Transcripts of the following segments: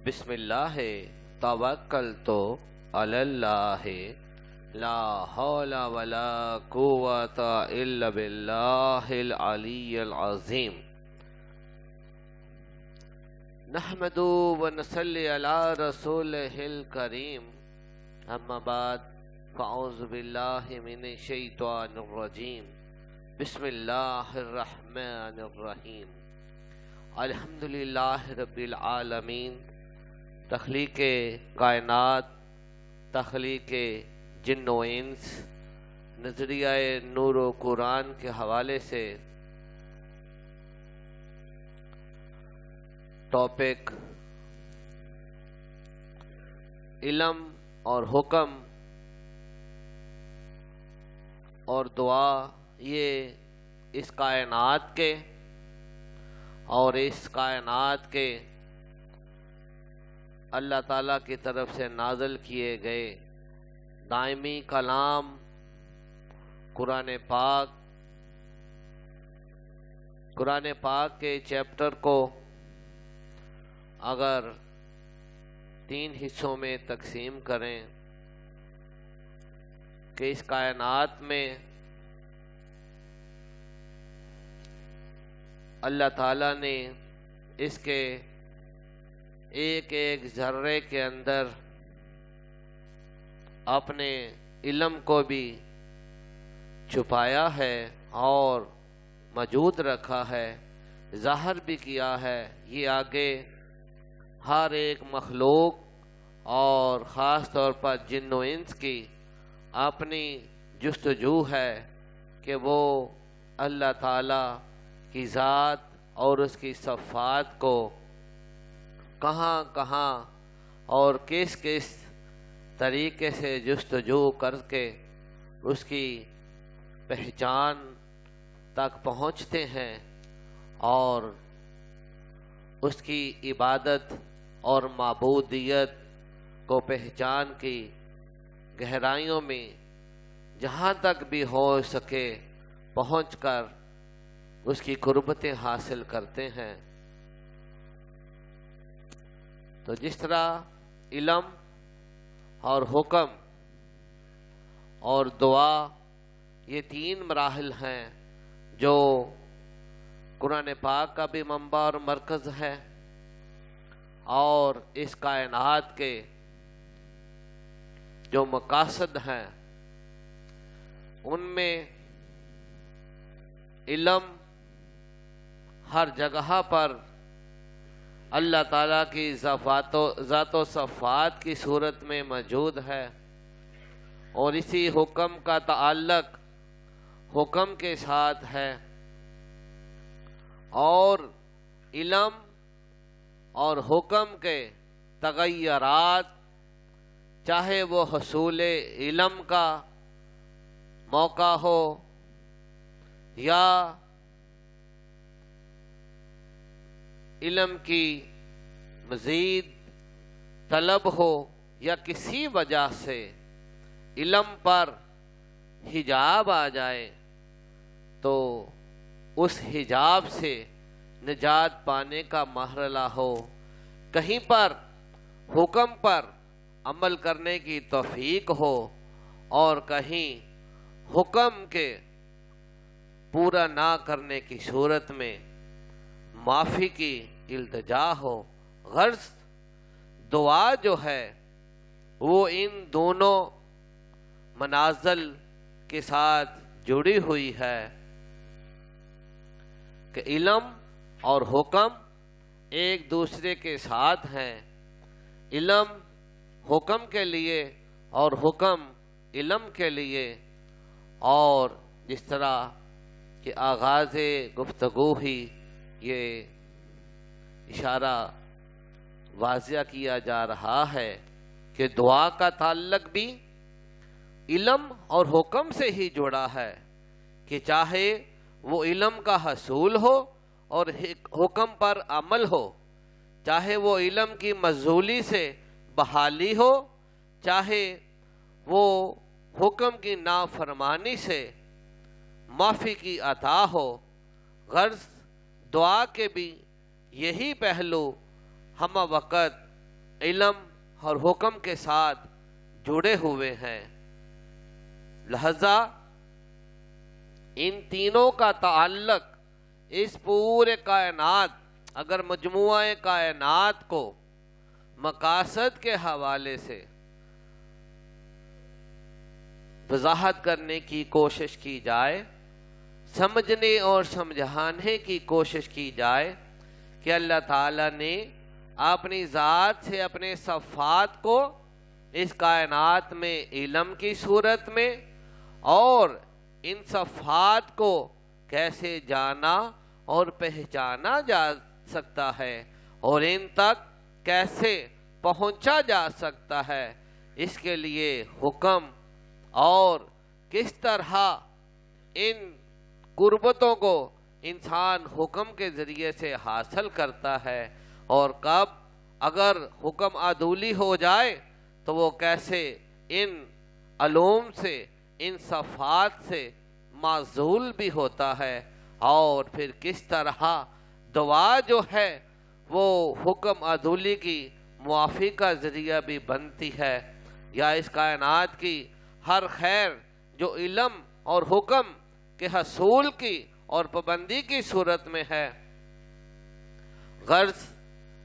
بسم اللہ توکلت علی اللہ لا حول ولا قوت الا باللہ العلی العظیم نحمد و نصلی علی رسولہ الکریم اما بعد فاعوذ باللہ من الشیطان الرجیم بسم اللہ الرحمن الرحیم الحمدللہ رب العالمین تخلیق کائنات، تخلیق جن و انس، نظریہ نور و قرآن کے حوالے سے ٹاپک علم اور حکم اور دعا، یہ اس کائنات کے اور اس کائنات کے اللہ تعالیٰ کی طرف سے نازل کیے گئے دائمی کلام قرآن پاک کے چیپٹر کو اگر 3 حصوں میں تقسیم کریں کہ اس کائنات میں اللہ تعالیٰ نے اس کے ایک ایک ذرے کے اندر اپنے علم کو بھی چھپایا ہے اور موجود رکھا ہے، ظاہر بھی کیا ہے۔ یہ آگے ہر ایک مخلوق اور خاص طور پر جن و انس کی اپنی جستجو ہے کہ وہ اللہ تعالیٰ کی ذات اور اس کی صفات کو کہاں کہاں اور کس کس طریقے سے جستجو کر کے اس کی پہچان تک پہنچتے ہیں اور اس کی عبادت اور معبودیت کو پہچان کی گہرائیوں میں جہاں تک بھی ہو سکے پہنچ کر اس کی قربتیں حاصل کرتے ہیں۔ تو جس طرح علم اور حکم اور دعا یہ 3 مراحل ہیں جو قرآن پاک کا بھی منبع اور مرکز ہے اور اس کائنات کے جو مقاصد ہیں ان میں علم ہر جگہ پر اللہ تعالیٰ کی ذات و صفات کی صورت میں موجود ہے اور اسی حکم کا تعلق حکم کے ساتھ ہے، اور علم اور حکم کے تغیرات چاہے وہ حصول علم کا موقع ہو یا علم کی مزید طلب ہو یا کسی وجہ سے علم پر حجاب آ جائے تو اس حجاب سے نجات پانے کا مرحلہ ہو، کہیں پر حکم پر عمل کرنے کی توفیق ہو اور کہیں حکم کے پورا نہ کرنے کی صورت میں معافی کی التجا ہو۔ غرض دعا جو ہے وہ ان دونوں منازل کے ساتھ جڑی ہوئی ہے کہ علم اور حکم ایک دوسرے کے ساتھ ہیں، علم حکم کے لیے اور حکم علم کے لیے، اور جس طرح کہ آغاز گفتگو ہی یہ اشارہ واضح کیا جا رہا ہے کہ دعا کا تعلق بھی علم اور حکم سے ہی جڑا ہے کہ چاہے وہ علم کا حصول ہو اور حکم پر عمل ہو، چاہے وہ علم کی مزولی سے بحالی ہو، چاہے وہ حکم کی نافرمانی سے معافی کی عطا ہو۔ غرض دعا کے بھی یہی پہلو ہم وقت علم اور حکم کے ساتھ جڑے ہوئے ہیں، لہذا ان تینوں کا تعلق اس پورے کائنات، اگر مجموعہ کائنات کو مقاصد کے حوالے سے وضاحت کرنے کی کوشش کی جائے، سمجھنے اور سمجھانے کی کوشش کی جائے کہ اللہ تعالیٰ نے اپنی ذات سے اپنے صفات کو اس کائنات میں علم کی صورت میں اور ان صفات کو کیسے جانا اور پہچانا جا سکتا ہے اور ان تک کیسے پہنچا جا سکتا ہے، اس کے لیے حکم اور کس طرح ان قربتوں کو انسان حکم کے ذریعے سے حاصل کرتا ہے، اور کب اگر حکم عدولی ہو جائے تو وہ کیسے ان علوم سے، ان صفات سے معزول بھی ہوتا ہے، اور پھر کس طرح دعا جو ہے وہ حکم عدولی کی معافی کا ذریعہ بھی بنتی ہے، یا اس کائنات کی ہر خیر جو علم اور حکم کے حصول کی اور پابندی کی صورت میں ہے۔ غرض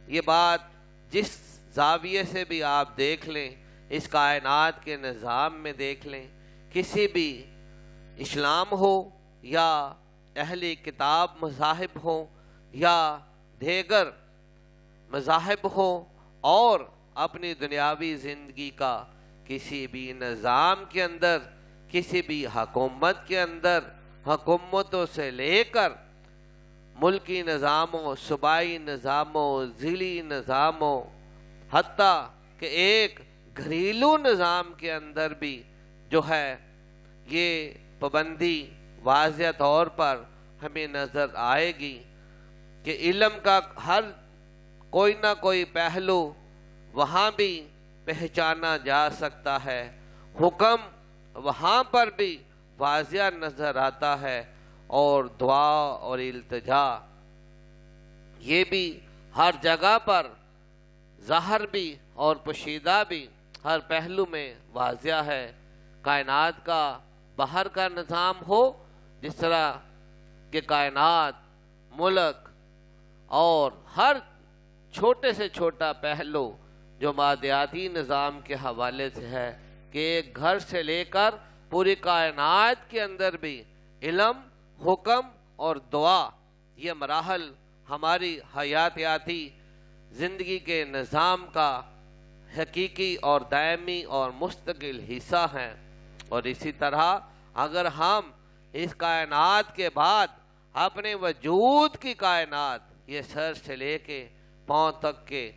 یہ بات جس زاویے سے بھی آپ دیکھ لیں، اس کائنات کے نظام میں دیکھ لیں، کسی بھی اسلام ہو یا اہل کتاب مذاہب ہوں یا دیگر مذاہب ہوں، اور اپنی دنیاوی زندگی کا کسی بھی نظام کے اندر، کسی بھی حکومت کے اندر، حکومتوں سے لے کر ملکی نظاموں، صوبائی نظاموں، ضلعی نظاموں، حتیٰ کہ ایک گھریلو نظام کے اندر بھی جو ہے یہ پابندی واضح طور پر ہمیں نظر آئے گی کہ علم کا ہر کوئی نہ کوئی پہلو وہاں بھی پہچانا جا سکتا ہے، حکم وہاں پر بھی واضح نظر آتا ہے، اور دعا اور التجا یہ بھی ہر جگہ پر ظاہر بھی اور پوشیدہ بھی ہر پہلو میں واضح ہے۔ کائنات کا باہر کا نظام ہو، جس طرح کہ کائنات، ملک اور ہر چھوٹے سے چھوٹا پہلو جو مادیاتی نظام کے حوالے سے ہے، کہ ایک گھر سے لے کر پوری کائنات کے اندر بھی علم، حکم اور دعا یہ مراحل ہماری حیاتیاتی زندگی کے نظام کا حقیقی اور دائمی اور مستقل حصہ ہیں۔ اور اسی طرح اگر ہم اس کائنات کے بعد اپنے وجود کی کائنات، یہ سر سے لے کے پاؤں تک کے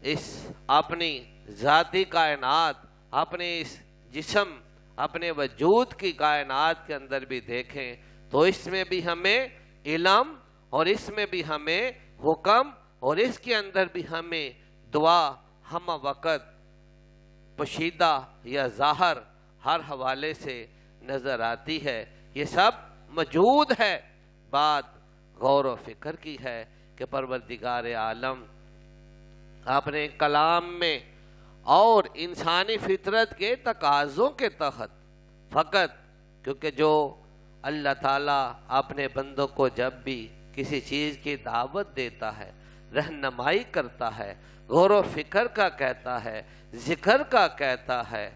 اس اپنی ذاتی کائنات، اپنے اس جسم، اپنے وجود کی کائنات کے اندر بھی دیکھیں تو اس میں بھی ہمیں علم اور اس میں بھی ہمیں حکم اور اس کے اندر بھی ہمیں دعا ہم وقت پوشیدہ یا ظاہر ہر حوالے سے نظر آتی ہے۔ یہ سب موجود ہے۔ بات غور و فکر کی ہے کہ پروردگار عالم اپنے کلام میں اور انسانی فطرت کے تقاضوں کے تحت، فقط کیونکہ جو اللہ تعالیٰ اپنے بندوں کو جب بھی کسی چیز کی دعوت دیتا ہے، رہنمائی کرتا ہے، غور و فکر کا کہتا ہے، ذکر کا کہتا ہے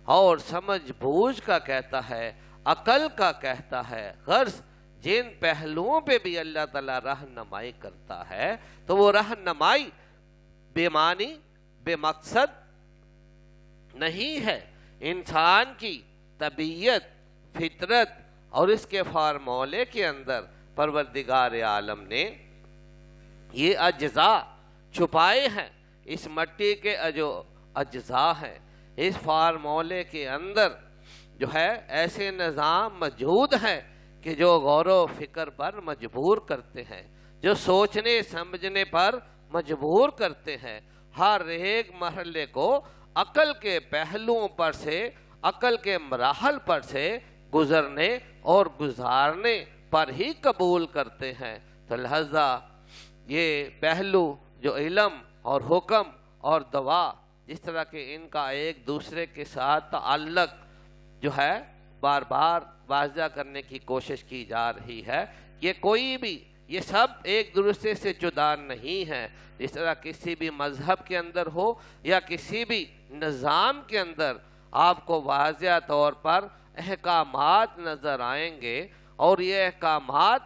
اور سمجھ بوجھ کا کہتا ہے، عقل کا کہتا ہے، غرض جن پہلوؤں پہ بھی اللہ تعالیٰ رہنمائی کرتا ہے تو وہ رہنمائی بے معنی، بے مقصد نہیں ہے۔ انسان کی طبیعت، فطرت اور اس کے فارمولے کے اندر پروردگار عالم نے یہ اجزاء چھپائے ہیں۔ اس مٹی کے جو اجزاء ہیں، اس فارمولے کے اندر جو ہے ایسے نظام موجود ہیں کہ جو غور و فکر پر مجبور کرتے ہیں، جو سوچنے سمجھنے پر مجبور کرتے ہیں، ہر ایک مرحلے کو عقل کے پہلوؤں پر سے، عقل کے مراحل پر سے گزرنے اور گزارنے پر ہی قبول کرتے ہیں۔ تو لہذا یہ پہلو جو علم اور حکم اور دوا، جس طرح کہ ان کا ایک دوسرے کے ساتھ تعلق جو ہے بار بار واضح کرنے کی کوشش کی جا رہی ہے، یہ کوئی بھی، یہ سب ایک دوسرے سے جدا نہیں ہے۔ جس طرح کسی بھی مذہب کے اندر ہو یا کسی بھی نظام کے اندر آپ کو واضح طور پر احکامات نظر آئیں گے، اور یہ احکامات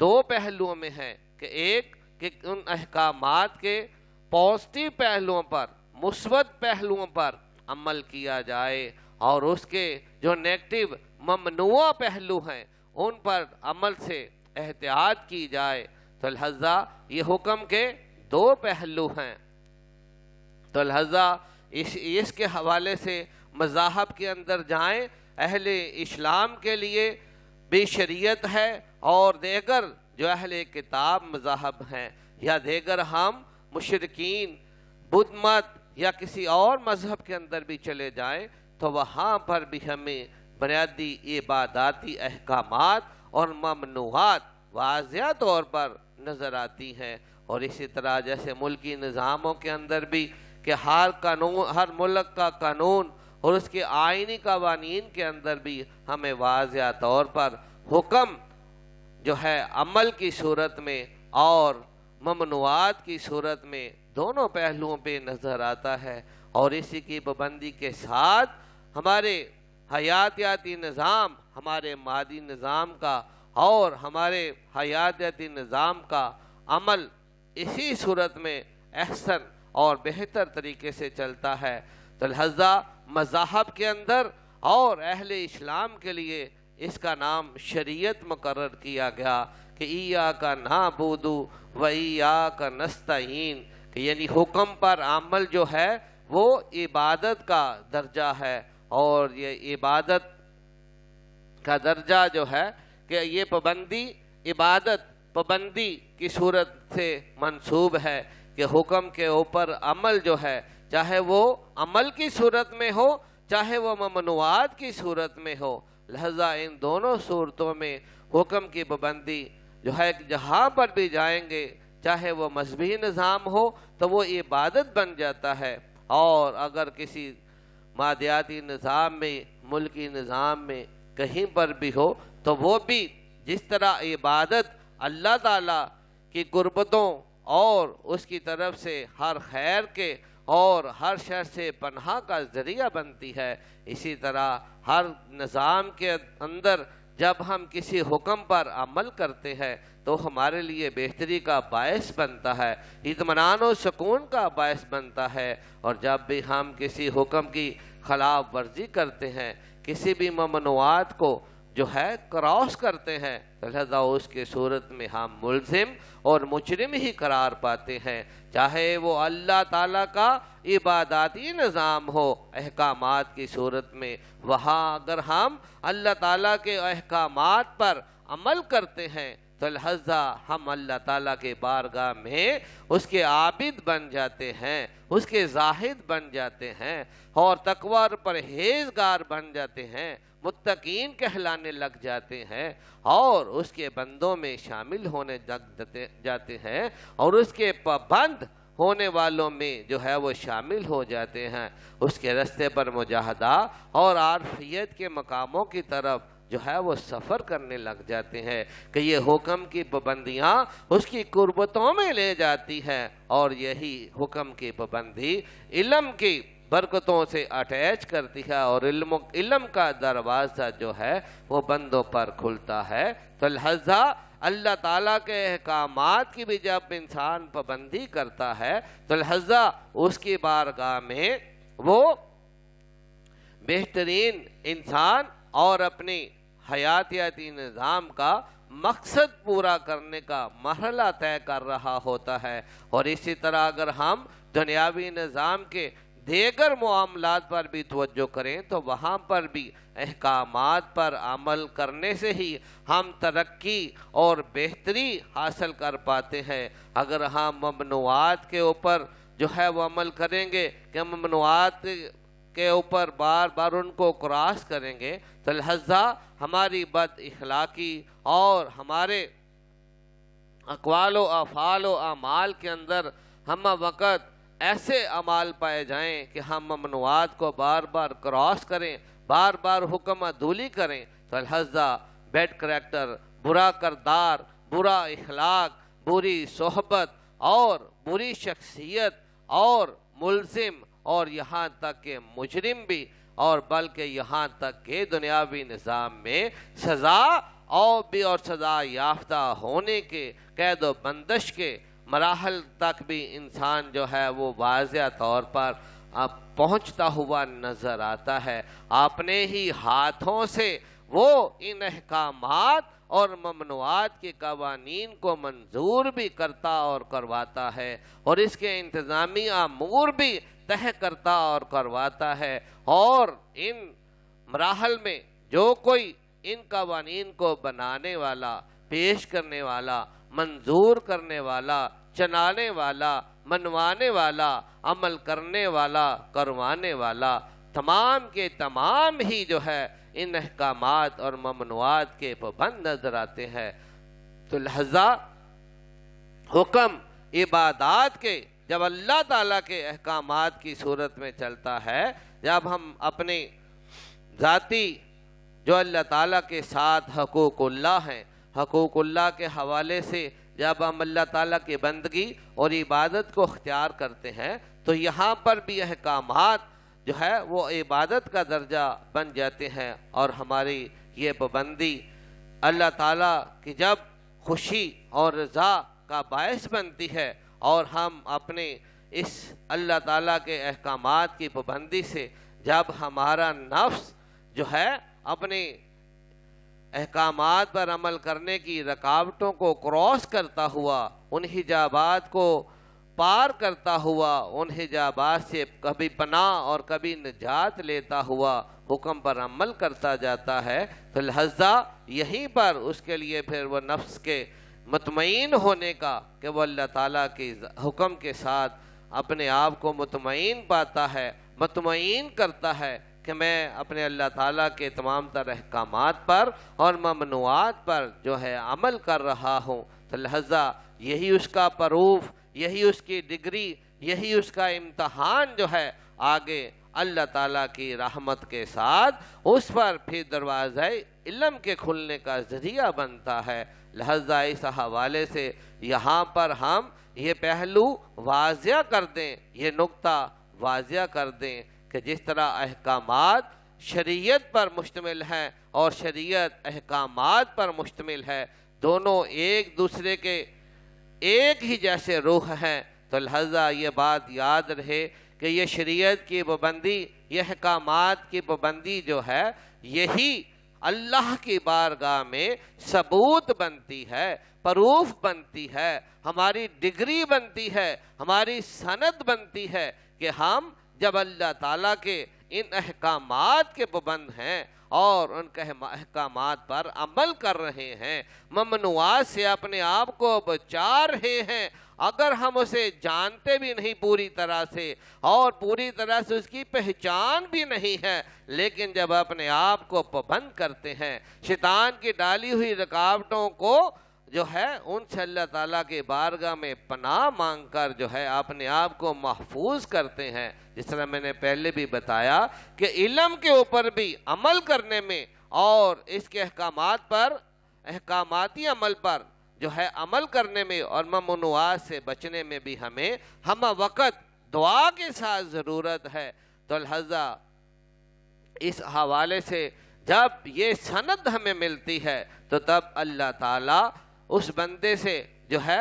دو پہلوؤں میں ہیں کہ ایک کہ ان احکامات کے پازیٹیو پہلوؤں پر، مثبت پہلوؤں پر عمل کیا جائے، اور اس کے جو نیگیٹو ممنوع پہلو ہیں ان پر عمل سے احتیاط کی جائے۔ تو لہذا یہ حکم کے دو پہلو ہیں۔ تو لہذا اس کے حوالے سے مذاہب کے اندر جائیں، اہل اسلام کے لیے بھی شریعت ہے، اور دیگر جو اہل کتاب مذاہب ہیں یا دیگر ہم مشرکین بدھ مت یا کسی اور مذہب کے اندر بھی چلے جائیں تو وہاں پر بھی ہمیں بنیادی عباداتی احکامات اور ممنوعات واضح طور پر نظر آتی ہیں۔ اور اسی طرح جیسے ملکی نظاموں کے اندر بھی کہ ہر ملک کا قانون اور اس کے آئینی قوانین کے اندر بھی ہمیں واضح طور پر حکم جو ہے عمل کی صورت میں اور ممنوعات کی صورت میں دونوں پہلوؤں پہ نظر آتا ہے۔ اور اسی کی پابندی کے ساتھ ہمارے حیاتیاتی نظام، ہمارے مادی نظام کا اور ہمارے حیاتیاتی نظام کا عمل اسی صورت میں احسن اور بہتر طریقے سے چلتا ہے۔ تو لہذا مذاہب کے اندر اور اہل اسلام کے لیے اس کا نام شریعت مقرر کیا گیا کہ ایاک نعبد و ایاک نستعین، کہ یعنی حکم پر عمل جو ہے وہ عبادت کا درجہ ہے، اور یہ عبادت کا درجہ جو ہے کہ یہ پابندی عبادت پابندی کی صورت سے منسوب ہے کہ حکم کے اوپر عمل جو ہے چاہے وہ عمل کی صورت میں ہو چاہے وہ ممنوعات کی صورت میں ہو، لہذا ان دونوں صورتوں میں حکم کی پابندی جو ہے جہاں پر بھی جائیں گے چاہے وہ مذہبی نظام ہو تو وہ عبادت بن جاتا ہے، اور اگر کسی مادیاتی نظام میں ملکی نظام میں کہیں پر بھی ہو تو وہ بھی جس طرح عبادت اللہ تعالیٰ کی قربتوں اور اس کی طرف سے ہر خیر کے اور ہر شر سے پناہ کا ذریعہ بنتی ہے، اسی طرح ہر نظام کے اندر جب ہم کسی حکم پر عمل کرتے ہیں تو ہمارے لیے بہتری کا باعث بنتا ہے، اطمینان و سکون کا باعث بنتا ہے۔ اور جب بھی ہم کسی حکم کی خلاف ورزی کرتے ہیں، کسی بھی ممنوعات کو جو ہے کراس کرتے ہیں، لہذا اس کے صورت میں ہم ملزم اور مجرم ہی قرار پاتے ہیں، چاہے وہ اللہ تعالیٰ کا عباداتی نظام ہو احکامات کی صورت میں۔ وہاں اگر ہم اللہ تعالیٰ کے احکامات پر عمل کرتے ہیں تو لہذا ہم اللہ تعالیٰ کے بارگاہ میں اس کے عابد بن جاتے ہیں، اس کے زاہد بن جاتے ہیں، اور تقوی اور پرہیزگار بن جاتے ہیں، متقین کہلانے لگ جاتے ہیں، اور اس کے بندوں میں شامل ہونے جاتے ہیں، اور اس کے پابند ہونے والوں میں جو ہے وہ شامل ہو جاتے ہیں، اس کے راستے پر مجاہدہ اور عارفیت کے مقاموں کی طرف جو ہے وہ سفر کرنے لگ جاتے ہیں کہ یہ حکم کی پابندیاں اس کی قربتوں میں لے جاتی ہیں، اور یہی حکم کی پابندی علم کی برکتوں سے اٹیچ کرتی ہے، اور علم کا دروازہ جو ہے وہ بندوں پر کھلتا ہے۔ تو لہذا اللہ تعالیٰ کے احکامات کی بھی جب انسان پابندی کرتا ہے تو لہذا اس کی بارگاہ میں وہ بہترین انسان اور اپنی حیاتیاتی نظام کا مقصد پورا کرنے کا مرحلہ طے کر رہا ہوتا ہے۔ اور اسی طرح اگر ہم دنیاوی نظام کے دیگر معاملات پر بھی توجہ کریں تو وہاں پر بھی احکامات پر عمل کرنے سے ہی ہم ترقی اور بہتری حاصل کر پاتے ہیں۔ اگر ہم ممنوعات کے اوپر جو ہے وہ عمل کریں گے کہ ممنوعات کے اوپر بار بار ان کو کراس کریں گے تو لہذا ہماری بد اخلاقی اور ہمارے اقوال و افعال و اعمال کے اندر ہم وقت ایسے اعمال پائے جائیں کہ ہم ممنوعات کو بار بار کراس کریں، بار بار حکم عدولی کریں، تو الحضا بیڈ کریکٹر، برا کردار، برا اخلاق، بری صحبت اور بری شخصیت اور ملزم اور یہاں تک کہ مجرم بھی، اور بلکہ یہاں تک کہ دنیاوی نظام میں سزا اور سزا یافتہ ہونے کے قید و بندش کے مراحل تک بھی انسان جو ہے وہ واضح طور پر پہنچتا ہوا نظر آتا ہے۔ اپنے ہی ہاتھوں سے وہ ان احکامات اور ممنوعات کے قوانین کو منظور بھی کرتا اور کرواتا ہے، اور اس کے انتظامی امور بھی طے کرتا اور کرواتا ہے، اور ان مراحل میں جو کوئی ان قوانین کو بنانے والا، پیش کرنے والا، منظور کرنے والا، چلانے والا، منوانے والا، عمل کرنے والا، کروانے والا، تمام کے تمام ہی جو ہے ان احکامات اور ممنوعات کے پابند نظر آتے ہیں۔ تو لہذا حکم عبادات کے جب اللہ تعالیٰ کے احکامات کی صورت میں چلتا ہے، جب ہم اپنے ذاتی جو اللہ تعالیٰ کے ساتھ حقوق اللہ ہیں، حقوق اللہ کے حوالے سے جب ہم اللہ تعالیٰ کی بندگی اور عبادت کو اختیار کرتے ہیں، تو یہاں پر بھی احکامات جو ہے وہ عبادت کا درجہ بن جاتے ہیں، اور ہماری یہ پابندی اللہ تعالیٰ کی جب خوشی اور رضا کا باعث بنتی ہے، اور ہم اپنے اس اللہ تعالیٰ کے احکامات کی پابندی سے جب ہمارا نفس جو ہے اپنے احکامات پر عمل کرنے کی رکاوٹوں کو کراس کرتا ہوا، ان حجابات کو پار کرتا ہوا، ان حجابات سے کبھی پناہ اور کبھی نجات لیتا ہوا حکم پر عمل کرتا جاتا ہے، تو لہذا یہیں پر اس کے لیے پھر وہ نفس کے مطمئن ہونے کا کہ وہ اللہ تعالیٰ کے حکم کے ساتھ اپنے آپ کو مطمئن پاتا ہے، مطمئن کرتا ہے کہ میں اپنے اللہ تعالیٰ کے تمام تر احکامات پر اور ممنوعات پر جو ہے عمل کر رہا ہوں، تو لہذا یہی اس کا پروف، یہی اس کی ڈگری، یہی اس کا امتحان جو ہے آگے اللہ تعالیٰ کی رحمت کے ساتھ اس پر پھر دروازہ علم کے کھلنے کا ذریعہ بنتا ہے۔ لہذا اس حوالے سے یہاں پر ہم یہ پہلو واضح کر دیں، یہ نقطہ واضح کر دیں کہ جس طرح احکامات شریعت پر مشتمل ہیں اور شریعت احکامات پر مشتمل ہے، دونوں ایک دوسرے کے ایک ہی جیسے روح ہیں، تو لہذا یہ بات یاد رہے کہ یہ شریعت کی پابندی، یہ احکامات کی پابندی جو ہے، یہی اللہ کی بارگاہ میں ثبوت بنتی ہے، پروف بنتی ہے، ہماری ڈگری بنتی ہے، ہماری سند بنتی ہے کہ ہم جب اللہ تعالیٰ کے ان احکامات کے پابند ہیں اور ان کے احکامات پر عمل کر رہے ہیں، ممنوعات سے اپنے آپ کو بچا رہے ہیں، اگر ہم اسے جانتے بھی نہیں پوری طرح سے اور پوری طرح سے اس کی پہچان بھی نہیں ہے، لیکن جب اپنے آپ کو پابند کرتے ہیں، شیطان کی ڈالی ہوئی رکاوٹوں کو جو ہے ان سے اللہ تعالیٰ کے بارگاہ میں پناہ مانگ کر جو ہے اپنے آپ کو محفوظ کرتے ہیں، جس طرح میں نے پہلے بھی بتایا کہ علم کے اوپر بھی عمل کرنے میں اور اس کے احکامات پر، احکاماتی عمل پر جو ہے عمل کرنے میں اور ممنوعات سے بچنے میں بھی ہمیں ہم وقت دعا کے ساتھ ضرورت ہے۔ تو لہذا اس حوالے سے جب یہ سند ہمیں ملتی ہے تو تب اللہ تعالیٰ اس بندے سے جو ہے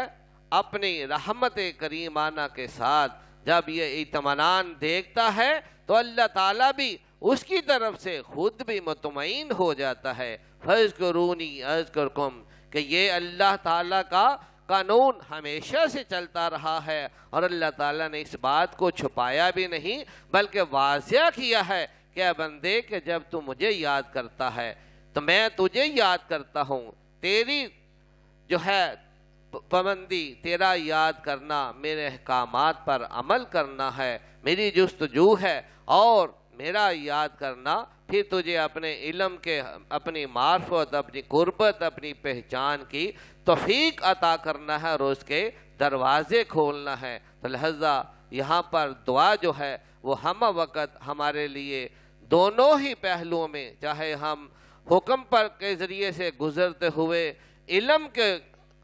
اپنی رحمت کریمانہ کے ساتھ جب یہ اطمینان دیکھتا ہے تو اللہ تعالیٰ بھی اس کی طرف سے خود بھی مطمئن ہو جاتا ہے۔ فَاذْكُرُونِي أَذْكُرْكُمْ کہ یہ اللہ تعالیٰ کا قانون ہمیشہ سے چلتا رہا ہے، اور اللہ تعالیٰ نے اس بات کو چھپایا بھی نہیں بلکہ واضح کیا ہے کہ اے بندے کہ جب تو مجھے یاد کرتا ہے تو میں تجھے یاد کرتا ہوں، تیری جو ہے پابندی، تیرا یاد کرنا، میرے احکامات پر عمل کرنا ہے، میری جستجو ہے، اور میرا یاد کرنا پھر تجھے اپنے علم کے، اپنی معرفت، اپنی قربت، اپنی پہچان کی توفیق عطا کرنا ہے اور اس کے دروازے کھولنا ہے۔ تو لہذا یہاں پر دعا جو ہے وہ ہم وقت ہمارے لیے دونوں ہی پہلوؤں میں، چاہے ہم حکم پر کے ذریعے سے گزرتے ہوئے علم کے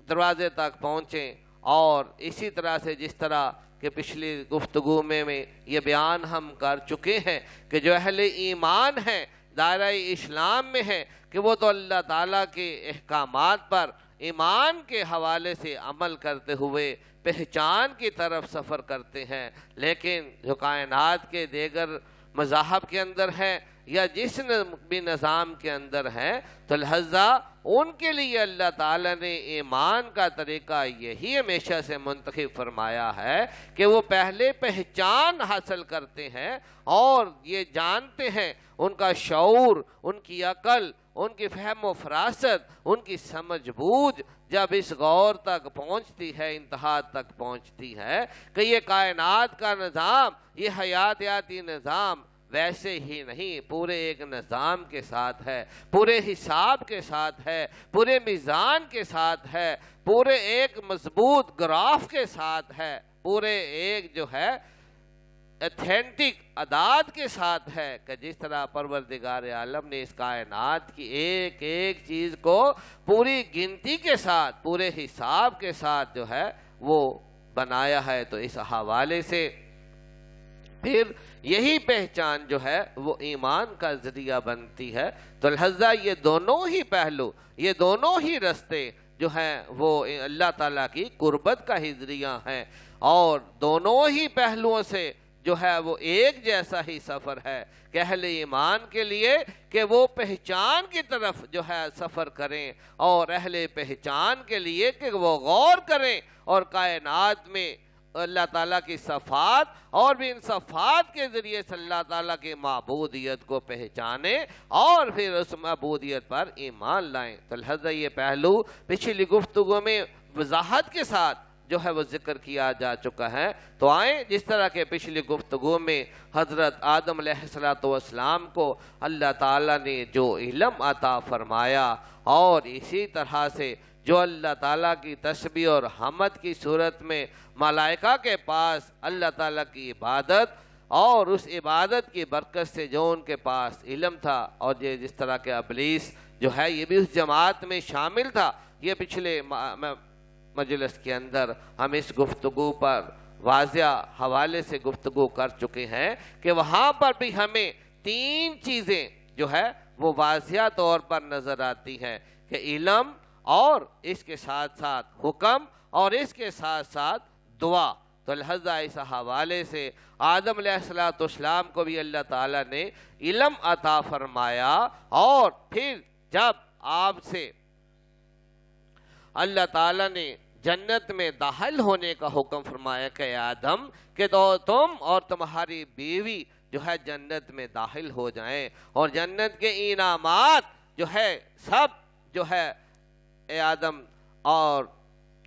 دروازے تک پہنچیں، اور اسی طرح سے جس طرح کہ پچھلی گفتگو میں یہ بیان ہم کر چکے ہیں کہ جو اہل ایمان ہیں، دائرہ اسلام میں ہیں، کہ وہ تو اللہ تعالیٰ کے احکامات پر ایمان کے حوالے سے عمل کرتے ہوئے پہچان کی طرف سفر کرتے ہیں، لیکن جو کائنات کے دیگر مذاہب کے اندر ہیں یا جس بھی نظام کے اندر ہیں، تو لہذا ان کے لیے اللہ تعالیٰ نے ایمان کا طریقہ یہی ہمیشہ سے منتخب فرمایا ہے کہ وہ پہلے پہچان حاصل کرتے ہیں اور یہ جانتے ہیں، ان کا شعور، ان کی عقل، ان کی فہم و فراست، ان کی سمجھ بوجھ جب اس غور تک پہنچتی ہے، انتہا تک پہنچتی ہے کہ یہ کائنات کا نظام، یہ حیاتیاتی نظام ویسے ہی نہیں، پورے ایک نظام کے ساتھ ہے، پورے حساب کے ساتھ ہے، پورے میزان کے ساتھ ہے، پورے ایک مضبوط گراف کے ساتھ ہے، پورے ایک جو ہے ایتھینٹک اعداد کے ساتھ ہے، کہ جس طرح پروردگار عالم نے اس کائنات کی ایک ایک چیز کو پوری گنتی کے ساتھ، پورے حساب کے ساتھ جو ہے وہ بنایا ہے۔ تو اس حوالے سے پھر یہی پہچان جو ہے وہ ایمان کا ذریعہ بنتی ہے۔ تو لہذا یہ دونوں ہی پہلو، یہ دونوں ہی رستے جو ہیں وہ اللہ تعالیٰ کی قربت کا ہی ذریعہ ہیں، اور دونوں ہی پہلوؤں سے جو ہے وہ ایک جیسا ہی سفر ہے کہ اہل ایمان کے لیے کہ وہ پہچان کی طرف جو ہے سفر کریں، اور اہل پہچان کے لیے کہ وہ غور کریں اور کائنات میں اللہ تعالیٰ کی صفات اور بھی ان صفات کے ذریعے سے اللہ تعالیٰ کی معبودیت کو پہچانیں اور پھر اس معبودیت پر ایمان لائیں۔ تو لہذا یہ پہلو پچھلی گفتگو میں وضاحت کے ساتھ جو ہے وہ ذکر کیا جا چکا ہے۔ تو آئیں، جس طرح کے پچھلی گفتگو میں حضرت آدم علیہ السلام کو اللہ تعالیٰ نے جو علم عطا فرمایا، اور اسی طرح سے جو اللہ تعالیٰ کی تسبیح اور حمد کی صورت میں ملائکہ کے پاس اللہ تعالیٰ کی عبادت اور اس عبادت کی برکت سے جو ان کے پاس علم تھا، اور یہ جس طرح کے ابلیس جو ہے یہ بھی اس جماعت میں شامل تھا، یہ پچھلے مجلس کے اندر ہم اس گفتگو پر واضح حوالے سے گفتگو کر چکے ہیں کہ وہاں پر بھی ہمیں تین چیزیں جو ہے وہ واضح طور پر نظر آتی ہیں کہ علم، اور اس کے ساتھ ساتھ حکم، اور اس کے ساتھ ساتھ دعا۔ تو لہذا اس حوالے سے آدم علیہ السلام کو بھی اللہ تعالیٰ نے علم عطا فرمایا، اور پھر جب آپ سے اللہ تعالیٰ نے جنت میں داخل ہونے کا حکم فرمایا کہ آدم کہ تو تم اور تمہاری بیوی جو ہے جنت میں داخل ہو جائیں، اور جنت کے انعامات جو ہے سب جو ہے اے آدم اور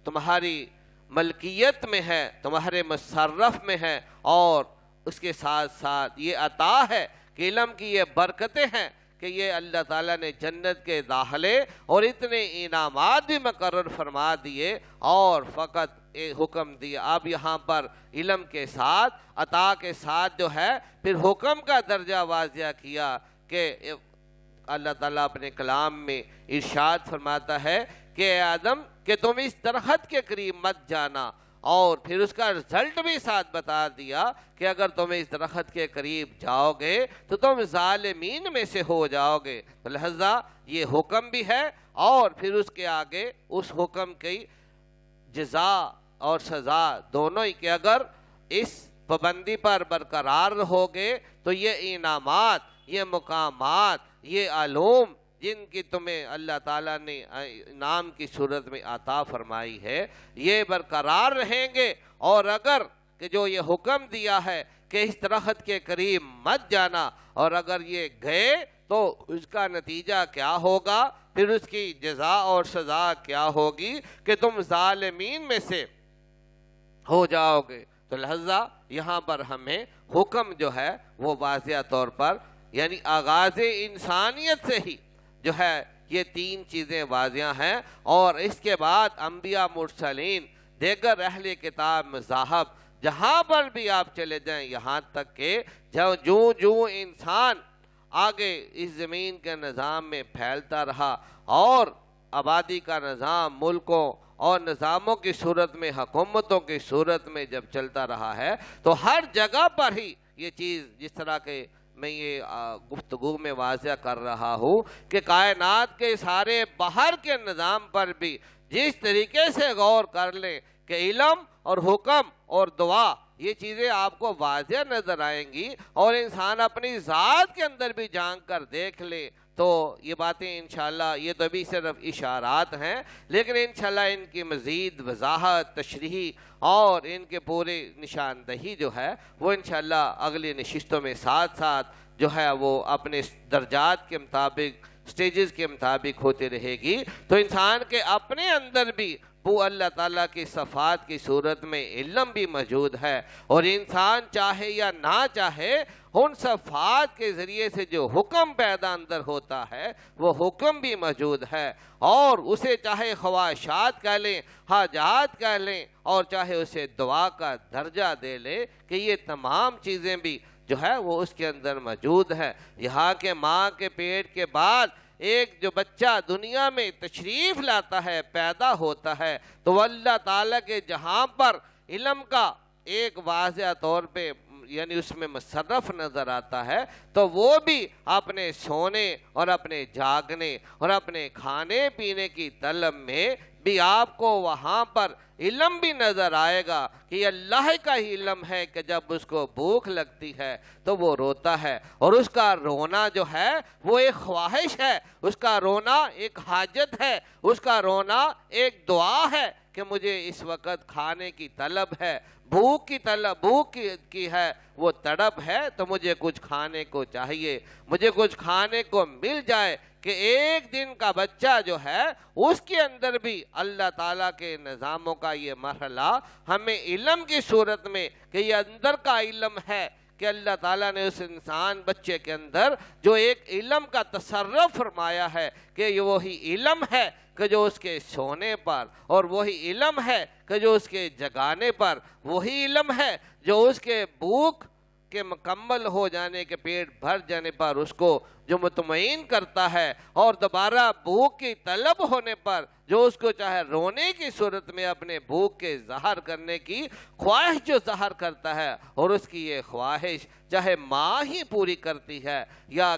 تمہاری ملکیت میں ہے، تمہارے مصرف میں ہے، اور اس کے ساتھ ساتھ یہ عطا ہے کہ علم کی یہ برکتیں ہیں کہ یہ اللہ تعالیٰ نے جنت کے داخلے اور اتنے انعامات بھی مقرر فرما دیے، اور فقط ایک حکم دیا۔ اب یہاں پر علم کے ساتھ، عطا کے ساتھ جو ہے پھر حکم کا درجہ واضح کیا کہ اللہ تعالیٰ اپنے کلام میں ارشاد فرماتا ہے کہ اے آدم کہ تم اس درخت کے قریب مت جانا، اور پھر اس کا رزلٹ بھی ساتھ بتا دیا کہ اگر تم اس درخت کے قریب جاؤ گے تو تم ظالمین میں سے ہو جاؤ گے۔ تو لہذا یہ حکم بھی ہے، اور پھر اس کے آگے اس حکم کی جزا اور سزا دونوں ہی، کہ اگر اس پابندی پر برقرار رہو گے تو یہ انعامات، یہ مقامات، یہ علوم جن کی تمہیں اللہ تعالیٰ نے انعام کی صورت میں عطا فرمائی ہے، یہ برقرار رہیں گے، اور اگر کہ جو یہ حکم دیا ہے کہ اس درخت کے قریب مت جانا، اور اگر یہ گئے تو اس کا نتیجہ کیا ہوگا، پھر اس کی جزا اور سزا کیا ہوگی کہ تم ظالمین میں سے ہو جاؤ گے۔ تو لہذا یہاں پر ہمیں حکم جو ہے وہ واضح طور پر، یعنی آغاز انسانیت سے ہی جو ہے یہ تین چیزیں واضح ہیں، اور اس کے بعد انبیاء مرسلین، دیگر اہل کتاب مذاہب جہاں پر بھی آپ چلے جائیں، یہاں تک کہ جو انسان آگے اس زمین کے نظام میں پھیلتا رہا اور آبادی کا نظام ملکوں اور نظاموں کی صورت میں، حکومتوں کی صورت میں جب چلتا رہا ہے، تو ہر جگہ پر ہی یہ چیز، جس طرح کے میں یہ گفتگو میں واضح کر رہا ہوں کہ کائنات کے سارے باہر کے نظام پر بھی جس طریقے سے غور کر لیں کہ علم اور حکم اور دعا یہ چیزیں آپ کو واضح نظر آئیں گی، اور انسان اپنی ذات کے اندر بھی جھانک کر دیکھ لے تو یہ باتیں انشاءاللہ، یہ تو ابھی صرف اشارات ہیں، لیکن انشاءاللہ ان کی مزید وضاحت، تشریح اور ان کے پورے نشاندہی جو ہے وہ انشاءاللہ اگلی نشستوں میں ساتھ ساتھ جو ہے وہ اپنے درجات کے مطابق، سٹیجز کے مطابق ہوتی رہے گی۔ تو انسان کے اپنے اندر بھی وہ اللہ تعالیٰ کی صفات کی صورت میں علم بھی موجود ہے، اور انسان چاہے یا نہ چاہے ان صفات کے ذریعے سے جو حکم پیدا اندر ہوتا ہے وہ حکم بھی موجود ہے، اور اسے چاہے خواہشات کہہ لیں، حاجات کہہ لیں، اور چاہے اسے دعا کا درجہ دے لیں، کہ یہ تمام چیزیں بھی جو ہے وہ اس کے اندر موجود ہے۔ یہاں کے ماں کے پیٹ کے بعد ایک جو بچہ دنیا میں تشریف لاتا ہے، پیدا ہوتا ہے، تو وہ اللہ تعالیٰ کے جہاں پر علم کا ایک واضح طور پہ یعنی اس میں مصرف نظر آتا ہے، تو وہ بھی اپنے سونے اور اپنے جاگنے اور اپنے کھانے پینے کی طلب میں بھی آپ کو وہاں پر علم بھی نظر آئے گا کہ یہ اللہ کا ہی علم ہے کہ جب اس کو بھوک لگتی ہے تو وہ روتا ہے، اور اس کا رونا جو ہے وہ ایک خواہش ہے، اس کا رونا ایک حاجت ہے، اس کا رونا ایک دعا ہے کہ مجھے اس وقت کھانے کی طلب ہے، بھوک کی طلب، بھوک کی ہے، وہ تڑپ ہے، تو مجھے کچھ کھانے کو چاہیے، مجھے کچھ کھانے کو مل جائے۔ کہ ایک دن کا بچہ جو ہے اس کے اندر بھی اللہ تعالیٰ کے نظاموں کا یہ مرحلہ ہمیں علم کی صورت میں کہ یہ اندر کا علم ہے کہ اللہ تعالیٰ نے اس انسان بچے کے اندر جو ایک علم کا تصرف فرمایا ہے کہ یہ وہی علم ہے کہ جو اس کے سونے پر، اور وہی علم ہے کہ جو اس کے جگانے پر، وہی علم ہے جو اس کے بھوک کے مکمل ہو جانے کے، پیٹ بھر جانے پر اس کو جو مطمئن کرتا ہے، اور دوبارہ بھوک کی طلب ہونے پر جو اس کو چاہے رونے کی صورت میں اپنے بھوک کے ظاہر کرنے کی خواہش جو ظاہر کرتا ہے، اور اس کی یہ خواہش چاہے ماں ہی پوری کرتی ہے یا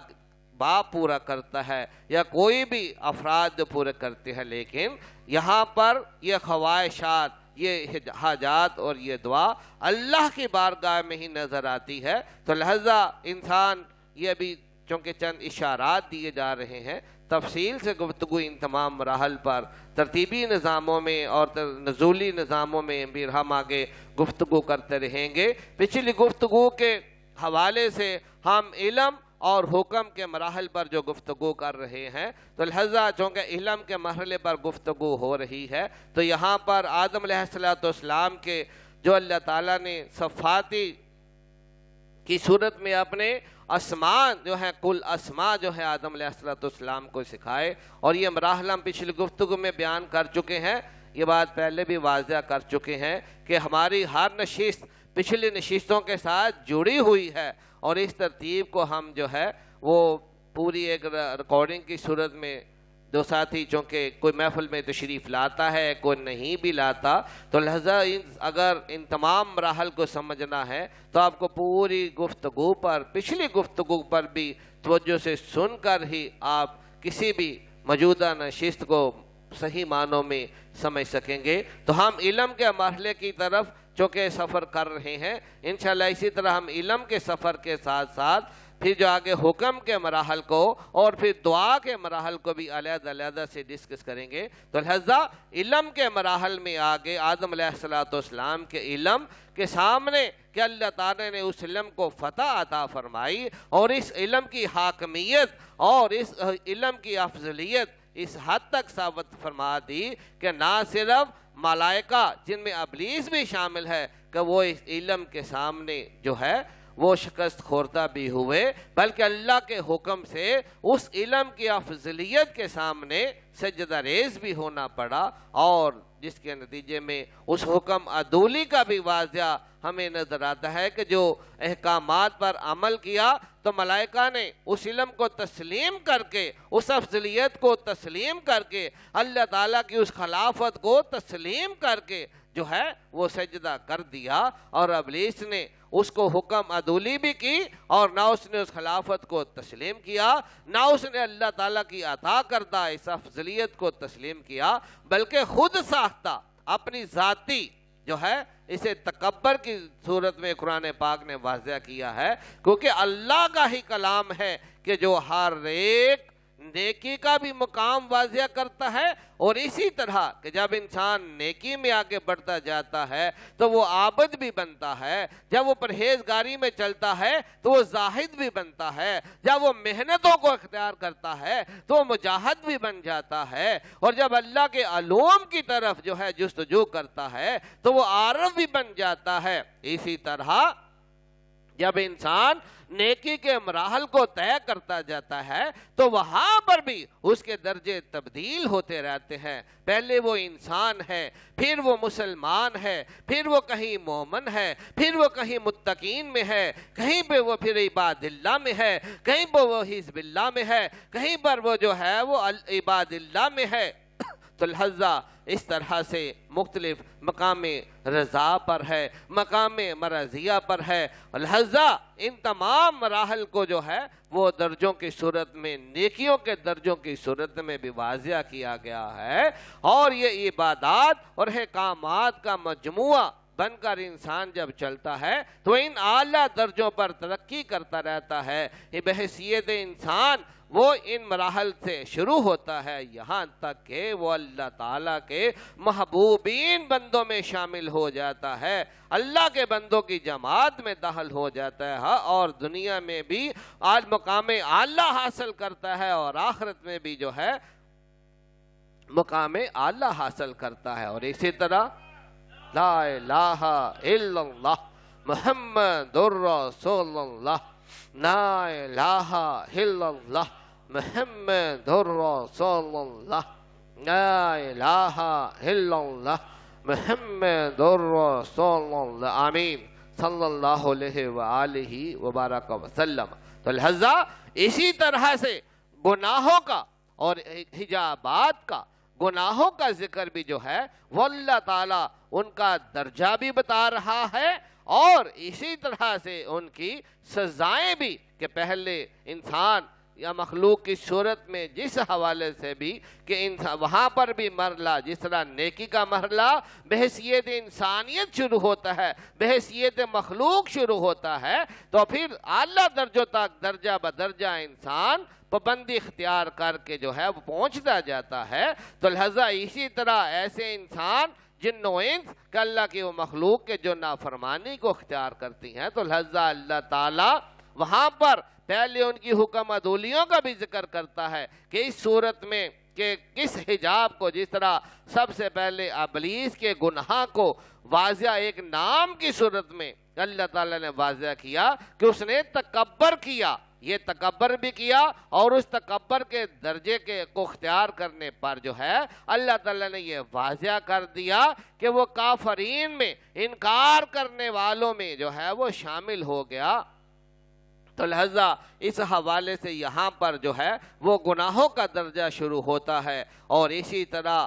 باپ پورا کرتا ہے یا کوئی بھی افراد پورے کرتے ہیں، لیکن یہاں پر یہ خواہشات، یہ حاجات اور یہ دعا اللہ کی بارگاہ میں ہی نظر آتی ہے۔ تو لہذا انسان، یہ بھی چونکہ چند اشارات دیے جا رہے ہیں، تفصیل سے گفتگو ان تمام مراحل پر ترتیبی نظاموں میں اور نزولی نظاموں میں بھی ہم آگے گفتگو کرتے رہیں گے۔ پچھلی گفتگو کے حوالے سے ہم علم اور حکم کے مراحل پر جو گفتگو کر رہے ہیں، تو لہذا چونکہ علم کے مرحلے پر گفتگو ہو رہی ہے، تو یہاں پر آدم علیہ السلام کے جو اللہ تعالیٰ نے صفاتی کی صورت میں اپنے اسماء جو ہیں، کل اسماء جو ہے آدم علیہ السلام کو سکھائے، اور یہ مراحل ہم پچھلی گفتگو میں بیان کر چکے ہیں، یہ بات پہلے بھی واضح کر چکے ہیں کہ ہماری ہر نشست پچھلی نشستوں کے ساتھ جڑی ہوئی ہے، اور اس ترتیب کو ہم جو ہے وہ پوری ایک ریکارڈنگ کی صورت میں دو ساتھی چونکہ کوئی محفل میں تشریف لاتا ہے، کوئی نہیں بھی لاتا، تو لہذا اگر ان تمام مراحل کو سمجھنا ہے تو آپ کو پوری گفتگو پر، پچھلی گفتگو پر بھی توجہ سے سن کر ہی آپ کسی بھی موجودہ نشست کو صحیح معنوں میں سمجھ سکیں گے۔ تو ہم علم کے مرحلے کی طرف چونکہ سفر کر رہے ہیں، انشاءاللہ اسی طرح ہم علم کے سفر کے ساتھ ساتھ پھر جو آگے حکم کے مراحل کو اور پھر دعا کے مراحل کو بھی علیحدہ علیحدہ سے ڈسکس کریں گے۔ تو لہذا علم کے مراحل میں آگے آدم علیہ السلام کے علم کے سامنے کہ اللہ تعالیٰ نے اس علم کو فتح عطا فرمائی، اور اس علم کی حاکمیت اور اس علم کی افضلیت اس حد تک ثابت فرما دی کہ نہ صرف ملائکہ جن میں ابلیس بھی شامل ہے کہ وہ اس علم کے سامنے جو ہے وہ شکست خوردہ بھی ہوئے، بلکہ اللہ کے حکم سے اس علم کی افضلیت کے سامنے سجدہ ریز بھی ہونا پڑا، اور جس کے نتیجے میں اس حکم عدولی کا بھی واضح ہمیں نظر آتا ہے کہ جو احکامات پر عمل کیا تو ملائکہ نے اس علم کو تسلیم کر کے، اس افضلیت کو تسلیم کر کے، اللہ تعالیٰ کی اس خلافت کو تسلیم کر کے جو ہے وہ سجدہ کر دیا، اور ابلیس نے اس کو حکم عدولی بھی کی، اور نہ اس نے اس خلافت کو تسلیم کیا، نہ اس نے اللہ تعالیٰ کی عطا کردہ اس افضلیت کو تسلیم کیا، بلکہ خود ساختہ اپنی ذاتی جو ہے اسے تکبر کی صورت میں قرآن پاک نے واضح کیا ہے، کیونکہ اللہ کا ہی کلام ہے کہ جو ہر ایک نیکی کا بھی مقام واضح کرتا ہے، اور اسی طرح کہ جب انسان نیکی میں آگے بڑھتا جاتا ہے تو وہ عابد بھی بنتا ہے، جب وہ پرہیزگاری میں چلتا ہے تو وہ زاہد بھی بنتا ہے، جب وہ محنتوں کو اختیار کرتا ہے تو وہ مجاہد بھی بن جاتا ہے، اور جب اللہ کے علوم کی طرف جو ہے جستجو کرتا ہے تو وہ عارف بھی بن جاتا ہے۔ اسی طرح جب انسان نیکی کے مراحل کو طے کرتا جاتا ہے تو وہاں پر بھی اس کے درجے تبدیل ہوتے رہتے ہیں، پہلے وہ انسان ہے، پھر وہ مسلمان ہے، پھر وہ کہیں مومن ہے، پھر وہ کہیں متقین میں ہے، کہیں پہ وہ پھر عباد اللہ میں ہے، کہیں پہ وہ حزب اللہ میں ہے، کہیں پر وہ جو ہے وہ عباد اللہ میں ہے۔ تو لہذا اس طرح سے مختلف مقام رضا پر ہے، مقام مرضیہ پر ہے، لہذا ان تمام مراحل کو جو ہے وہ درجوں کی صورت میں، نیکیوں کے درجوں کی صورت میں بھی واضح کیا گیا ہے، اور یہ عبادات اور احکامات کا مجموعہ بن کر انسان جب چلتا ہے تو ان اعلیٰ درجوں پر ترقی کرتا رہتا ہے۔ یہ بحیثیت انسان وہ ان مراحل سے شروع ہوتا ہے یہاں تک کہ وہ اللہ تعالیٰ کے محبوبین بندوں میں شامل ہو جاتا ہے، اللہ کے بندوں کی جماعت میں داخل ہو جاتا ہے، اور دنیا میں بھی آج مقام اعلیٰ حاصل کرتا ہے، اور آخرت میں بھی جو ہے مقام اعلیٰ حاصل کرتا ہے۔ اور اسی طرح لا الہ الا اللہ محمد رسول اللہ، لا الہ الا اللہ محمد رسول اللہ، لا الہ الا اللہ محمد رسول اللہ، آمین صلی اللہ علیہ وآلہ وبارک وسلم۔ تو لہذا اسی طرح سے گناہوں کا اور حجابات کا، گناہوں کا ذکر بھی جو ہے وہ اللہ تعالیٰ ان کا درجہ بھی بتا رہا ہے، اور اسی طرح سے ان کی سزائیں بھی، کہ پہلے انسان یا مخلوق کی صورت میں جس حوالے سے بھی کہ وہاں پر بھی مرحلہ جس طرح نیکی کا مرحلہ بحیثیت انسانیت شروع ہوتا ہے، بحیثیت مخلوق شروع ہوتا ہے، تو پھر اعلیٰ درجوں تک درجہ بدرجہ انسان پابندی اختیار کر کے جو ہے وہ پہنچتا جاتا ہے۔ تو لہذا اسی طرح ایسے انسان جن و انس کہ اللہ کی وہ مخلوق کے جو نافرمانی کو اختیار کرتی ہیں، تو لہذا اللہ تعالیٰ وہاں پر پہلے ان کی حکم عدولیوں کا بھی ذکر کرتا ہے کہ اس صورت میں کہ کس حجاب کو، جس طرح سب سے پہلے ابلیس کے گناہ کو واضح ایک نام کی صورت میں اللہ تعالیٰ نے واضح کیا کہ اس نے تکبر کیا، یہ تکبر بھی کیا، اور اس تکبر کے درجے کو اختیار کرنے پر جو ہے اللہ تعالیٰ نے یہ واضح کر دیا کہ وہ کافرین میں، انکار کرنے والوں میں جو ہے وہ شامل ہو گیا۔ تو لہذا اس حوالے سے یہاں پر جو ہے وہ گناہوں کا درجہ شروع ہوتا ہے، اور اسی طرح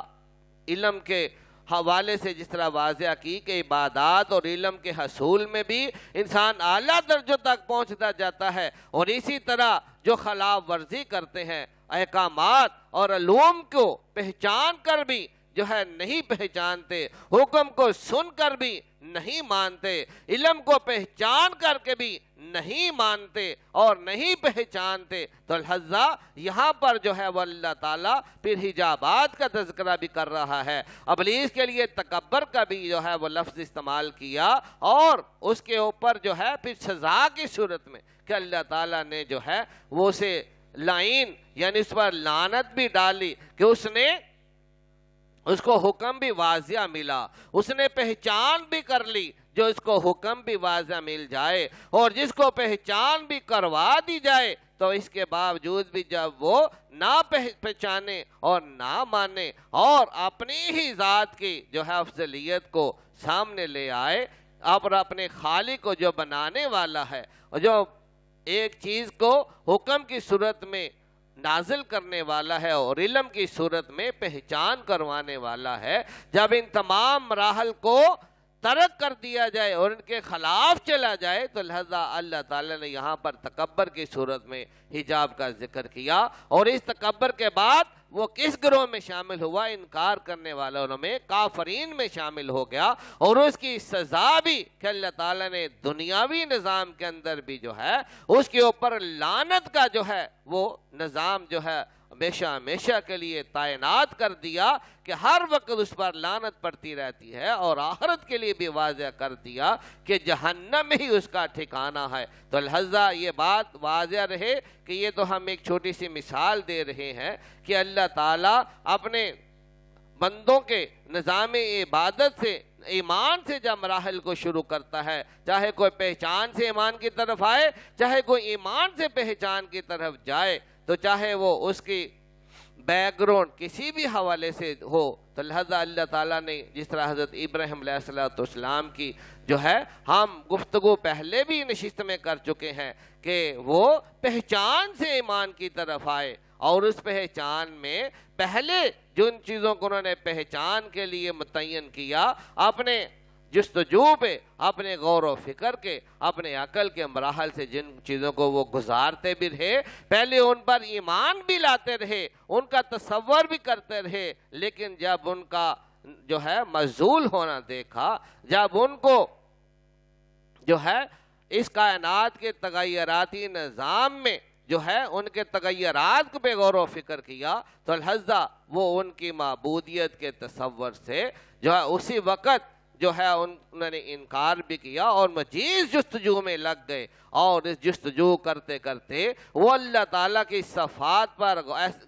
علم کے حوالے سے جس طرح واضح کی کہ عبادات اور علم کے حصول میں بھی انسان اعلیٰ درجوں تک پہنچتا جاتا ہے، اور اسی طرح جو خلاف ورزی کرتے ہیں احکامات اور علوم کو پہچان کر بھی جو ہے نہیں پہچانتے، حکم کو سن کر بھی نہیں مانتے، علم کو پہچان کر کے بھی نہیں مانتے اور نہیں پہچانتے، تو لہذا یہاں پر جو ہے وہ اللہ تعالیٰ پھر حجابات کا تذکرہ بھی کر رہا ہے۔ ابلیس کے لیے تکبر کا بھی جو ہے وہ لفظ استعمال کیا، اور اس کے اوپر جو ہے پھر سزا کی صورت میں کہ اللہ تعالیٰ نے جو ہے وہ اسے لعین یعنی اس پر لعنت بھی ڈالی کہ اس نے اس کو حکم بھی واضح ملا، اس نے پہچان بھی کر لی جو اس کو حکم بھی واضح مل جائے، اور جس کو پہچان بھی کروا دی جائے تو اس کے باوجود بھی جب وہ نہ پہچانے اور نہ مانے اور اپنی ہی ذات کی جو ہے افضلیت کو سامنے لے آئے، اور اپنے خالق کو جو بنانے والا ہے اور جو ایک چیز کو حکم کی صورت میں نازل کرنے والا ہے اور علم کی صورت میں پہچان کروانے والا ہے، جب ان تمام مراحل کو ترک کر دیا جائے اور ان کے خلاف چلا جائے تو لہذا اللہ تعالیٰ نے یہاں پر تکبر کی صورت میں حجاب کا ذکر کیا، اور اس تکبر کے بعد وہ کس گروہ میں شامل ہوا؟ انکار کرنے والوں میں، کافرین میں شامل ہو گیا، اور اس کی سزا بھی کہ اللہ تعالیٰ نے دنیاوی نظام کے اندر بھی جو ہے اس کے اوپر لعنت کا جو ہے وہ نظام جو ہے ہمیشہ ہمیشہ کے لیے تعینات کر دیا کہ ہر وقت اس پر لعنت پڑتی رہتی ہے، اور آخرت کے لیے بھی واضح کر دیا کہ جہنم ہی اس کا ٹھکانہ ہے۔ تو لہذا یہ بات واضح رہے کہ یہ تو ہم ایک چھوٹی سی مثال دے رہے ہیں کہ اللہ تعالیٰ اپنے بندوں کے نظام عبادت سے، ایمان سے جب مراحل کو شروع کرتا ہے، چاہے کوئی پہچان سے ایمان کی طرف آئے، چاہے کوئی ایمان سے پہچان کی طرف جائے، تو چاہے وہ اس کی بیک گراؤنڈ کسی بھی حوالے سے ہو، تو لہذا اللہ تعالیٰ نے جس طرح حضرت ابراہیم علیہ السلام کی جو ہے ہم گفتگو پہلے بھی نشست میں کر چکے ہیں کہ وہ پہچان سے ایمان کی طرف آئے، اور اس پہچان میں پہلے جن چیزوں کو انہوں نے پہچان کے لیے متعین کیا، اپنے جستجو پہ، اپنے غور و فکر کے، اپنے عقل کے مراحل سے جن چیزوں کو وہ گزارتے بھی رہے، پہلے ان پر ایمان بھی لاتے رہے، ان کا تصور بھی کرتے رہے، لیکن جب ان کا جو ہے مزول ہونا دیکھا، جب ان کو جو ہے اس کائنات کے تغیراتی نظام میں جو ہے ان کے تغیرات پہ غور و فکر کیا، تو لہذا وہ ان کی معبودیت کے تصور سے جو ہے اسی وقت جو ہے انہوں نے انکار بھی کیا اور مزید جستجو میں لگ گئے، اور اس جستجو کرتے کرتے وہ اللہ تعالیٰ کی صفات پر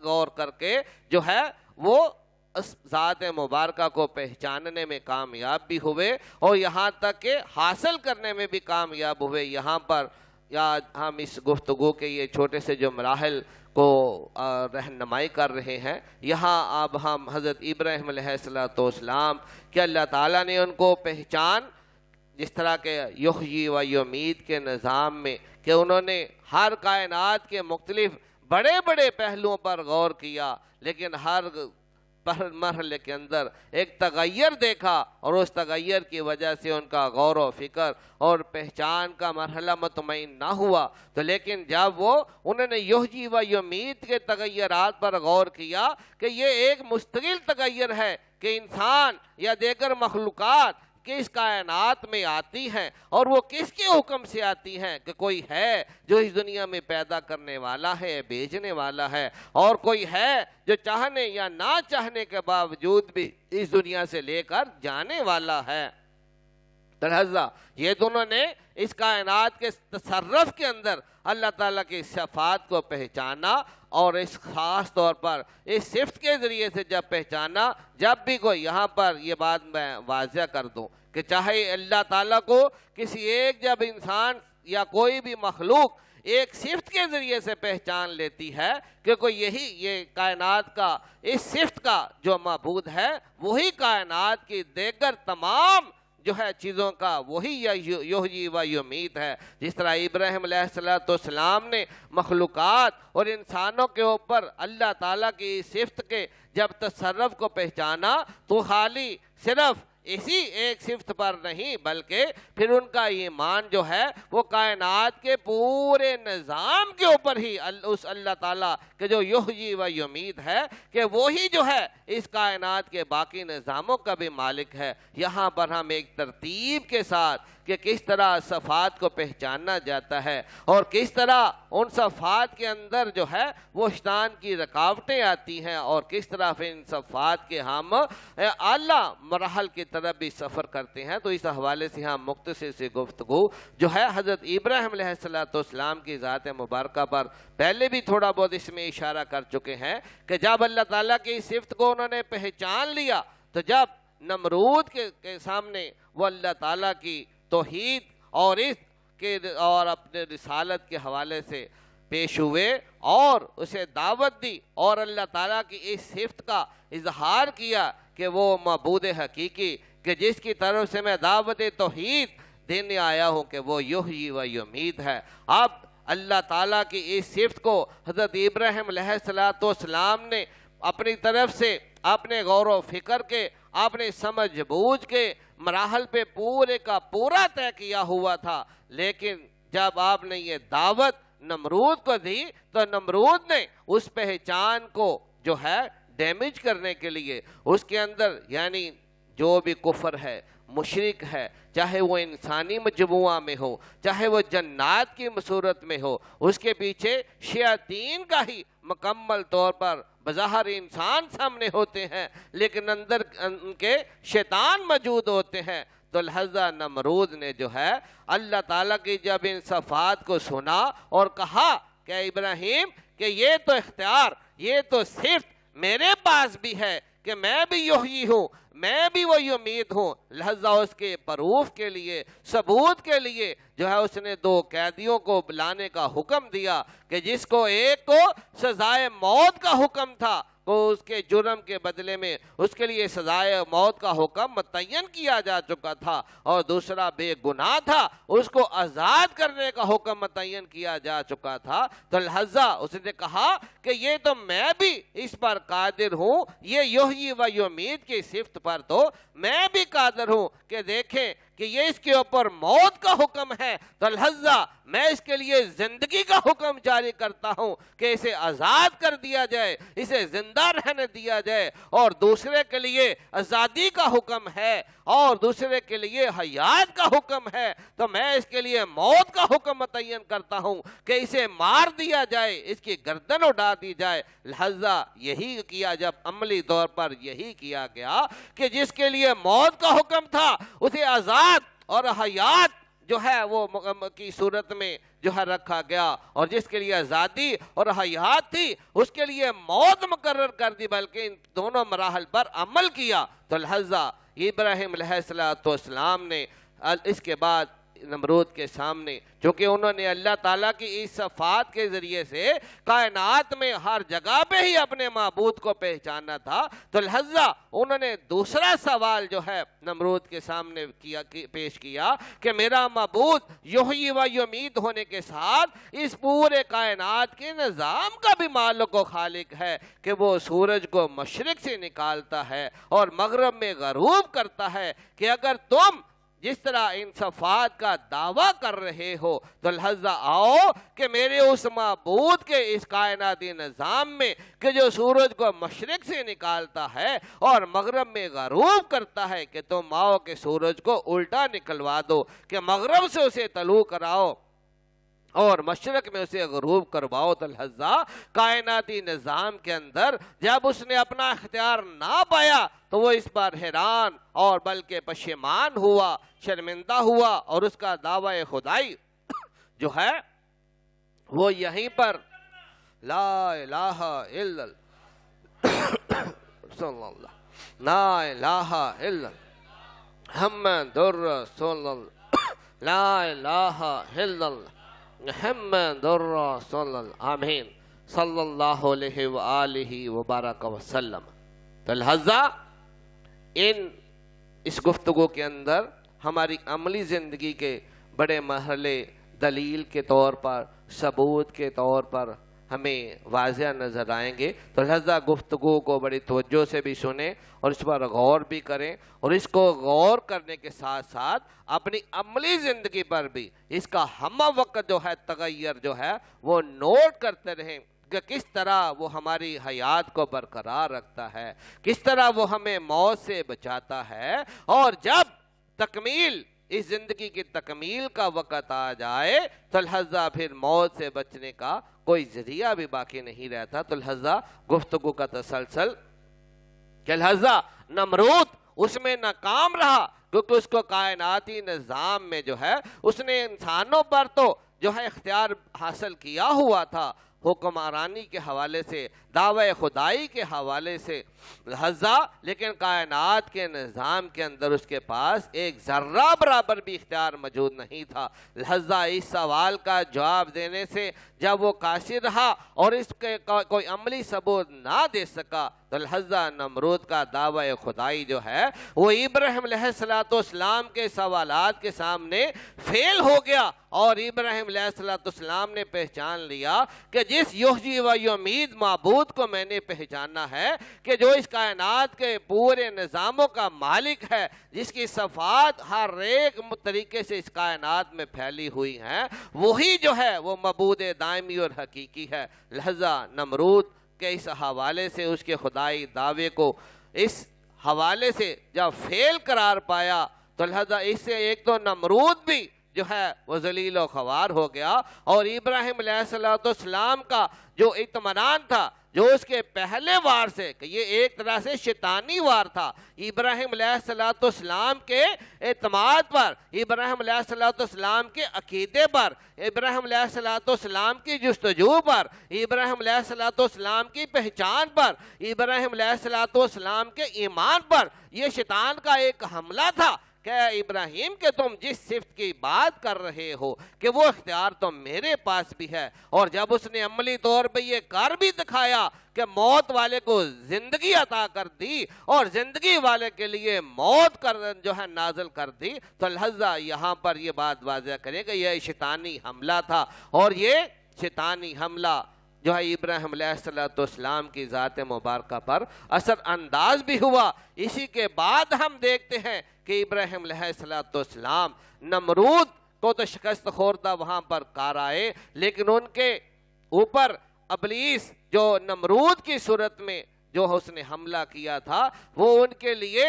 غور کر کے جو ہے وہ اس ذات مبارکہ کو پہچاننے میں کامیاب بھی ہوئے، اور یہاں تک کہ حاصل کرنے میں بھی کامیاب ہوئے۔ یہاں پر یا ہم اس گفتگو کے یہ چھوٹے سے جو مراحل کو رہنمائی کر رہے ہیں، یہاں اب ہم حضرت ابراہیم علیہ السلام کہ اللہ تعالیٰ نے ان کو پہچان جس طرح کے یحیی و یمیت کے نظام میں کہ انہوں نے ہر کائنات کے مختلف بڑے بڑے پہلوؤں پر غور کیا، لیکن ہر مرحلے کے اندر ایک تغیر دیکھا، اور اس تغیر کی وجہ سے ان کا غور و فکر اور پہچان کا مرحلہ مطمئن نہ ہوا، تو لیکن جب وہ انہوں نے یحیی و یمیت کے تغیرات پر غور کیا کہ یہ ایک مستقل تغیر ہے کہ انسان یا دیگر مخلوقات کس کائنات میں آتی ہیں، اور وہ کس کے حکم سے آتی ہیں کہ کوئی ہے جو اس دنیا میں پیدا کرنے والا ہے، بھیجنے والا ہے، اور کوئی ہے جو چاہنے یا نہ چاہنے کے باوجود بھی اس دنیا سے لے کر جانے والا ہے۔ لہذا یہ دونوں نے اس کائنات کے تصرف کے اندر اللہ تعالیٰ کی صفات کو پہچانا، اور اس خاص طور پر اس صفت کے ذریعے سے جب پہچانا، جب بھی کوئی یہاں پر یہ بات میں واضح کر دوں کہ چاہے اللہ تعالیٰ کو کسی ایک جب انسان یا کوئی بھی مخلوق ایک صفت کے ذریعے سے پہچان لیتی ہے کہ کوئی یہ کائنات کا اس صفت کا جو معبود ہے وہی کائنات کی دیگر تمام جو ہے چیزوں کا وہی یحیی و یمیت ہے، جس طرح ابراہیم علیہ السلام نے مخلوقات اور انسانوں کے اوپر اللہ تعالیٰ کی صفت کے جب تصرف کو پہچانا تو خالی صرف اسی ایک صفت پر نہیں بلکہ پھر ان کا ایمان جو ہے وہ کائنات کے پورے نظام کے اوپر ہی اس اللہ تعالیٰ کہ جو یحیی و یمیت ہے کہ وہی جو ہے اس کائنات کے باقی نظاموں کا بھی مالک ہے۔ یہاں پر ہم ایک ترتیب کے ساتھ کہ کس طرح صفات کو پہچاننا جاتا ہے اور کس طرح ان صفات کے اندر جو ہے وہ شیطان کی رکاوٹیں آتی ہیں اور کس طرح پھر ان صفات کے ہم اعلیٰ مراحل کی طرف بھی سفر کرتے ہیں۔ تو اس حوالے سے ہم مختصر سی گفتگو جو ہے حضرت ابراہیم علیہ السلام کی ذات مبارکہ پر پہلے بھی تھوڑا بہت اس میں اشارہ کر چکے ہیں کہ جب اللہ تعالیٰ کی صفت کو انہوں نے پہچان لیا تو جب نمرود کے سامنے وہ اللہ تعالیٰ کی توحید اور اپنے رسالت کے حوالے سے پیش ہوئے اور اسے دعوت دی اور اللہ تعالیٰ کی اس صفت کا اظہار کیا کہ وہ معبود حقیقی کہ جس کی طرف سے میں دعوت توحید دینے آیا ہوں کہ وہ یحیی و یمیت ہے۔ اب اللہ تعالیٰ کی اس صفت کو حضرت ابراہیم علیہ السلام نے اپنی طرف سے اپنے غور و فکر کے اپنے سمجھ بوجھ کے مراحل پہ پورے کا پورا طے کیا ہوا تھا، لیکن جب آپ نے یہ دعوت نمرود کو دی تو نمرود نے اس پہچان کو جو ہے ڈیمیج کرنے کے لیے اس کے اندر یعنی جو بھی کفر ہے مشرک ہے، چاہے وہ انسانی مجموعہ میں ہو چاہے وہ جنات کی صورت میں ہو، اس کے پیچھے شیاطین کا ہی مکمل طور پر بظاہر انسان سامنے ہوتے ہیں لیکن اندر ان کے شیطان موجود ہوتے ہیں۔ تو لہذا نمرود نے جو ہے اللہ تعالیٰ کی جب ان صفات کو سنا اور کہا کہ ابراہیم کہ یہ تو اختیار یہ تو صرف میرے پاس بھی ہے کہ میں بھی یحیی ہوں میں بھی وہ یمیت ہوں، لہذا اس کے پروف کے لیے ثبوت کے لیے جو ہے اس نے دو قیدیوں کو بلانے کا حکم دیا کہ جس کو ایک کو سزائے موت کا حکم تھا وہ اس کے جرم کے بدلے میں اس کے لیے سزائے موت کا حکم متعین کیا جا چکا تھا اور دوسرا بے گناہ تھا اس کو آزاد کرنے کا حکم متعین کیا جا چکا تھا۔ تو لہذا اس نے کہا کہ یہ تو میں بھی اس پر قادر ہوں، یہ یحیی و یمیت کی صفت پر تو میں بھی قادر ہوں کہ دیکھیں کہ یہ اس کے اوپر موت کا حکم ہے تو لہذا میں اس کے لیے زندگی کا حکم جاری کرتا ہوں کہ اسے آزاد کر دیا جائے اسے زندہ رہنے دیا جائے، اور دوسرے کے لیے آزادی کا حکم ہے اور دوسرے کے لیے حیات کا حکم ہے تو میں اس کے لیے موت کا حکم متعین کرتا ہوں کہ اسے مار دیا جائے اس کی گردن اڑا دی جائے۔ لہذا یہی کیا جب عملی طور پر یہی کیا گیا کہ جس کے لیے موت کا حکم تھا اسے آزاد اور حیات جو ہے وہ کی صورت میں جو ہے رکھا گیا، اور جس کے لیے آزادی اور حیات تھی اس کے لیے موت مقرر کر دی، بلکہ ان دونوں مراحل پر عمل کیا۔ تو لہذا ابراہیم علیہ السلام نے اس کے بعد نمرود کے سامنے چونکہ انہوں نے اللہ تعالیٰ کی اس صفات کے ذریعے سے کائنات میں ہر جگہ پہ ہی اپنے معبود کو پہچانا تھا، تو لہذا انہوں نے دوسرا سوال جو ہے نمرود کے سامنے پیش کیا کہ میرا معبود یحیی و یمیت ہونے کے ساتھ اس پورے کائنات کے نظام کا بھی مالک و خالق ہے کہ وہ سورج کو مشرق سے نکالتا ہے اور مغرب میں غروب کرتا ہے، کہ اگر تم جس طرح ان صفات کا دعویٰ کر رہے ہو تو لہذا آؤ کہ میرے اس معبود کے اس کائناتی نظام میں کہ جو سورج کو مشرق سے نکالتا ہے اور مغرب میں غروب کرتا ہے کہ تم آؤ کہ سورج کو الٹا نکلوا دو کہ مغرب سے اسے طلوع کراؤ اور مشرق میں اسے غروب کرواؤ۔ تو لہذا کائناتی نظام کے اندر جب اس نے اپنا اختیار نہ پایا تو وہ اس پر حیران اور بلکہ پشیمان ہوا، شرمندہ ہوا، اور اس کا دعوی خدائی جو ہے وہ یہیں پر لا الہ الا اللہ لا الہ الا محمد رسول اللہ لا الہ الا اللہ محمد رسول اللہ آمین صلی اللہ علیہ وآلہ وبارک وسلم۔ تو لہذا اس گفتگو کے اندر ہماری عملی زندگی کے بڑے مرحلے دلیل کے طور پر ثبوت کے طور پر ہمیں واضح نظر آئیں گے، تو لہذا گفتگو کو بڑی توجہ سے بھی سنیں اور اس پر غور بھی کریں، اور اس کو غور کرنے کے ساتھ ساتھ اپنی عملی زندگی پر بھی اس کا ہم وقت جو ہے تغیر جو ہے وہ نوٹ کرتے رہیں کہ کس طرح وہ ہماری حیات کو برقرار رکھتا ہے، کس طرح وہ ہمیں موت سے بچاتا ہے، اور جب تکمیل اس زندگی کی تکمیل کا وقت آ جائے تو لہذا پھر موت سے بچنے کا کوئی ذریعہ بھی باقی نہیں رہتا. تو لہذا گفتگو کا تسلسل کہ لہذا نمرود اس میں ناکام رہا کیونکہ اس کو کائناتی نظام میں جو ہے اس نے انسانوں پر تو جو ہے اختیار حاصل کیا ہوا تھا حکمرانی کے حوالے سے، دعوی خدائی کے حوالے سے، لہذا لیکن کائنات کے نظام کے اندر اس کے پاس ایک ذرہ برابر بھی اختیار موجود نہیں تھا. لہذا اس سوال کا جواب دینے سے جب وہ قاصر رہا اور اس کے کوئی عملی ثبوت نہ دے سکا تو لہذا نمرود کا دعوی خدائی جو ہے وہ ابراہیم علیہ السلام کے سوالات کے سامنے فیل ہو گیا. اور ابراہیم علیہ السلام نے پہچان لیا کہ جس یحیی و یمیت معبود کو میں نے پہچانا ہے کہ جو اس کائنات کے پورے نظاموں کا مالک ہے، جس کی صفات ہر ایک طریقے سے اس کائنات میں پھیلی ہوئی ہیں، وہی جو ہے وہ معبود دائمی اور حقیقی ہے. لہذا نمرود کے اس حوالے سے اس کے خدائی دعوے کو اس حوالے سے جب فیل قرار پایا تو لہذا اس سے ایک تو نمرود بھی جو ہے وہ ذلیل و خوار ہو گیا اور ابراہیم علیہ السلام کا جو اطمینان تھا جو اس کے پہلے وار سے کہ یہ ایک طرح سے شیطانی وار تھا، ابراہیم علیہ السلام کے اعتماد پر، ابراہیم علیہ السلام کے عقیدے پر، ابراہیم علیہ السلام کی جستجو پر، ابراہیم علیہ السلام کی پہچان پر، ابراہیم علیہ السلام کے ایمان پر یہ شیطان کا ایک حملہ تھا کہ ابراہیم کہ تم جس صفت کی بات کر رہے ہو کہ وہ اختیار تو میرے پاس بھی ہے. اور جب اس نے عملی طور پہ یہ کر بھی دکھایا کہ موت والے کو زندگی عطا کر دی اور زندگی والے کے لیے موت جو ہے نازل کر دی تو لہذا یہاں پر یہ بات واضح کرے کہ یہ شیطانی حملہ تھا. اور یہ شیطانی حملہ جو ہے ابراہیم علیہ السلام کی ذات مبارکہ پر اثر انداز بھی ہوا. اسی کے بعد ہم دیکھتے ہیں کہ ابراہیم علیہ السلام نمرود کو تو شکست خوردہ وہاں پر کار آئے، لیکن ان کے اوپر ابلیس جو نمرود کی صورت میں جو اس نے حملہ کیا تھا وہ ان کے لیے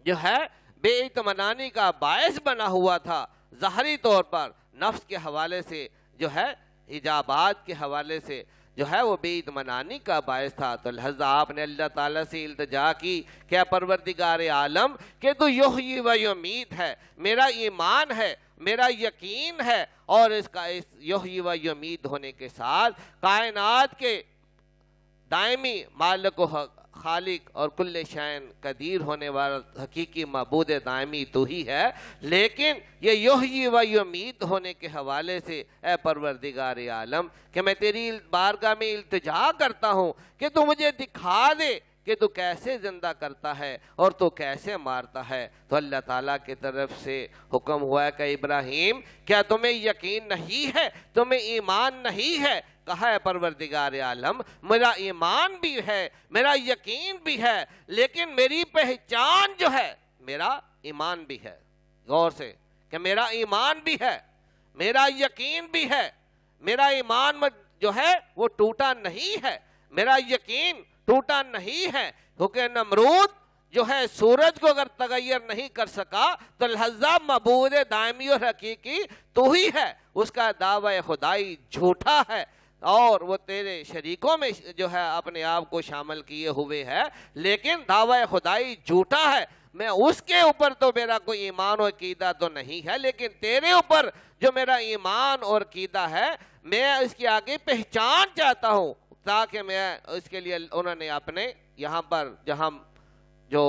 جو ہے بے اطمینانی کا باعث بنا ہوا تھا. ظاہری طور پر نفس کے حوالے سے جو ہے ایجابات کے حوالے سے جو ہے وہ بے اطمینانی کا باعث تھا. تو لہذا آپ نے اللہ تعالیٰ سے التجا کی کہ پروردگار عالم کہ تو یحیی و یمیت ہے، میرا ایمان ہے، میرا یقین ہے، اور اس یحیی و یمیت ہونے کے ساتھ کائنات کے دائمی مالک و خالق اور کل شین قدیر ہونے والا حقیقی معبود دائمی تو ہی ہے، لیکن یہ یحیی و یمیت ہونے کے حوالے سے اے پروردگار عالم کہ میں تیری بارگاہ میں التجا کرتا ہوں کہ تو مجھے دکھا دے کہ تو کیسے زندہ کرتا ہے اور تو کیسے مارتا ہے. تو اللہ تعالیٰ کی طرف سے حکم ہوا ہے کہ ابراہیم کیا تمہیں یقین نہیں ہے، تمہیں ایمان نہیں ہے؟ کہا ہے پروردگار عالم میرا ایمان بھی ہے، میرا یقین بھی ہے، لیکن میری پہچان جو ہے میرا ایمان بھی ہے. غور سے کہ میرا ایمان بھی ہے، میرا یقین بھی ہے، میرا ایمان جو ہے وہ ٹوٹا نہیں ہے، میرا یقین ٹوٹا نہیں ہے. کیونکہ نمرود جو ہے سورج کو اگر تغیر نہیں کر سکا تو لہذا معبود دائمی اور حقیقی تو ہی ہے. اس کا دعوی خدائی جھوٹا ہے اور وہ تیرے شریکوں میں جو ہے اپنے آپ کو شامل کیے ہوئے ہے، لیکن دعوی خدائی جھوٹا ہے. میں اس کے اوپر تو میرا کوئی ایمان اور عقیدہ تو نہیں ہے، لیکن تیرے اوپر جو میرا ایمان اور عقیدہ ہے میں اس کی آگے پہچان چاہتا ہوں تاکہ میں اس کے لیے انہوں نے اپنے یہاں پر جہاں جو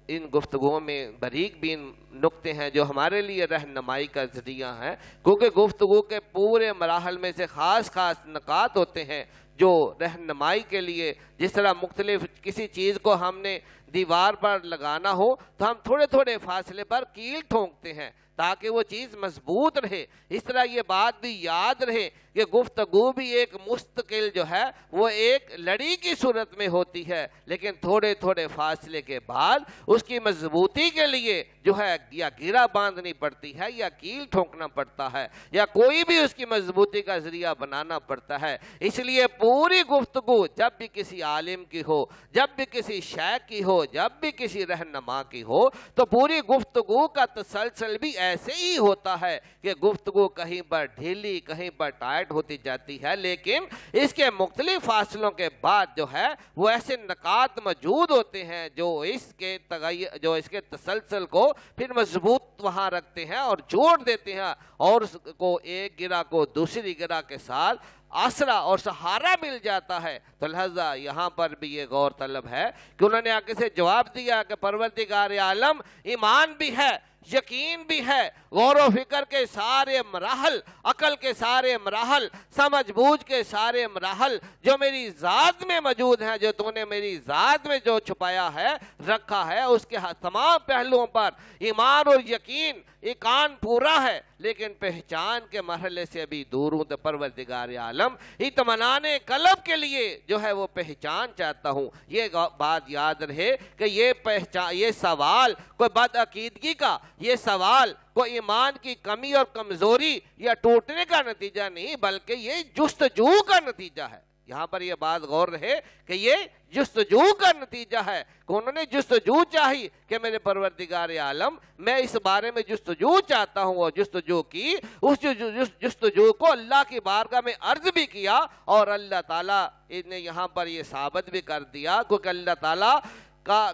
ان گفتگوؤں میں باریک بین نقطے ہیں جو ہمارے لیے رہنمائی کا ذریعہ ہیں، کیونکہ گفتگو کے پورے مراحل میں سے خاص نکات ہوتے ہیں جو رہنمائی کے لیے، جس طرح مختلف کسی چیز کو ہم نے دیوار پر لگانا ہو تو ہم تھوڑے تھوڑے فاصلے پر کیل ٹھونکتے ہیں تاکہ وہ چیز مضبوط رہے. اس طرح یہ بات بھی یاد رہے کہ گفتگو بھی ایک مستقل جو ہے وہ ایک لڑی کی صورت میں ہوتی ہے، لیکن تھوڑے تھوڑے فاصلے کے بعد اس کی مضبوطی کے لیے جو ہے یا گرہ باندھنی پڑتی ہے یا کیل ٹھونکنا پڑتا ہے یا کوئی بھی اس کی مضبوطی کا ذریعہ بنانا پڑتا ہے. اس لیے پوری گفتگو جب بھی کسی عالم کی ہو، جب بھی کسی شیخ کی ہو، ہو، جب بھی کسی رہنما کی ہو تو پوری گفتگو کا تسلسل بھی ایسے ہی ہوتا ہے کہ گفتگو کہیں پر ڈھیلی کہیں پر ٹائٹ ہوتی جاتی ہے، لیکن اس کے مختلف فاصلوں کے بعد جو ہے وہ ایسے نکات موجود ہوتے ہیں جو اس کے تسلسل کو پھر مضبوط وہاں رکھتے ہیں اور جوڑ دیتے ہیں، اور اس کو ایک گرہ کو دوسری گرہ کے ساتھ آسرا اور سہارا مل جاتا ہے۔ تو لہذا یہاں پر بھی یہ غور طلب ہے کہ انہوں نے آگے سے جواب دیا کہ پروردگار عالم ایمان بھی ہے، یقین بھی ہے، غور و فکر کے سارے مراحل، عقل کے سارے مراحل، سمجھ بوجھ کے سارے مراحل جو میری ذات میں موجود ہیں، جو تو نے میری ذات میں جو چھپایا ہے رکھا ہے، اس کے تمام پہلوؤں پر ایمان اور یقین ایکان پورا ہے، لیکن پہچان کے مرحلے سے ابھی دور ہوں۔ تو پروردگار عالم اطمینان قلب کے لیے جو ہے وہ پہچان چاہتا ہوں۔ یہ بات یاد رہے کہ یہ سوال کوئی بدعقیدگی کا، یہ سوال کوئی ایمان کی کمی اور کمزوری یا ٹوٹنے کا نتیجہ نہیں، بلکہ یہ جستجو کا نتیجہ ہے۔ یہاں پر یہ بات غور رہے کہ یہ جستجو کا نتیجہ ہے کہ انہوں نے جستجو چاہی کہ میرے پروردگار عالم میں اس بارے میں جستجو چاہتا ہوں، اور جستجو کی، اس جستجو کو اللہ کی بارگاہ میں عرض بھی کیا، اور اللہ تعالیٰ نے یہاں پر یہ ثابت بھی کر دیا، کیونکہ اللہ تعالیٰ کا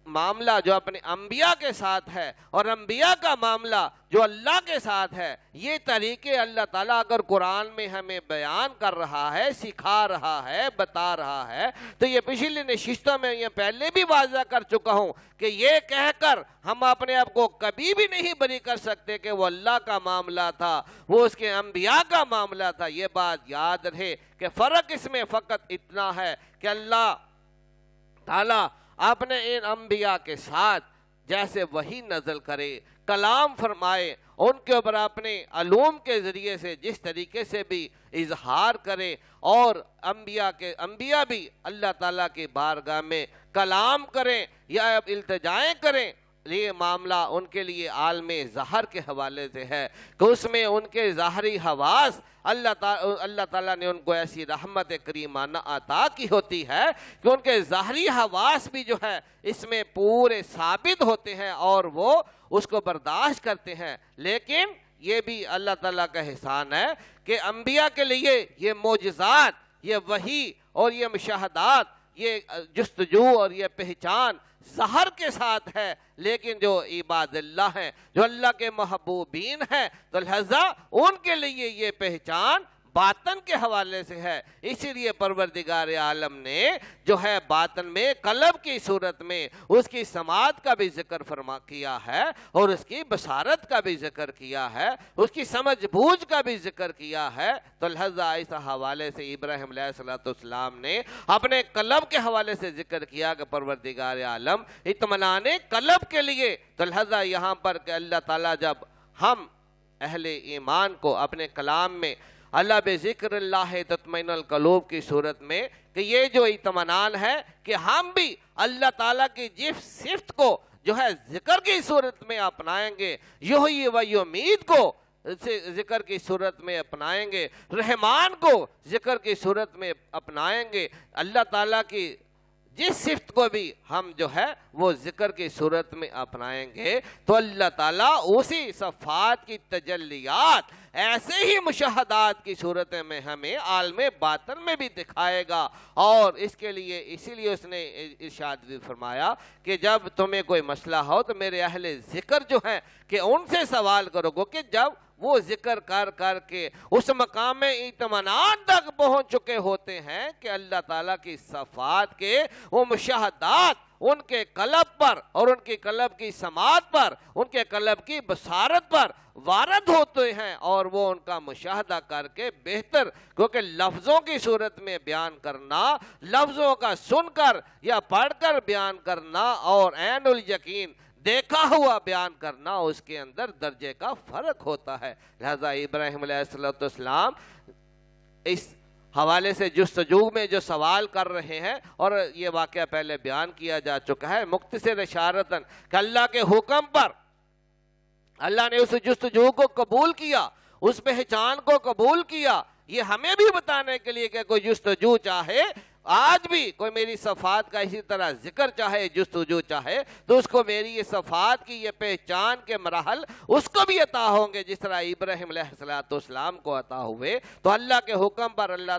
معاملہ جو اپنے انبیاء کے ساتھ ہے اور انبیاء کا معاملہ جو اللہ کے ساتھ ہے، یہ طریقے اللہ تعالیٰ اگر قرآن میں ہمیں بیان کر رہا ہے، سکھا رہا ہے، بتا رہا ہے، تو یہ پچھلی نشستوں میں یہ پہلے بھی واضح کر چکا ہوں کہ یہ کہہ کر ہم اپنے آپ کو کبھی بھی نہیں بری کر سکتے کہ وہ اللہ کا معاملہ تھا، وہ اس کے انبیاء کا معاملہ تھا۔ یہ بات یاد رہے کہ فرق اس میں فقط اتنا ہے کہ اللہ تعالیٰ اپنے ان انبیاء کے ساتھ جیسے وحی نازل کرے، کلام فرمائے، ان کے اوپر اپنے علوم کے ذریعے سے جس طریقے سے بھی اظہار کرے، اور انبیاء بھی اللہ تعالیٰ کی بارگاہ میں کلام کریں یا التجائیں کریں، یہ معاملہ ان کے لیے عالم ظاہر کے حوالے سے ہے کہ اس میں ان کے ظاہری حواس اللہ تعالیٰ نے ان کو ایسی رحمت کریمانہ عطا کی ہوتی ہے کہ ان کے ظاہری حواس بھی جو ہے اس میں پورے ثابت ہوتے ہیں اور وہ اس کو برداشت کرتے ہیں۔ لیکن یہ بھی اللہ تعالیٰ کا احسان ہے کہ انبیاء کے لیے یہ معجزات، یہ وحی اور یہ مشاہدات، یہ جستجو اور یہ پہچان ظاہر کے ساتھ ہے، لیکن جو عباد اللہ ہیں، جو اللہ کے محبوبین ہیں، تو لہذا ان کے لیے یہ پہچان باطن کے حوالے سے ہے۔ اسی لیے پروردگار عالم نے جو ہے باطن میں قلب کی صورت میں اس کی سماعت کا بھی ذکر فرما کیا ہے، اور اس کی بصارت کا بھی ذکر کیا ہے، اس کی سمجھ بوجھ کا بھی ذکر کیا ہے۔ تو لہذا اس حوالے سے ابراہیم علیہ السلام نے اپنے قلب کے حوالے سے ذکر کیا کہ پروردگار عالم اطمینان قلب کے لیے، تو لہذا یہاں پر کہ اللہ تعالیٰ جب ہم اہل ایمان کو اپنے کلام میں اللہ بذکر اللہ تطمئن القلوب کی صورت میں کہ یہ جو اطمینان ہے کہ ہم بھی اللہ تعالیٰ کی جس صفت کو جو ہے ذکر کی صورت میں اپنائیں گے، یحیی و یمیت کو ذکر کی صورت میں اپنائیں گے، رحمان کو ذکر کی صورت میں اپنائیں گے، اللہ تعالیٰ کی جس صفت کو بھی ہم جو ہے وہ ذکر کی صورت میں اپنائیں گے، تو اللہ تعالیٰ اسی صفات کی تجلیات ایسے ہی مشاہدات کی صورت میں ہمیں عالم باطن میں بھی دکھائے گا۔ اور اس کے لیے اسی لیے اس نے ارشاد بھی فرمایا کہ جب تمہیں کوئی مسئلہ ہو تو میرے اہل ذکر جو ہیں کہ ان سے سوال کرو گے، کہ جب وہ ذکر کر کر کے اس مقام اطمینان تک پہنچ چکے ہوتے ہیں کہ اللہ تعالیٰ کی صفات کے وہ مشاہدات ان کے قلب پر اور ان کی قلب کی سماعت پر، ان کے قلب کی بصارت پر وارد ہوتے ہیں، اور وہ ان کا مشاہدہ کر کے بہتر، کیونکہ لفظوں کی صورت میں بیان کرنا، لفظوں کا سن کر یا پڑھ کر بیان کرنا، اور عین الیقین دیکھا ہوا بیان کرنا، اس کے اندر درجے کا فرق ہوتا ہے۔ لہذا ابراہیم علیہ السلام اس حوالے سے جستجو میں جو سوال کر رہے ہیں، اور یہ واقعہ پہلے بیان کیا جا چکا ہے مختصر اشارتاً کہ اللہ کے حکم پر اللہ نے اس جستجو کو قبول کیا، اس پہچان کو قبول کیا، یہ ہمیں بھی بتانے کے لیے کہ کوئی جستجو چاہے آج بھی کوئی میری صفات کا اسی طرح ذکر چاہے، جستجو چاہے، تو اس کو میری یہ صفات کی یہ پہچان کے مراحل اس کو بھی عطا ہوں گے، جس طرح ابراہیم علیہ السلام کو عطا ہوئے۔ تو اللہ کے حکم پر اللہ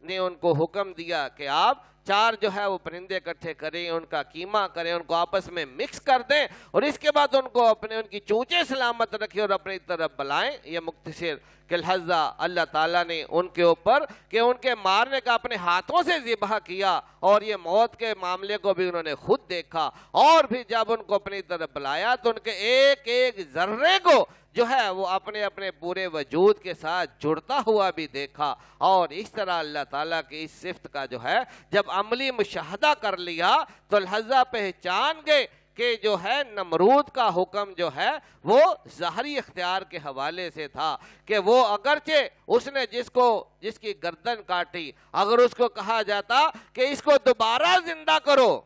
نے ان کو حکم دیا کہ آپ 4 جو ہے وہ پرندے اکٹھے کریں، ان کا قیمہ کریں، ان کو آپس میں مکس کر دیں، اور اس کے بعد ان کو ان کی چونچیں سلامت رکھیں اور اپنی طرف بلائیں۔ یہ مختصر کہ لہذا اللہ تعالیٰ نے ان کے اوپر کہ ان کے مارنے کا اپنے ہاتھوں سے ذبح کیا، اور یہ موت کے معاملے کو بھی انہوں نے خود دیکھا، اور پھر جب ان کو اپنی طرف بلایا تو ان کے ایک ایک ذرے کو جو ہے وہ اپنے اپنے پورے وجود کے ساتھ جڑتا ہوا بھی دیکھا۔ اور اس طرح اللہ تعالیٰ کی اس صفت کا جو ہے جب عملی مشاہدہ کر لیا تو لہذا پہچان گئے کہ جو ہے نمرود کا حکم جو ہے وہ ظاہری اختیار کے حوالے سے تھا، کہ وہ اگرچہ اس نے جس کی گردن کاٹی، اگر اس کو کہا جاتا کہ اس کو دوبارہ زندہ کرو،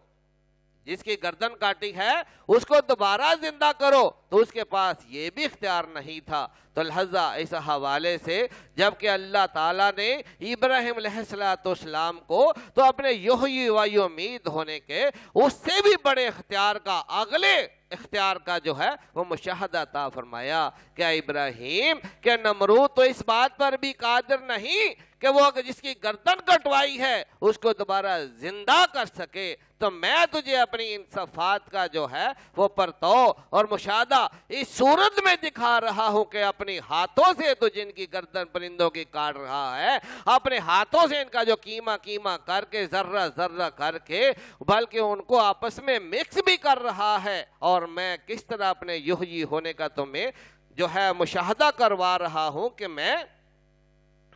جس کی گردن کاٹی ہے اس کو دوبارہ زندہ کرو، تو اس کے پاس یہ بھی اختیار نہیں تھا۔ تو لہذا اس حوالے سے جبکہ اللہ تعالیٰ نے ابراہیم علیہ السلام کو تو اپنے یحیی و یمیت ہونے کے اس سے بھی بڑے اختیار کا، اگلے اختیار کا جو ہے وہ مشاہدہ عطا فرمایا کہ ابراہیم کہ نمرود تو اس بات پر بھی قادر نہیں کہ وہ جس کی گردن کٹوائی ہے اس کو دوبارہ زندہ کر سکے، تو میں تجھے اپنی ان صفات کا جو ہے وہ پرتو اور مشاہدہ اس صورت میں دکھا رہا ہوں کہ اپنی ہاتھوں سے تو جن کی گردن پرندوں کی کاٹ رہا ہے، اپنے ہاتھوں سے ان کا جو قیمہ کر کے ذرہ ذرہ کر کے بلکہ ان کو آپس میں مکس بھی کر رہا ہے، اور میں کس طرح اپنے یحیی ہونے کا تمہیں جو ہے مشاہدہ کروا رہا ہوں کہ میں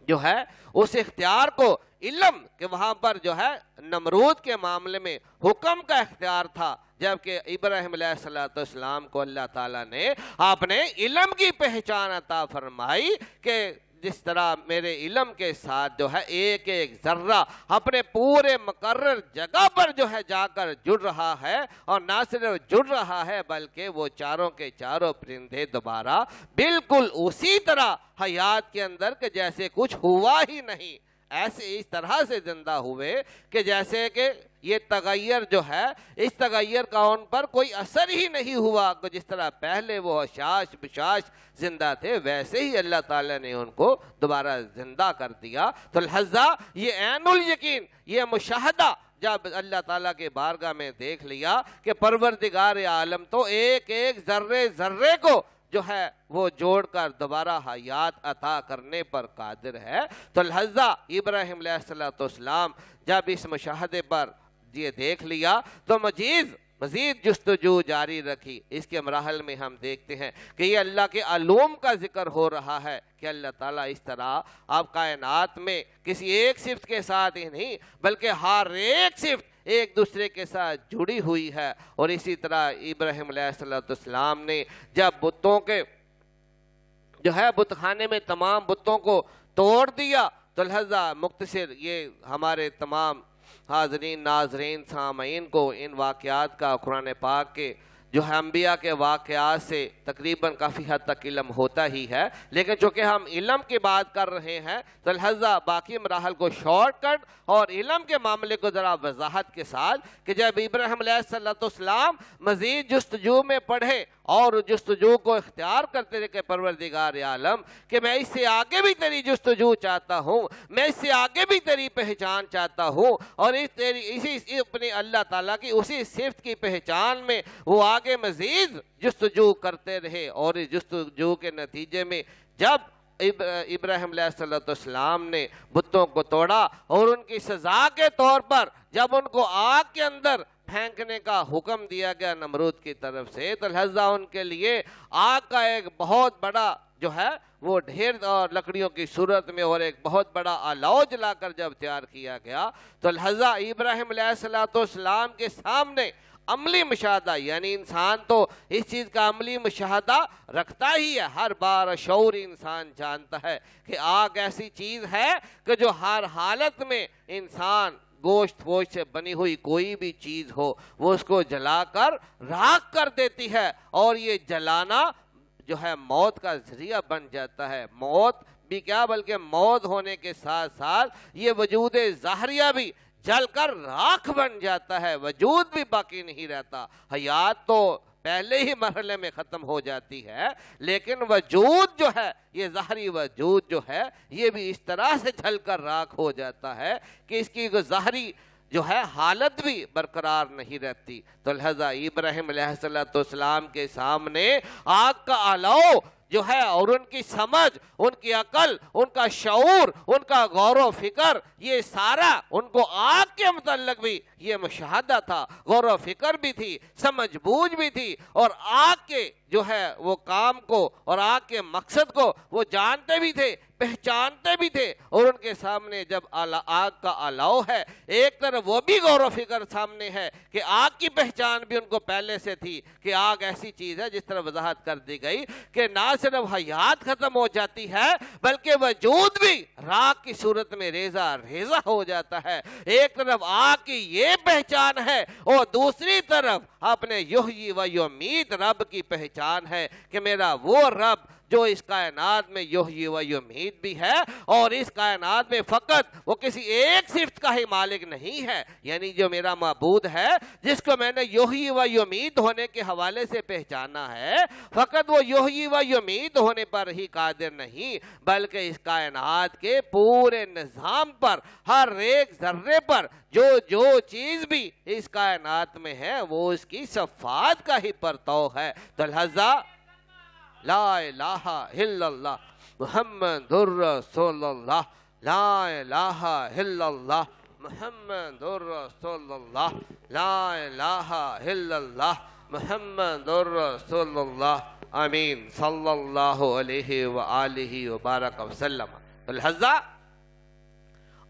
جو ہے اس اختیار کو علم کہ وہاں پر جو ہے نمرود کے معاملے میں حکم کا اختیار تھا، جبکہ ابراہیم علیہ السلام کو اللہ تعالیٰ نے اپنے علم کی پہچان عطا فرمائی کہ جس طرح میرے علم کے ساتھ جو ہے ایک ایک ذرہ اپنے پورے مقرر جگہ پر جو ہے جا کر جڑ رہا ہے، اور نہ صرف جڑ رہا ہے بلکہ وہ چاروں کے چاروں پرندے دوبارہ بالکل اسی طرح حیات کے اندر کہ جیسے کچھ ہوا ہی نہیں، ایسے اس طرح سے زندہ ہوئے کہ جیسے کہ یہ تغیر جو ہے اس تغیر کا ان پر کوئی اثر ہی نہیں ہوا، کہ جس طرح پہلے وہ حشاش بشاش زندہ تھے ویسے ہی اللہ تعالیٰ نے ان کو دوبارہ زندہ کر دیا۔ تو لہذا یہ عین الیقین، یہ مشاہدہ جب اللہ تعالیٰ کے بارگاہ میں دیکھ لیا کہ پروردگار عالم تو ایک ایک ذرے ذرے کو جو ہے وہ جوڑ کر دوبارہ حیات عطا کرنے پر قادر ہے، تو لہذا ابراہیم علیہ السلام جب اس مشاہدے پر یہ دیکھ لیا تو مزید جستجو جاری رکھی۔ اس کے مراحل میں ہم دیکھتے ہیں کہ یہ اللہ کے علوم کا ذکر ہو رہا ہے کہ اللہ تعالیٰ اس طرح آپ کائنات میں کسی ایک صفت کے ساتھ ہی نہیں بلکہ ہر ایک صفت ایک دوسرے کے ساتھ جڑی ہوئی ہے۔ اور اسی طرح ابراہیم علیہ السلام نے جب بتوں کے جو ہے بت خانے میں تمام بتوں کو توڑ دیا تو لہذا مختصر یہ ہمارے تمام حاضرین ناظرین سامعین کو ان واقعات کا قرآن پاک کے جو ہے انبیاء کے واقعات سے تقریباً کافی حد تک علم ہوتا ہی ہے، لیکن چونکہ ہم علم کی بات کر رہے ہیں تو لہذا باقی مراحل کو شارٹ کٹ اور علم کے معاملے کو ذرا وضاحت کے ساتھ کہ جب ابراہیم علیہ السلام مزید جستجو میں پڑھے اور جستجو کو اختیار کرتے رہے کہ پروردگار عالم کہ میں اس سے آگے بھی تیری جستجو چاہتا ہوں، میں اس سے آگے بھی تیری پہچان چاہتا ہوں، اور اسی اپنی اللہ تعالیٰ کی اسی صفت کی پہچان میں وہ آگے مزید جستجو کرتے رہے۔ اور اس جستجو کے نتیجے میں جب ابراہیم علیہ السلام نے بتوں کو توڑا اور ان کی سزا کے طور پر جب ان کو آگ کے اندر پھینکنے کا حکم دیا گیا نمرود کی طرف سے، تو لہذا ان کے لیے آگ کا ایک بہت بڑا جو ہے وہ ڈھیر اور لکڑیوں کی صورت میں اور ایک بہت بڑا الاؤ جلا کر جب تیار کیا گیا تو لہذا ابراہیم علیہ السلام کے سامنے عملی مشاہدہ، یعنی انسان تو اس چیز کا عملی مشاہدہ رکھتا ہی ہے، ہر بار شعوری انسان جانتا ہے کہ آگ ایسی چیز ہے کہ جو ہر حالت میں انسان گوشت ووشت سے بنی ہوئی کوئی بھی چیز ہو وہ اس کو جلا کر راکھ کر دیتی ہے، اور یہ جلانا جو ہے موت کا ذریعہ بن جاتا ہے۔ موت بھی کیا بلکہ موت ہونے کے ساتھ ساتھ یہ وجود ظاہریہ بھی جل کر راکھ بن جاتا ہے، وجود بھی باقی نہیں رہتا۔ حیات تو پہلے ہی مرحلے میں ختم ہو جاتی ہے، لیکن وجود جو ہے، یہ ظاہری وجود جو ہے، یہ بھی اس طرح سے جل کر راکھ ہو جاتا ہے کہ اس کی ظاہری جو ہے حالت بھی برقرار نہیں رہتی۔ تو لہذا ابراہیم علیہ السلام کے سامنے آگ کا علو جو ہے، اور ان کی سمجھ، ان کی عقل، ان کا شعور، ان کا غور و فکر، یہ سارا ان کو آگ کے متعلق بھی یہ مشاہدہ تھا، غور و فکر بھی تھی، سمجھ بوجھ بھی تھی، اور آگ کے جو ہے وہ کام کو اور آگ کے مقصد کو وہ جانتے بھی تھے، پہچانتے بھی تھے۔ اور ان کے سامنے جب آگ کا الاؤ ہے، ایک طرف وہ بھی غور و فکر سامنے ہے کہ آگ کی پہچان بھی ان کو پہلے سے تھی کہ آگ ایسی چیز ہے، جس طرح وضاحت کر دی گئی کہ نہ صرف حیات ختم ہو جاتی ہے بلکہ وجود بھی راکھ کی صورت میں ریزہ ریزہ ہو جاتا ہے۔ ایک طرف آگ کی یہ پہچان ہے اور دوسری طرف اپنے یحیی و یمیت رب کی پہچان ہے کہ میرا وہ رب جو اس کائنات میں یحیی و یمیت بھی ہے، اور اس کائنات میں فقط وہ کسی ایک صفت کا ہی مالک نہیں ہے، یعنی جو میرا معبود ہے جس کو میں نے یحیی و یمیت ہونے کے حوالے سے پہچانا ہے، فقط وہ یحیی و یمیت ہونے پر ہی قادر نہیں بلکہ اس کائنات کے پورے نظام پر، ہر ایک ذرے پر جو چیز بھی اس کائنات میں ہے وہ اس کی صفات کا ہی پرتو ہے۔ تو لہذا لا الہ الا اللہ محمد رسول اللہ، لا الہ الا اللہ محمد رسول اللہ، لا الہ الا اللہ محمد رسول اللہ، آمین صلی اللہ علیہ وآلہ وبارک وسلم۔ تو لہذا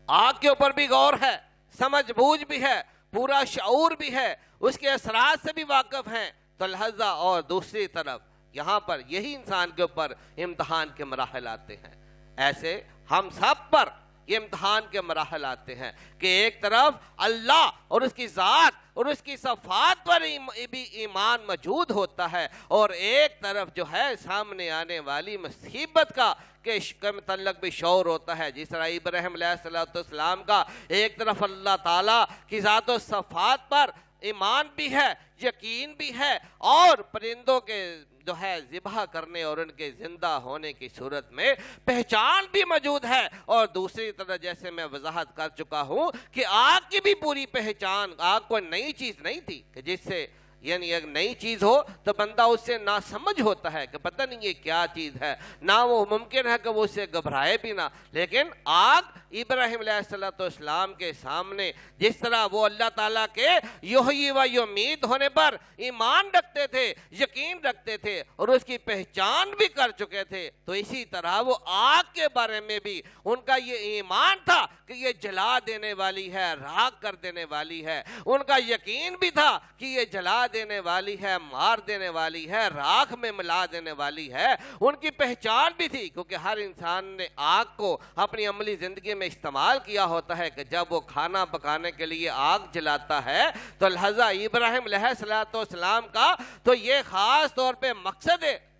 آگ کے اوپر بھی غور ہے، سمجھ بوجھ بھی ہے، پورا شعور بھی ہے، اس کے اثرات سے بھی واقف ہیں۔ تو لہذا اور دوسری طرف یہاں پر یہی انسان کے اوپر امتحان کے مراحل آتے ہیں، ایسے ہم سب پر یہ امتحان کے مراحل آتے ہیں کہ ایک طرف اللہ اور اس کی ذات اور اس کی صفات پر بھی ایمان موجود ہوتا ہے، اور ایک طرف جو ہے سامنے آنے والی مصیبت کا کے متعلق بھی شعور ہوتا ہے۔ جس طرح ابراہیم علیہ السلام کا ایک طرف اللہ تعالیٰ کی ذات و صفات پر ایمان بھی ہے، یقین بھی ہے، اور پرندوں کے جو ہے ذبح کرنے اور ان کے زندہ ہونے کی صورت میں پہچان بھی موجود ہے، اور دوسری طرف جیسے میں وضاحت کر چکا ہوں کہ آگ کی بھی پوری پہچان، آگ کوئی نئی چیز نہیں تھی کہ جس سے یعنی ایک نئی چیز ہو تو بندہ اس سے نہ سمجھ ہوتا ہے کہ پتہ نہیں یہ کیا چیز ہے، نہ وہ ممکن ہے کہ وہ اس سے گھبرائے بھی نہ، لیکن آگ ابراہیم علیہ السلام کے سامنے جس طرح وہ اللہ تعالیٰ کے یحیی و یمیت ہونے پر ایمان رکھتے تھے، یقین رکھتے تھے، اور اس کی پہچان بھی کر چکے تھے، تو اسی طرح وہ آگ کے بارے میں بھی ان کا یہ ایمان تھا کہ یہ جلا دینے والی ہے، راکھ کر دینے والی ہے، ان کا یقین بھی تھا کہ یہ جلا دینے والی ہے، مار دینے والی ہے، راکھ میں ملا دینے والی ہے، ان کی پہچان بھی تھی، کیونکہ ہر انسان نے آگ کو اپنی عملی زندگی میں استعمال کیا ہوتا ہے کہ جب وہ کھانا پکانے کے لیے آگ جلاتا ہے تو لہذا ابراہیم علیہ السلام کا تو یہ خاص طور پہ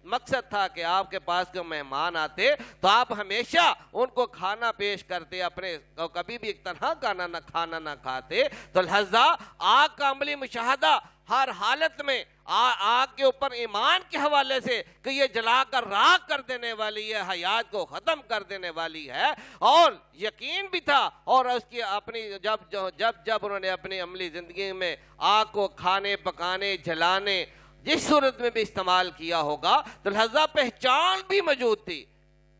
مقصد تھا کہ آپ کے پاس کوئی مہمان آتے تو آپ ہمیشہ ان کو کھانا پیش کرتے، اپنے کبھی بھی ایک طرح کھانا نہ کھاتے۔ تو لہذا آگ کا عملی مشاہدہ ہر حالت میں آگ کے اوپر ایمان کے حوالے سے کہ یہ جلا کر راکھ کر دینے والی ہے، حیات کو ختم کر دینے والی ہے، اور یقین بھی تھا، اور اس کی اپنی جب انہوں نے اپنی عملی زندگی میں آگ کو کھانے پکانے جلانے جس صورت میں بھی استعمال کیا ہوگا تو لہذا پہچان بھی موجود تھی۔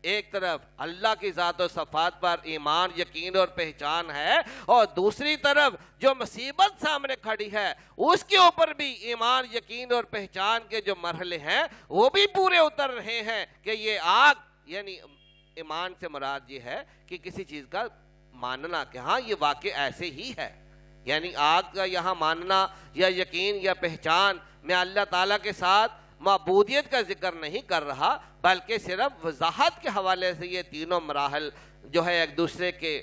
ایک طرف اللہ کی ذات و صفات پر ایمان، یقین اور پہچان ہے، اور دوسری طرف جو مصیبت سامنے کھڑی ہے اس کے اوپر بھی ایمان، یقین اور پہچان کے جو مرحلے ہیں وہ بھی پورے اتر رہے ہیں کہ یہ آگ، یعنی ایمان سے مراد یہ ہے کہ کسی چیز کا ماننا کہ ہاں یہ واقع ایسے ہی ہے، یعنی آگ کا یہاں ماننا یا یقین یا پہچان میں اللہ تعالیٰ کے ساتھ معبودیت کا ذکر نہیں کر رہا، بلکہ صرف وضاحت کے حوالے سے یہ تینوں مراحل جو ہے ایک دوسرے کے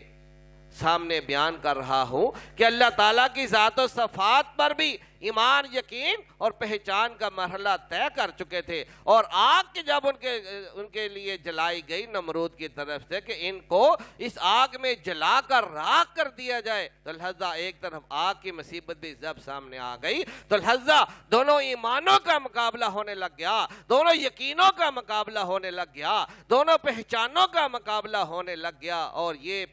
سامنے بیان کر رہا ہوں کہ اللہ تعالیٰ کی ذات و صفات پر بھی ایمان، یقین اور پہچان کا مرحلہ طے کر چکے تھے، اور آگ کی جب ان کے لیے جلائی گئی نمرود کی طرف سے کہ ان کو اس آگ میں جلا کر راکھ کر دیا جائے، تو لہذا ایک طرف آگ کی مصیبت بھی جب سامنے آ گئی تو لہذا دونوں ایمانوں کا مقابلہ ہونے لگ گیا، دونوں یقینوں کا مقابلہ ہونے لگ گیا، دونوں پہچانوں کا مقابلہ ہونے لگ گیا، اور یہ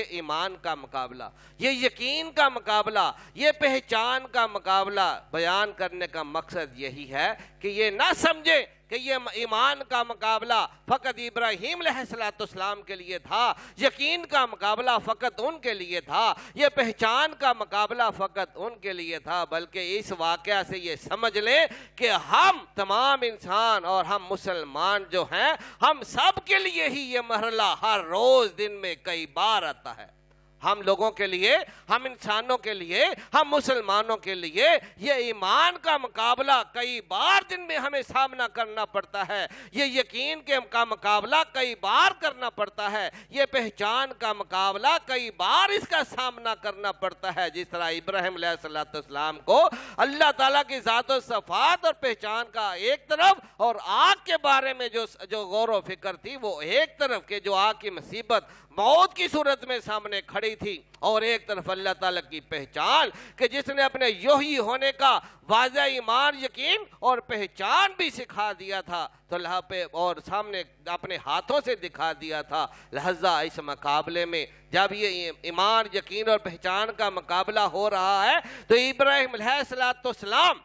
ایمان کا مقابلہ، یہ یقین کا مقابلہ، یہ پہچان کا مقابلہ بیان کرنے کا مقصد یہی ہے کہ یہ نہ سمجھے کہ یہ ایمان کا مقابلہ فقط ابراہیم علیہ السلام کے لیے تھا، یقین کا مقابلہ فقط ان کے لیے تھا، یہ پہچان کا مقابلہ فقط ان کے لیے تھا، بلکہ اس واقعہ سے یہ سمجھ لیں کہ ہم تمام انسان اور ہم مسلمان جو ہیں، ہم سب کے لیے ہی یہ مرحلہ ہر روز دن میں کئی بار آتا ہے۔ ہم لوگوں کے لیے، ہم انسانوں کے لیے، ہم مسلمانوں کے لیے یہ ایمان کا مقابلہ کئی بار دن میں ہمیں سامنا کرنا پڑتا ہے، یہ یقین کا مقابلہ کئی بار کرنا پڑتا ہے، یہ پہچان کا مقابلہ کئی بار اس کا سامنا کرنا پڑتا ہے، جس طرح ابراہیم علیہ السلام کو اللہ تعالیٰ کی ذات و صفات اور پہچان کا ایک طرف، اور آگ کے بارے میں جو غور و فکر تھی وہ ایک طرف، کہ جو آگ کی مصیبت موت کی صورت میں سامنے کھڑی تھی، اور ایک طرف اللہ تعالیٰ کی پہچان کہ جس نے اپنے یوہی ہونے کا واضح ایمان، یقین اور پہچان بھی سکھا دیا تھا، تو اللہ پہ اور سامنے اپنے ہاتھوں سے دکھا دیا تھا۔ لہذا اس مقابلے میں جب یہ ایمان، یقین اور پہچان کا مقابلہ ہو رہا ہے تو ابراہیم علیہ السلام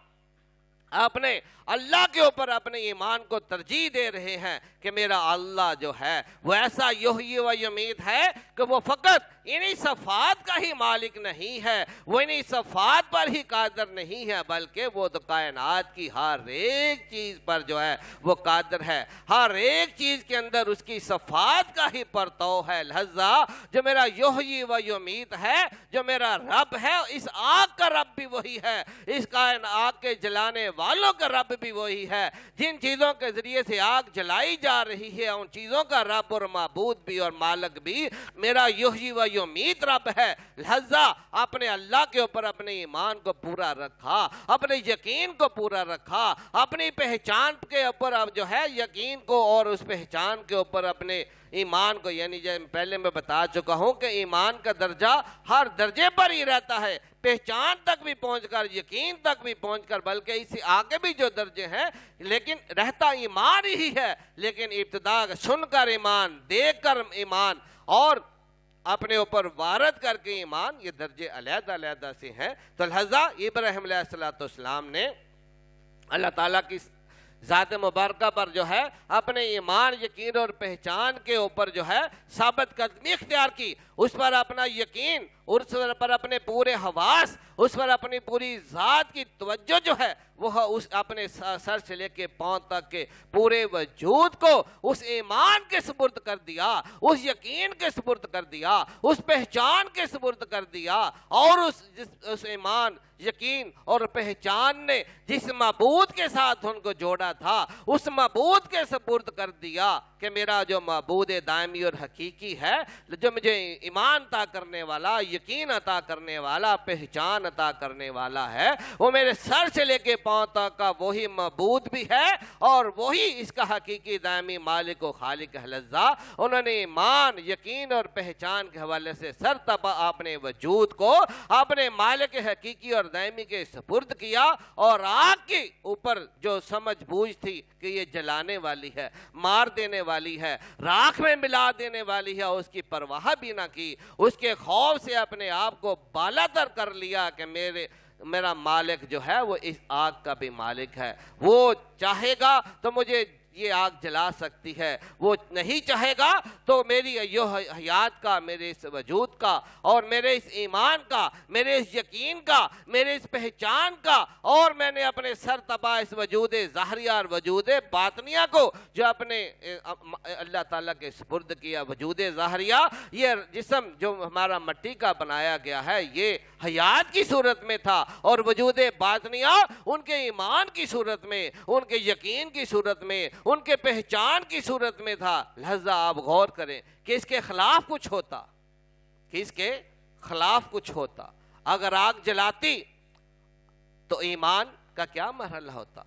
اپنے اللہ کے اوپر اپنے ایمان کو ترجیح دے رہے ہیں کہ میرا اللہ جو ہے وہ ایسا یحیی و یمیت ہے کہ وہ فقط انہی صفات کا ہی مالک نہیں ہے، وہ انہی صفات پر ہی قادر نہیں ہے، بلکہ وہ تو کائنات کی ہر ایک چیز پر جو ہے وہ قادر ہے، ہر ایک چیز کے اندر اس کی صفات کا ہی پرتو ہے۔ لہذا جو میرا یحیی و یمیت ہے، جو میرا رب ہے، اس آگ کا رب بھی وہی ہے، اس کائنات کے جلانے والوں کا رب بھی وہی ہے، جن چیزوں کے ذریعے سے آگ جلائی جا رہی ہے ان چیزوں کا رب اور معبود بھی اور مالک بھی میرا یحیی و یمیت رب ہے۔ لہذا اپنے اللہ کے اوپر اپنے ایمان کو پورا رکھا، اپنے یقین کو پورا رکھا، اپنی پہچان کے اوپر جو ہے یقین کو اور اس پہچان کے اوپر اپنے ایمان کو، یعنی جو پہلے میں بتا چکا ہوں کہ ایمان کا درجہ ہر درجے پر ہی رہتا ہے، پہچان تک بھی پہنچ کر، یقین تک بھی پہنچ کر، بلکہ اس سے آگے بھی جو درجے ہیں، لیکن رہتا ایمان ہی ہے، لیکن ابتدا سن کر ایمان، دیکھ کر ایمان اور اپنے اوپر وارد کر کے ایمان، یہ درجے علیحدہ علیحدہ سے ہیں۔ تو لہذا ابراہیم علیہ السلام نے اللہ تعالیٰ کی ذات مبارکہ پر جو ہے اپنے ایمان، یقین اور پہچان کے اوپر جو ہے ثابت قدمی اختیار کی، اس پر اپنا یقین، اس پر اپنے پورے حواس، اس پر اپنی پوری ذات کی توجہ جو ہے وہ اس اپنے سر سے لے کے پاؤں تک کے پورے وجود کو اس ایمان کے سپرد کر دیا، اس یقین کے سپرد کر دیا، اس پہچان کے سپرد کر دیا، اور اس ایمان، یقین اور پہچان نے جس معبود کے ساتھ ان کو جوڑا تھا اس معبود کے سپرد کر دیا کہ میرا جو معبود دائمی اور حقیقی ہے، جو مجھے ایمان عطا کرنے والا، یقین عطا کرنے والا، پہچان عطا کرنے والا ہے، وہ میرے سر سے لے کے پاؤں تک کا وہی معبود بھی ہے اور وہی اس کا حقیقی دائمی مالک و خالق ہے۔ لہذا انہوں نے ایمان، یقین اور پہچان کے حوالے سے سر تپا اپنے وجود کو اپنے مالک حقیقی اور دائمی کے سپرد کیا، اور آگ کے اوپر جو سمجھ بوجھ تھی کہ یہ جلانے والی ہے، مار دینے والی ہے، راکھ میں ملا دینے والی ہے، اس کی پرواہ بھی نہ کی، اس کے خوف سے اپنے آپ کو بالا تر کر لیا کہ میرا مالک جو ہے وہ اس آگ کا بھی مالک ہے، وہ چاہے گا تو مجھے یہ آگ جلا سکتی ہے، وہ نہیں چاہے گا تو میری حیات کا، میرے اس وجود کا اور میرے اس ایمان کا، میرے اس یقین کا، میرے اس پہچان کا، اور میں نے اپنے سر تبا اس وجود ظاہریہ اور وجود باطنیہ کو جو اپنے اللہ تعالیٰ کے سپرد کیا۔ وجود ظاہریہ یہ جسم جو ہمارا مٹی کا بنایا گیا ہے یہ حیات کی صورت میں تھا، اور وجود باطنیہ ان کے ایمان کی صورت میں، ان کے یقین کی صورت میں، ان کے پہچان کی صورت میں تھا۔ لہذا آپ غور کریں کہ اس کے خلاف کچھ ہوتا، کہ اس کے خلاف کچھ ہوتا، اگر آگ جلاتی تو ایمان کا کیا مرحلہ ہوتا؟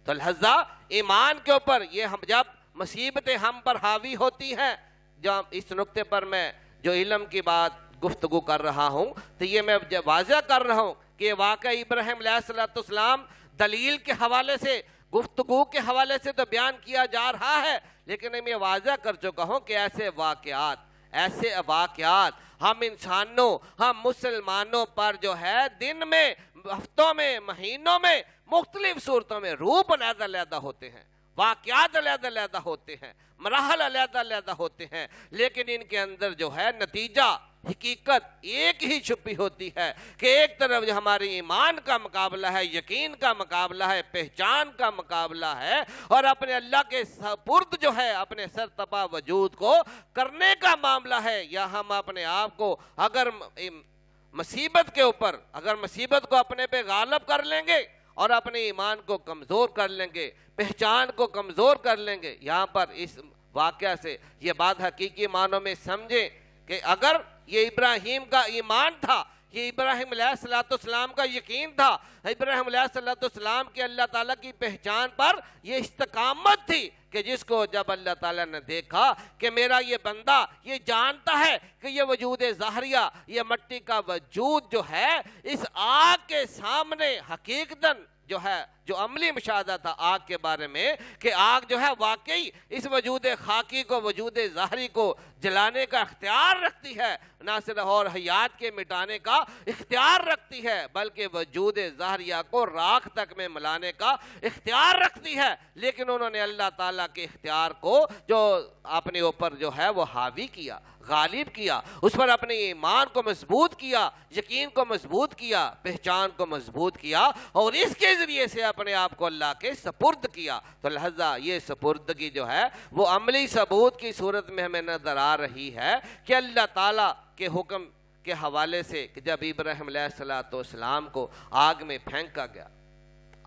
تو لہذا ایمان کے اوپر یہ ہم جب مصیبتیں ہم پر حاوی ہوتی ہیں، جب اس نقطے پر میں جو علم کی بات گفتگو کر رہا ہوں تو یہ میں واضح کر رہا ہوں کہ واقعہ ابراہیم علیہ السلام دلیل کے حوالے سے، گفتگو کے حوالے سے تو بیان کیا جا رہا ہے، لیکن میں واضح کر چکا ہوں کہ ایسے واقعات ہم انسانوں، ہم مسلمانوں پر جو ہے دن میں، ہفتوں میں، مہینوں میں، مختلف صورتوں میں روپ علیحدہ علیحدہ ہوتے ہیں، واقعات علیحدہ علیحدہ ہوتے ہیں، مراحل علیحدہ علیحدہ ہوتے ہیں، لیکن ان کے اندر جو ہے نتیجہ، حقیقت ایک ہی چھپی ہوتی ہے کہ ایک طرف جو ہماری ایمان کا مقابلہ ہے، یقین کا مقابلہ ہے، پہچان کا مقابلہ ہے، اور اپنے اللہ کے سپرد جو ہے اپنے سرتپا وجود کو کرنے کا معاملہ ہے، یا ہم اپنے آپ کو اگر مصیبت کے اوپر، اگر مصیبت کو اپنے پہ غالب کر لیں گے اور اپنے ایمان کو کمزور کر لیں گے، پہچان کو کمزور کر لیں گے۔ یہاں پر اس واقعہ سے یہ بات حقیقی معنوں میں سمجھیں کہ اگر یہ ابراہیم کا ایمان تھا، یہ ابراہیم علیہ السلام کا یقین تھا، ابراہیم علیہ السلام کے اللہ تعالیٰ کی پہچان پر یہ استقامت تھی کہ جس کو جب اللہ تعالیٰ نے دیکھا کہ میرا یہ بندہ یہ جانتا ہے کہ یہ وجود ظاہریہ، یہ مٹی کا وجود جو ہے اس آگ کے سامنے حقیقتاً جو ہے، جو عملی مشاہدہ تھا آگ کے بارے میں کہ آگ جو ہے واقعی اس وجود خاکی کو، وجود ظاہری کو جلانے کا اختیار رکھتی ہے، نہ صرف اور حیات کے مٹانے کا اختیار رکھتی ہے بلکہ وجود ظاہریہ کو راکھ تک میں ملانے کا اختیار رکھتی ہے۔ لیکن انہوں نے اللہ تعالیٰ کے اختیار کو جو اپنے اوپر جو ہے وہ حاوی کیا، غالب کیا، اس پر اپنے ایمان کو مضبوط کیا، یقین کو مضبوط کیا، پہچان کو مضبوط کیا، اور اس کے ذریعے سے اپنے آپ کو اللہ کے سپرد کیا۔ تو لہذا یہ سپردگی جو ہے وہ عملی ثبوت کی صورت میں ہمیں نظر آ رہی ہے کہ اللہ تعالیٰ کے حکم کے حوالے سے کہ جب ابراہیم علیہ السلام کو آگ میں پھینکا گیا،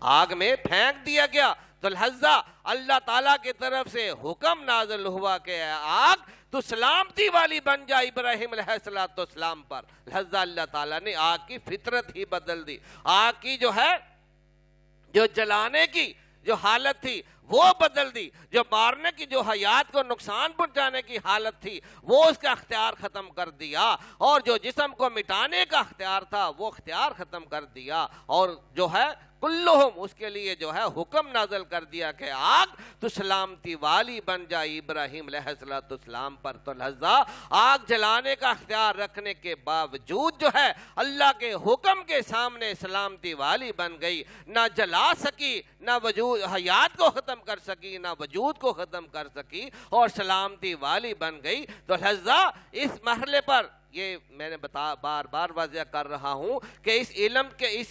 آگ میں پھینک دیا گیا، تو لہذا اللہ تعالیٰ کی طرف سے حکم نازل ہوا کہ آگ تو سلامتی والی بن جائے ابراہیم علیہ السلام پر۔ لہذا اللہ تعالیٰ نے آگ کی فطرت ہی بدل دی، آگ کی جو ہے جو جلانے کی جو حالت تھی وہ بدل دی، جو مارنے کی، جو حیات کو نقصان پہنچانے کی حالت تھی وہ اس کا اختیار ختم کر دیا، اور جو جسم کو مٹانے کا اختیار تھا وہ اختیار ختم کر دیا، اور جو ہے کلہم اس کے لیے جو ہے حکم نازل کر دیا کہ آگ تو سلامتی والی بن جائے ابراہیم علیہ السلام پر۔ تو لہذا آگ جلانے کا اختیار رکھنے کے باوجود جو ہے اللہ کے حکم کے سامنے سلامتی والی بن گئی، نہ جلا سکی، نہ وجود حیات کو ختم کر سکی، نہ وجود کو ختم کر سکی، اور سلامتی والی بن گئی۔ تو لہذا اس مرحلے پر یہ میں نے بار بار واضح کر رہا ہوں کہ اس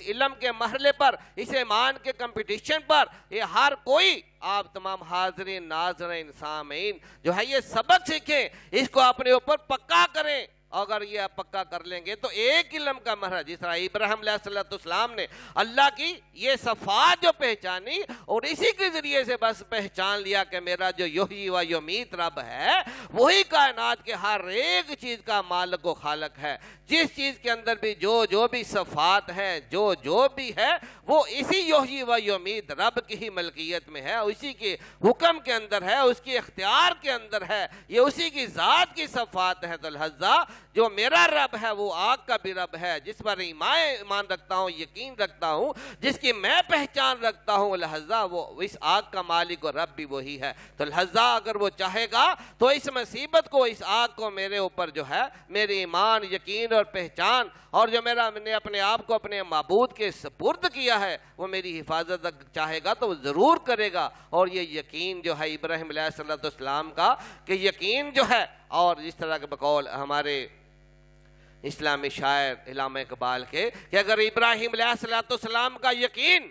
علم کے مرحلے پر، اس ایمان کے کمپٹیشن پر یہ ہر کوئی، آپ تمام حاضرین، ناظرین، سامعین جو ہے یہ سبق سیکھیں، اس کو اپنے اوپر پکا کریں۔ اگر یہ آپ پکا کر لیں گے تو ایک علم کا مرحلہ، جس طرح ابراہیم علیہ السلام نے اللہ کی یہ صفات جو پہچانی اور اسی کے ذریعے سے بس پہچان لیا کہ میرا جو یحیی و یمیت رب ہے وہی کائنات کے ہر ایک چیز کا مالک و خالق ہے، جس چیز کے اندر بھی جو بھی صفات ہیں، جو بھی ہے وہ اسی یحیی و یمیت رب کی ہی ملکیت میں ہے، اسی کے حکم کے اندر ہے، اس کے اختیار کے اندر ہے، یہ اسی کی ذات کی صفات ہے۔ تو لہذا جو میرا رب ہے وہ آگ کا بھی رب ہے، جس پر ایمان رکھتا ہوں، یقین رکھتا ہوں، جس کی میں پہچان رکھتا ہوں، لہذا وہ اس آگ کا مالک اور رب بھی وہی ہے۔ تو لہذا اگر وہ چاہے گا تو اس مصیبت کو، اس آگ کو میرے اوپر جو ہے میری ایمان، یقین اور پہچان، اور جو میں نے اپنے آپ کو اپنے معبود کے سپرد کیا ہے وہ میری حفاظت چاہے گا تو وہ ضرور کرے گا۔ اور یہ یقین جو ہے ابراہیم علیہ السلام کا کہ یقین جو ہے، اور جس طرح کے بقول ہمارے اسلامی شاعر علامہ اقبال کے کہ اگر ابراہیم علیہ السلام کا یقین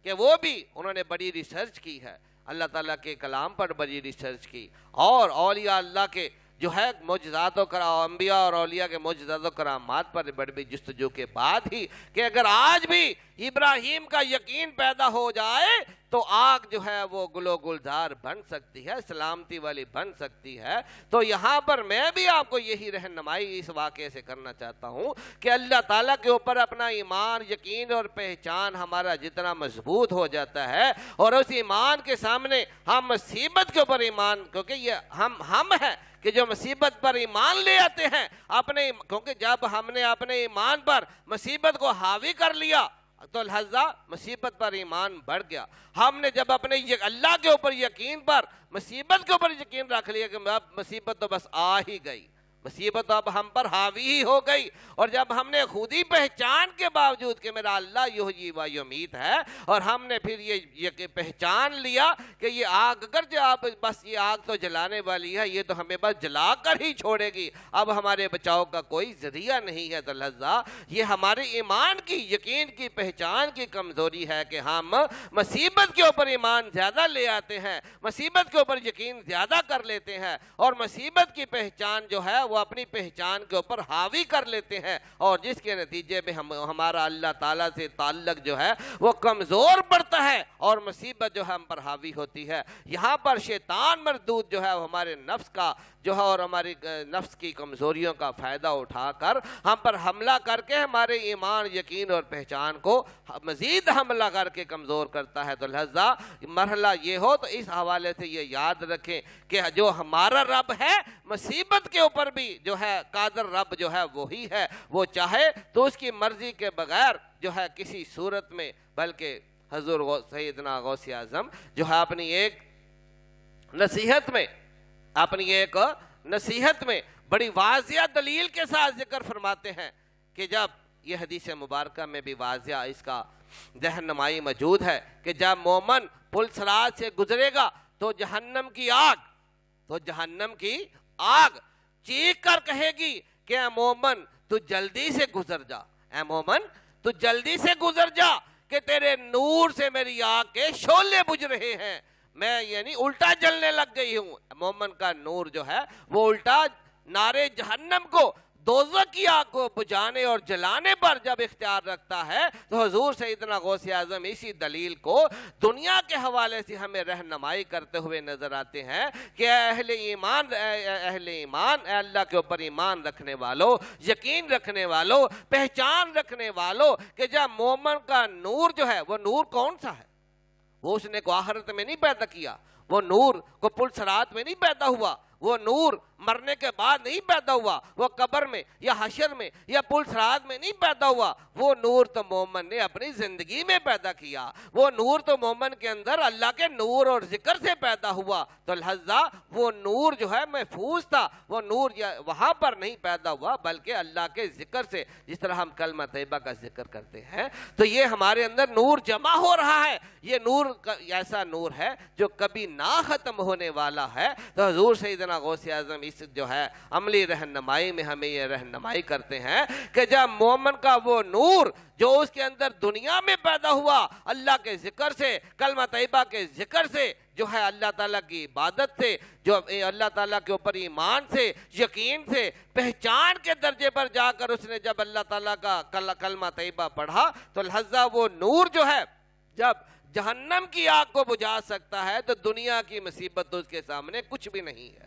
کہ وہ بھی انہوں نے بڑی ریسرچ کی ہے، اللہ تعالیٰ کے کلام پر بڑی ریسرچ کی، اور اولیاء اللہ کے جو ہے معجزات و انبیاء اور اولیاء کے معجزات و کرامات پر بڑی جستجو کے بعد ہی کہ اگر آج بھی ابراہیم کا یقین پیدا ہو جائے تو آگ جو ہے وہ گل و گلزار بن سکتی ہے، سلامتی والی بن سکتی ہے۔ تو یہاں پر میں بھی آپ کو یہی رہنمائی اس واقعے سے کرنا چاہتا ہوں کہ اللہ تعالیٰ کے اوپر اپنا ایمان، یقین اور پہچان ہمارا جتنا مضبوط ہو جاتا ہے، اور اس ایمان کے سامنے ہم مصیبت کے اوپر ایمان، کیونکہ یہ ہم ہیں کہ جو مصیبت پر ایمان لے آتے ہیں اپنے، کیونکہ جب ہم نے اپنے ایمان پر مصیبت کو حاوی کر لیا تو لہذا مصیبت پر ایمان بڑھ گیا۔ ہم نے جب اپنے اللہ کے اوپر یقین پر مصیبت کے اوپر یقین رکھ لیا کہ مصیبت تو بس آ ہی گئی، مصیبت تو اب ہم پر حاوی ہی ہو گئی، اور جب ہم نے خود ہی پہچان کے باوجود کہ میرا اللہ یحیی و یمیت ہے، اور ہم نے پھر یہ پہچان لیا کہ یہ آگ اگرچہ آپ بس یہ آگ تو جلانے والی ہے، یہ تو ہمیں بس جلا کر ہی چھوڑے گی، اب ہمارے بچاؤ کا کوئی ذریعہ نہیں ہے، تو لہذا یہ ہمارے ایمان کی، یقین کی، پہچان کی کمزوری ہے کہ ہم مصیبت کے اوپر ایمان زیادہ لے آتے ہیں، مصیبت کے اوپر یقین زیادہ کر لیتے ہیں، اور مصیبت کی پہچان جو ہے وہ اپنی پہچان کے اوپر حاوی کر لیتے ہیں، اور جس کے نتیجے میں ہمارا اللہ تعالیٰ سے تعلق جو ہے وہ کمزور پڑتا ہے، اور مصیبت جو ہم پر حاوی ہوتی ہے۔ یہاں پر شیطان مردود جو ہے وہ ہمارے نفس کا جو ہے اور ہماری نفس کی کمزوریوں کا فائدہ اٹھا کر ہم پر حملہ کر کے ہمارے ایمان، یقین اور پہچان کو مزید حملہ کر کے کمزور کرتا ہے۔ تو لہذا مرحلہ یہ ہو تو اس حوالے سے یہ یاد رکھیں کہ جو ہمارا رب ہے مصیبت کے اوپر بھی جو ہے قادر رب جو ہے وہی ہے، وہ چاہے تو اس کی مرضی کے بغیر جو ہے کسی صورت میں، بلکہ حضور سیدنا غوث اعظم جو ہے اپنی ایک نصیحت میں بڑی واضح دلیل کے ساتھ ذکر فرماتے ہیں کہ جب یہ حدیث مبارکہ میں بھی واضح اس کا رہنمائی موجود ہے کہ جب مومن پل صراط سے گزرے گا تو جہنم کی آگ چیخ کر کہے گی کہ اے مومن تو جلدی سے گزر جا، اے مومن تو جلدی سے گزر جا کہ تیرے نور سے میری آگ کے شعلے بجھ رہے ہیں، میں یعنی الٹا جلنے لگ گئی ہوں۔ مومن کا نور جو ہے وہ الٹا نارے جہنم کو، دوزخ کی آگ کو بجھانے اور جلانے پر جب اختیار رکھتا ہے، تو حضور سیدنا غوث اعظم اسی دلیل کو دنیا کے حوالے سے ہمیں رہنمائی کرتے ہوئے نظر آتے ہیں کہ اہل ایمان، اے اللہ کے اوپر ایمان رکھنے والوں، یقین رکھنے والوں، پہچان رکھنے والوں، کہ جب مومن کا نور جو ہے، وہ نور کون سا ہے؟ وہ اس نے کو آخرت میں نہیں پیدا کیا، وہ نور کو پل صراط میں نہیں پیدا ہوا، وہ نور مرنے کے بعد نہیں پیدا ہوا، وہ قبر میں یا حشر میں یا پل صراط میں نہیں پیدا ہوا، وہ نور تو مومن نے اپنی زندگی میں پیدا کیا، وہ نور تو مومن کے اندر اللہ کے نور اور ذکر سے پیدا ہوا۔ تو لہذا وہ نور جو ہے محفوظ تھا، وہ نور وہاں پر نہیں پیدا ہوا بلکہ اللہ کے ذکر سے، جس طرح ہم کلمہ طیبہ کا ذکر کرتے ہیں تو یہ ہمارے اندر نور جمع ہو رہا ہے، یہ نور ایسا نور ہے جو کبھی نہ ختم ہونے والا ہے۔ تو حضور سیدنا غوث اعظم اس جو ہے عملی رہنمائی میں ہمیں یہ رہنمائی کرتے ہیں کہ جب مومن کا وہ نور جو اس کے اندر دنیا میں پیدا ہوا، اللہ کے ذکر سے، کلمہ طیبہ کے ذکر سے، جو ہے اللہ تعالیٰ کی عبادت سے، جو اللہ تعالیٰ کے اوپر ایمان سے، یقین سے، پہچان کے درجے پر جا کر اس نے جب اللہ تعالیٰ کا کلمہ طیبہ پڑھا، تو لہذا وہ نور جو ہے جب جہنم کی آگ کو بجھا سکتا ہے تو دنیا کی مصیبت تو اس کے سامنے کچھ بھی نہیں ہے۔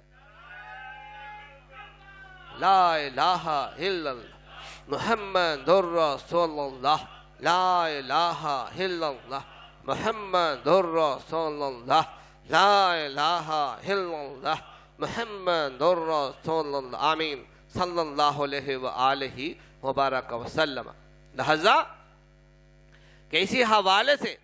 لا الہ الا اللہ محمد رسول اللہ، لا الہ الا اللہ محمد رسول اللہ، لا الہ الا اللہ محمد رسول اللہ، آمین صلی اللہ علیہ وآلہ وبارک وسلم۔ لہذا کہ اسی حوالے سے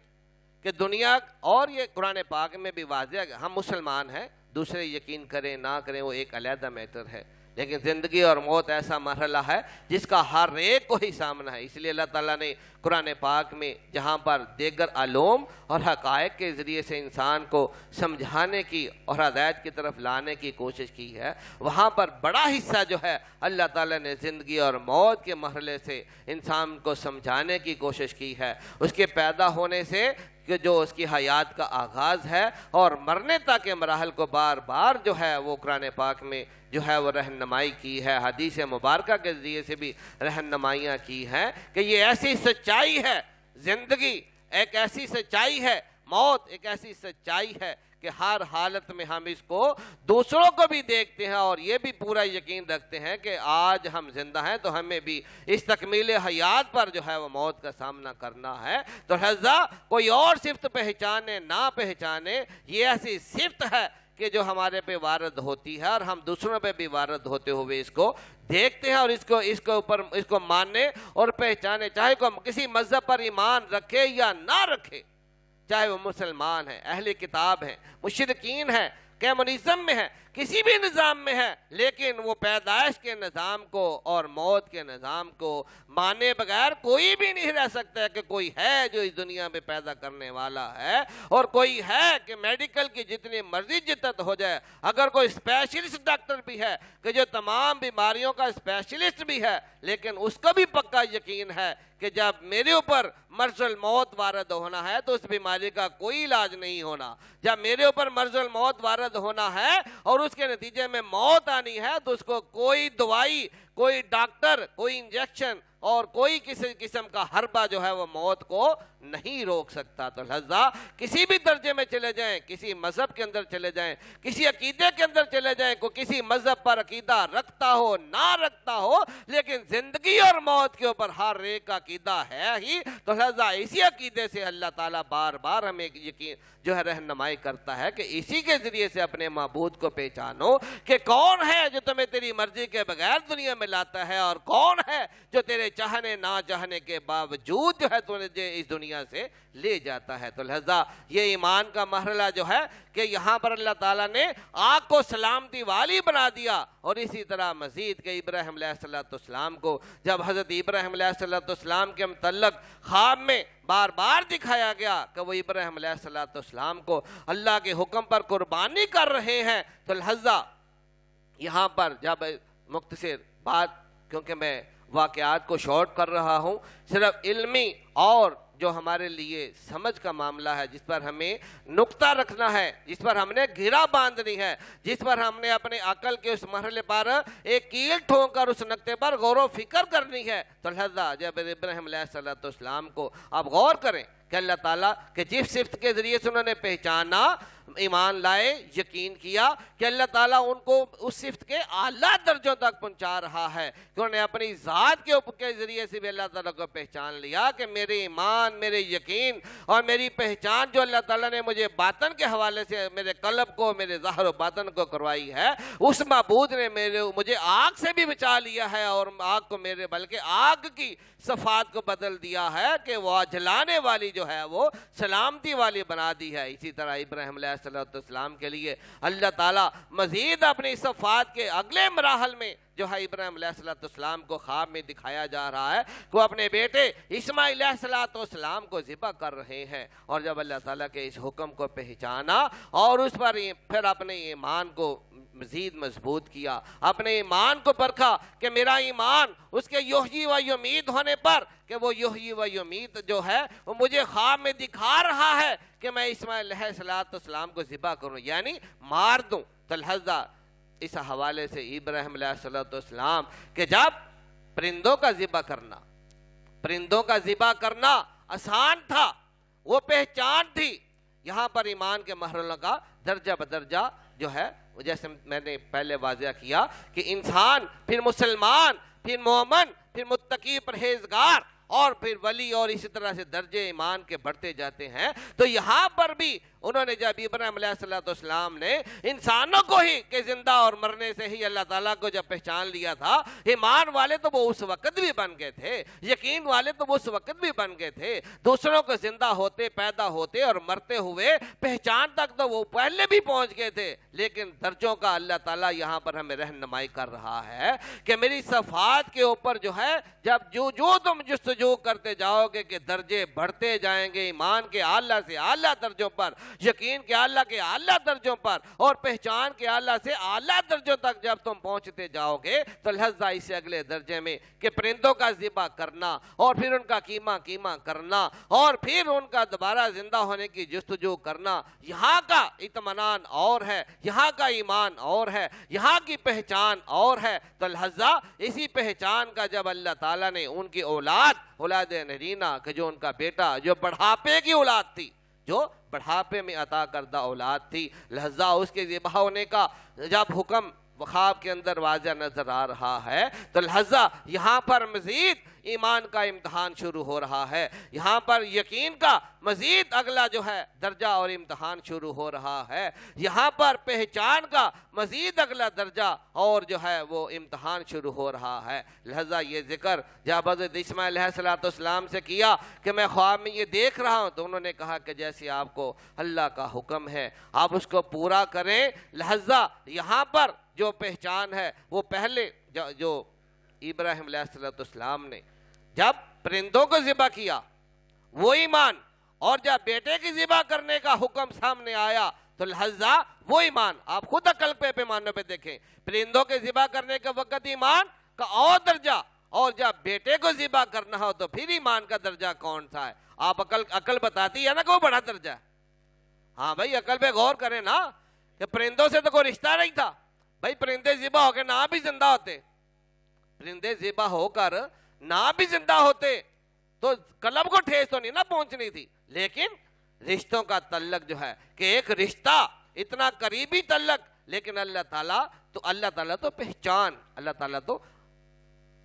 کہ دنیا، اور یہ قرآن پاک میں بھی واضح ہے، ہم مسلمان ہیں، دوسرے یقین کریں نہ کریں وہ ایک علیحدہ میٹر ہے، لیکن زندگی اور موت ایسا مرحلہ ہے جس کا ہر ایک کو ہی سامنا ہے۔ اس لیے اللہ تعالیٰ نے قرآن پاک میں جہاں پر دیگر علوم اور حقائق کے ذریعے سے انسان کو سمجھانے کی اور ہدایت کی طرف لانے کی کوشش کی ہے، وہاں پر بڑا حصہ جو ہے اللہ تعالیٰ نے زندگی اور موت کے مرحلے سے انسان کو سمجھانے کی کوشش کی ہے، اس کے پیدا ہونے سے کہ جو اس کی حیات کا آغاز ہے اور مرنے تک کے مراحل کو بار بار جو ہے وہ قرآن پاک میں جو ہے وہ رہنمائی کی ہے، حدیث مبارکہ کے ذریعے سے بھی رہنمائیاں کی ہیں کہ یہ ایسی سچائی ہے، زندگی ایک ایسی سچائی ہے، موت ایک ایسی سچائی ہے کہ ہر حالت میں ہم اس کو دوسروں کو بھی دیکھتے ہیں اور یہ بھی پورا یقین رکھتے ہیں کہ آج ہم زندہ ہیں تو ہمیں بھی اس تکمیل حیات پر جو ہے وہ موت کا سامنا کرنا ہے۔ تو لہذا کوئی اور صفت پہچانے نہ پہچانے، یہ ایسی صفت ہے کہ جو ہمارے پہ وارد ہوتی ہے اور ہم دوسروں پہ بھی وارد ہوتے ہوئے اس کو دیکھتے ہیں اور اس کو ماننے اور پہچانے، چاہے کوئی کسی مذہب پر ایمان رکھے یا نہ رکھے، چاہے وہ مسلمان ہیں، اہل کتاب ہیں، مشرکین ہیں، کمیونزم میں ہیں، کسی بھی نظام میں ہے، لیکن وہ پیدائش کے نظام کو اور موت کے نظام کو مانے بغیر کوئی بھی نہیں رہ سکتا ہے کہ کوئی ہے جو اس دنیا میں پیدا کرنے والا ہے، اور کوئی ہے کہ میڈیکل کی جتنی مرضی جدت ہو جائے، اگر کوئی اسپیشلسٹ ڈاکٹر بھی ہے کہ جو تمام بیماریوں کا اسپیشلسٹ بھی ہے، لیکن اس کا بھی پکا یقین ہے کہ جب میرے اوپر مرض الموت وارد ہونا ہے تو اس بیماری کا کوئی علاج نہیں ہونا، جب میرے اوپر مرض الموت وارد ہونا ہے اور اس کے نتیجے میں موت آنی ہے تو اس کو کوئی دوائی، کوئی ڈاکٹر، کوئی انجیکشن اور کوئی کسی قسم کا حربہ جو ہے وہ موت کو نہیں روک سکتا۔ تو لہذا کسی بھی درجے میں چلے جائیں، کسی مذہب کے اندر چلے جائیں، کسی عقیدے کے اندر چلے جائیں، کوئی کسی مذہب پر عقیدہ رکھتا ہو نہ رکھتا ہو، لیکن زندگی اور موت کے اوپر ہر ایک کا عقیدہ ہے ہی۔ تو لہذا اسی عقیدے سے اللہ تعالیٰ بار بار ہمیں یقین جو ہے رہنمائی کرتا ہے کہ اسی کے ذریعے سے اپنے معبود کو پہچانو کہ کون ہے جو تمہیں تیری مرضی کے بغیر دنیا میں لاتا ہے، اور کون ہے جو تیرے چاہنے نہ چاہنے کے باوجود جو ہے تجھے اس دنیا سے لے جاتا ہے۔ تو لہذا یہ ایمان کا مرحلہ جو ہے کہ یہاں پر اللہ تعالیٰ نے آگ کو سلامتی والی بنا دیا، اور اسی طرح مزید کہ ابراہیم علیہ السلام کو جب حضرت ابراہیم علیہ السلام کے متعلق خواب میں بار بار دکھایا گیا کہ وہ ابراہیم علیہ السلام کو اللہ کے حکم پر قربانی کر رہے ہیں، تو لہذا یہاں پر جب مختصر بات، کیونکہ میں واقعات کو شارٹ کر رہا ہوں، صرف علمی اور جو ہمارے لیے سمجھ کا معاملہ ہے، جس پر ہمیں نقطہ رکھنا ہے، جس پر ہم نے گھیرا باندھنی ہے، جس پر ہم نے اپنے عقل کے اس مرحلے پر ایک کیل ٹھونک کر اس نقطے پر غور و فکر کرنی ہے۔ تو لہذا جب ابراہیم علیہ السلام کو آپ غور کریں کہ اللہ تعالیٰ کہ جس صفت کے ذریعے سے انہوں نے پہچانا، ایمان لائے، یقین کیا کہ اللہ تعالیٰ ان کو اس صفت کے اعلیٰ درجوں تک پہنچا رہا ہے، کہ انہوں نے اپنی ذات کے اوپر کے ذریعے سے بھی اللہ تعالیٰ کو پہچان لیا کہ میرے ایمان، میرے یقین اور میری پہچان جو اللہ تعالیٰ نے مجھے باطن کے حوالے سے میرے قلب کو، میرے ظاہر و باطن کو کروائی ہے، اس معبود نے مجھے آگ سے بھی بچا لیا ہے، اور آگ کو بلکہ آگ کی صفات کو بدل دیا ہے کہ وہ جلانے والی جو ہے وہ سلامتی والی بنا دی ہے۔ اسی طرح ابراہیم علیہ السلام کے لیے اللہ تعالیٰ مزید اپنی صفات کے اگلے مراحل میں جو ہے ابراہیم علیہ السلام کو خواب میں دکھایا جا رہا ہے کہ وہ اپنے بیٹے اسماعیل علیہ السلام کو ذبح کر رہے ہیں، اور جب اللہ تعالیٰ کے اس حکم کو پہچانا اور اس پر پھر اپنے ایمان کو مزید مضبوط کیا، اپنے ایمان کو پرکھا کہ میرا ایمان اس کے یحیی و یمیت ہونے پر، کہ وہ یحیی و یمیت جو ہے وہ مجھے خواب میں دکھا رہا ہے کہ میں اسماعیل علیہ السلام کو ذبح کروں، یعنی مار دوں۔ تو لہذا اس حوالے سے ابراہیم علیہ السلام کہ جب پرندوں کا ذبح کرنا آسان تھا، وہ پہچان تھی، یہاں پر ایمان کے مرحلوں کا درجہ بدرجہ جو ہے، جیسے میں نے پہلے واضح کیا کہ انسان، پھر مسلمان، پھر مومن، پھر متقی پرہیزگار، اور پھر ولی، اور اسی طرح سے درجے ایمان کے بڑھتے جاتے ہیں۔ تو یہاں پر بھی انہوں نے جب ابراہیم علیہ السلام نے انسانوں کو ہی کہ زندہ اور مرنے سے ہی اللہ تعالیٰ کو جب پہچان لیا تھا، ایمان والے تو وہ اس وقت بھی بن گئے تھے، یقین والے تو وہ اس وقت بھی بن گئے تھے، دوسروں کو زندہ ہوتے، پیدا ہوتے اور مرتے ہوئے پہچان تک تو وہ پہلے بھی پہنچ گئے تھے، لیکن درجوں کا اللہ تعالیٰ یہاں پر ہمیں رہنمائی کر رہا ہے کہ میری صفات کے اوپر جو ہے جب جو تم جستجو کرتے جاؤ گے کہ درجے بڑھتے جائیں گے ایمان کے اعلیٰ سے اعلیٰ درجوں پر، یقین کے اعلیٰ کے اعلیٰ درجوں پر اور پہچان کے اعلیٰ سے اعلیٰ درجوں تک جب تم پہنچتے جاؤ گے تو لہذا اسے اگلے درجے میں کہ پرندوں کا ذبح کرنا اور پھر ان کا کیما کرنا اور پھر ان کا دوبارہ زندہ ہونے کی جستجو کرنا، یہاں کا اطمینان اور ہے، یہاں کا ایمان اور ہے، یہاں کی پہچان اور ہے۔ تو لہذا اسی پہچان کا جب اللہ تعالیٰ نے ان کی اولاد نرینہ کہ جو ان کا بیٹا جو بڑھاپے کی اولاد تھی، جو بڑھاپے میں عطا کردہ اولاد تھی، لہذا اس کے ذبح ہونے کا جب حکم خواب کے اندر واضح نظر آ رہا ہے تو لہذا یہاں پر مزید ایمان کا امتحان شروع ہو رہا ہے، یہاں پر یقین کا مزید اگلا جو ہے درجہ اور امتحان شروع ہو رہا ہے، یہاں پر پہچان کا مزید اگلا درجہ اور جو ہے وہ امتحان شروع ہو رہا ہے۔ لہذا یہ ذکر جب حضرت اسماعیل علیہ السلام سے کیا کہ میں خواب میں یہ دیکھ رہا ہوں، تو انہوں نے کہا کہ جیسے آپ کو اللہ کا حکم ہے آپ اس کو پورا کریں۔ لہذا یہاں پر جو پہچان ہے وہ پہلے جو ابراہیم علیہ السلام نے جب پرندوں کو ذبح کیا وہ ایمان، اور جب بیٹے کی ذبح کرنے کا حکم سامنے آیا تو لہذا وہ ایمان۔ آپ خود عقل پہ پیمانوں پہ دیکھیں، پرندوں کے ذبح کرنے کے وقت ایمان کا اور درجہ، اور جب بیٹے کو ذبح کرنا ہو تو پھر ایمان کا درجہ کون سا ہے؟ آپ عقل بتاتی ہے نا کہ وہ بڑا درجہ ہے۔ ہاں بھائی عقل پہ غور کریں نا کہ پرندوں سے تو کوئی رشتہ نہیں تھا بھائی، پرندے ذبح ہو کے نہ بھی زندہ ہوتے، پرندے ذبح ہو کر نہ بھی زندہ ہوتے تو قلب کو ٹھیس تو نہیں نہ پہنچنی تھی، لیکن رشتوں کا تعلق جو ہے کہ ایک رشتہ اتنا قریبی تعلق، لیکن اللہ تعالیٰ تو پہچان، اللہ تعالیٰ تو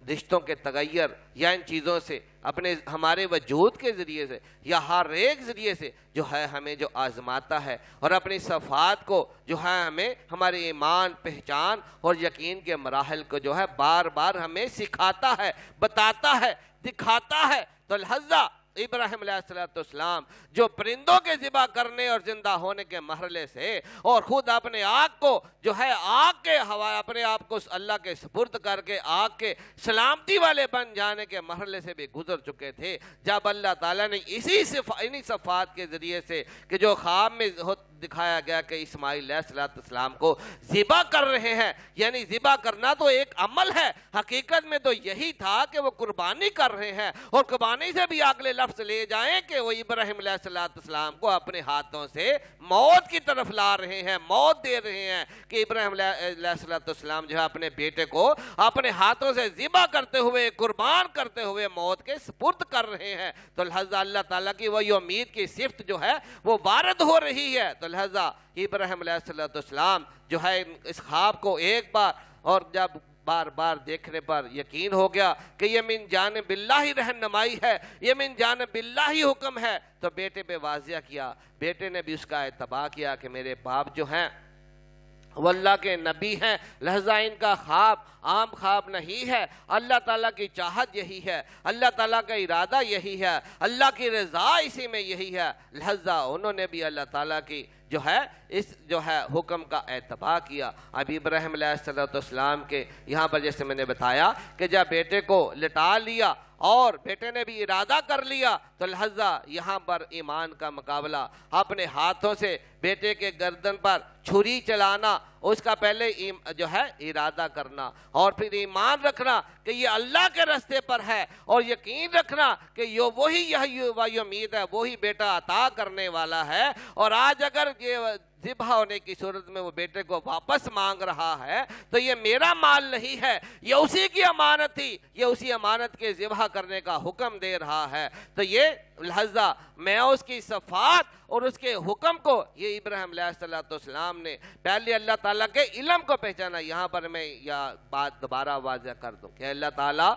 رشتوں کے تغیر یا ان چیزوں سے اپنے ہمارے وجود کے ذریعے سے یا ہر ایک ذریعے سے جو ہے ہمیں جو آزماتا ہے اور اپنی صفات کو جو ہے ہمیں ہمارے ایمان، پہچان اور یقین کے مراحل کو جو ہے بار بار ہمیں سکھاتا ہے، بتاتا ہے، دکھاتا ہے۔ تو لہذا ابراہیم علیہ السلام جو پرندوں کے ذبح کرنے اور زندہ ہونے کے مرحلے سے اور خود اپنے آگ کو جو ہے آگ کے ہوا اپنے آپ کو اللہ کے سپرد کر کے آگ کے سلامتی والے بن جانے کے مرحلے سے بھی گزر چکے تھے، جب اللہ تعالیٰ نے انہی صفات کے ذریعے سے کہ جو خواب میں دکھایا گیا کہ اسماعیل علیہ السلام کو ذبح کر رہے ہیں، یعنی ذبح کرنا تو ایک عمل ہے، حقیقت میں تو یہی تھا کہ وہ قربانی کر رہے ہیں، اور قربانی سے بھی اگلے لفظ لے جائیں کہ وہ ابراہیم علیہ السلام کو اپنے ہاتھوں سے موت کی طرف لا رہے ہیں، موت دے رہے ہیں، کہ ابراہیم علیہ السلام جو ہے اپنے بیٹے کو اپنے ہاتھوں سے ذبح کرتے ہوئے، قربان کرتے ہوئے موت کے سپرد کر رہے ہیں۔ تو لہذا اللہ تعالیٰ کی وہی امید کی صفت جو ہے وہ وارد ہو رہی ہے۔ تو لہذا ابراہیم علیہ السلام جو ہے اس خواب کو ایک بار اور جب بار بار دیکھنے پر یقین ہو گیا کہ یہ من جانب اللہ رہنمائی ہے، یہ من جانب اللہ حکم ہے، تو بیٹے پہ واضح کیا، بیٹے نے بھی اس کا اتباع کیا کہ میرے باپ جو ہیں وہ اللہ کے نبی ہیں، لہذا ان کا خواب عام خواب نہیں ہے، اللہ تعالیٰ کی چاہت یہی ہے، اللہ تعالیٰ کا ارادہ یہی ہے، اللہ کی رضا اسی میں یہی ہے، لہذا انہوں نے بھی اللہ تعالیٰ کی جو ہے حکم کا اتباع کیا۔ اب ابراہیم علیہ السلام کے یہاں پر جیسے میں نے بتایا کہ جب بیٹے کو لٹا لیا اور بیٹے نے بھی ارادہ کر لیا تو لہذا یہاں پر ایمان کا مقابلہ، اپنے ہاتھوں سے بیٹے کے گردن پر چھری چلانا، اس کا پہلے جو ہے ارادہ کرنا اور پھر ایمان رکھنا کہ یہ اللہ کے راستے پر ہے، اور یقین رکھنا کہ یہ وہی امید ہے، وہی بیٹا عطا کرنے والا ہے، اور آج اگر یہ ذبح ہونے کی صورت میں وہ بیٹے کو واپس مانگ رہا ہے تو یہ میرا مال نہیں ہے، یہ اسی کی امانت تھی، یہ اسی امانت کے ذبح کرنے کا حکم دے رہا ہے۔ تو یہ لہذا میں اس کی صفات اور اس کے حکم کو یہ ابراہیم علیہ السلام نے پہلے اللہ تعالیٰ کے علم کو پہچانا۔ یہاں پر میں یہ بات دوبارہ واضح کر دوں کہ اللہ تعالیٰ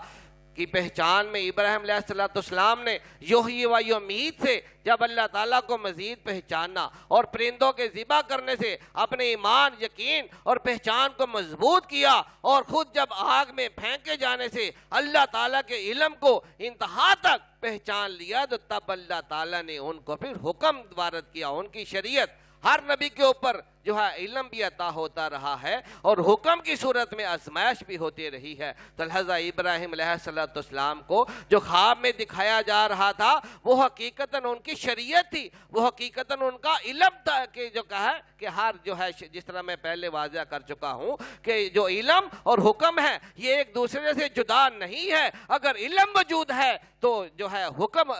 کی پہچان میں ابراہیم علیہ السلام نے یہی وہی امید سے جب اللہ تعالیٰ کو مزید پہچاننا اور پرندوں کے ذبح کرنے سے اپنے ایمان، یقین اور پہچان کو مضبوط کیا، اور خود جب آگ میں پھینکے جانے سے اللہ تعالیٰ کے علم کو انتہا تک پہچان لیا، تو تب اللہ تعالیٰ نے ان کو پھر حکم وارد کیا، ان کی شریعت ہر نبی کے اوپر جو ہے علم بھی عطا ہوتا رہا ہے اور حکم کی صورت میں آزمائش بھی ہوتی رہی ہے۔ تو لہذا ابراہیم علیہ السلام کو جو خواب میں دکھایا جا رہا تھا وہ حقیقتاً ان کی شریعت تھی، وہ حقیقتاً ان کا علم تھا کہ جو کہا کہ ہر جو ہے جس طرح میں پہلے واضح کر چکا ہوں کہ جو علم اور حکم ہے یہ ایک دوسرے سے جدا نہیں ہے۔ اگر علم موجود ہے تو جو ہے حکم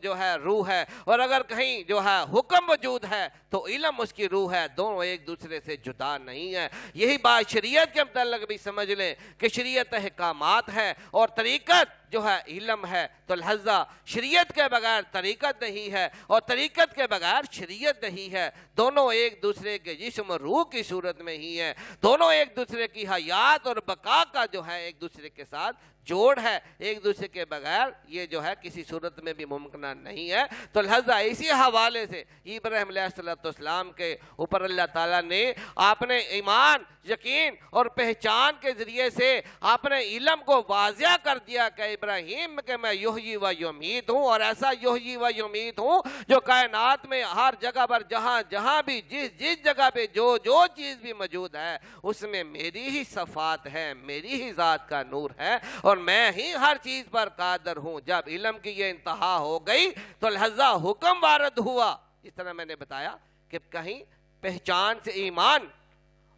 جو ہے روح ہے، اور اگر کہیں جو ہے حکم موجود ہے تو علم اس کی روح ہے، دونوں ایک دوسرے سے جدا نہیں ہے۔ یہی بات شریعت کے متعلق بھی سمجھ لیں کہ شریعت احکامات ہے اور طریقت جو ہے علم ہے، تو لہذا شریعت کے بغیر طریقت نہیں ہے اور طریقت کے بغیر شریعت نہیں ہے۔ دونوں ایک دوسرے کے جسم اور روح کی صورت میں ہی ہے، دونوں ایک دوسرے کی حیات اور بقا کا جو ہے ایک دوسرے کے ساتھ جوڑ ہے، ایک دوسرے کے بغیر یہ جو ہے کسی صورت میں بھی ممکنہ نہیں ہے۔ تو لہذا اسی حوالے سے ابراہیم علیہ السلام کے اوپر اللہ تعالیٰ نے آپ نے ایمان، یقین اور پہچان کے ذریعے سے آپ نے علم کو واضح کر دیا کہ ابراہیم کہ میں یحیی و یمیت ہوں، اور ایسا یحیی و یمیت ہوں جو کائنات میں ہر جگہ پر جہاں بھی جس جگہ پہ جو چیز بھی موجود ہے اس میں میری ہی صفات ہے، میری ہی ذات کا نور ہے اور میں ہی ہر چیز پر قادر ہوں۔ جب علم کی یہ انتہا ہو گئی تو لہذا حکم وارد ہوا، اس طرح میں نے بتایا کہ کہیں پہچان سے ایمان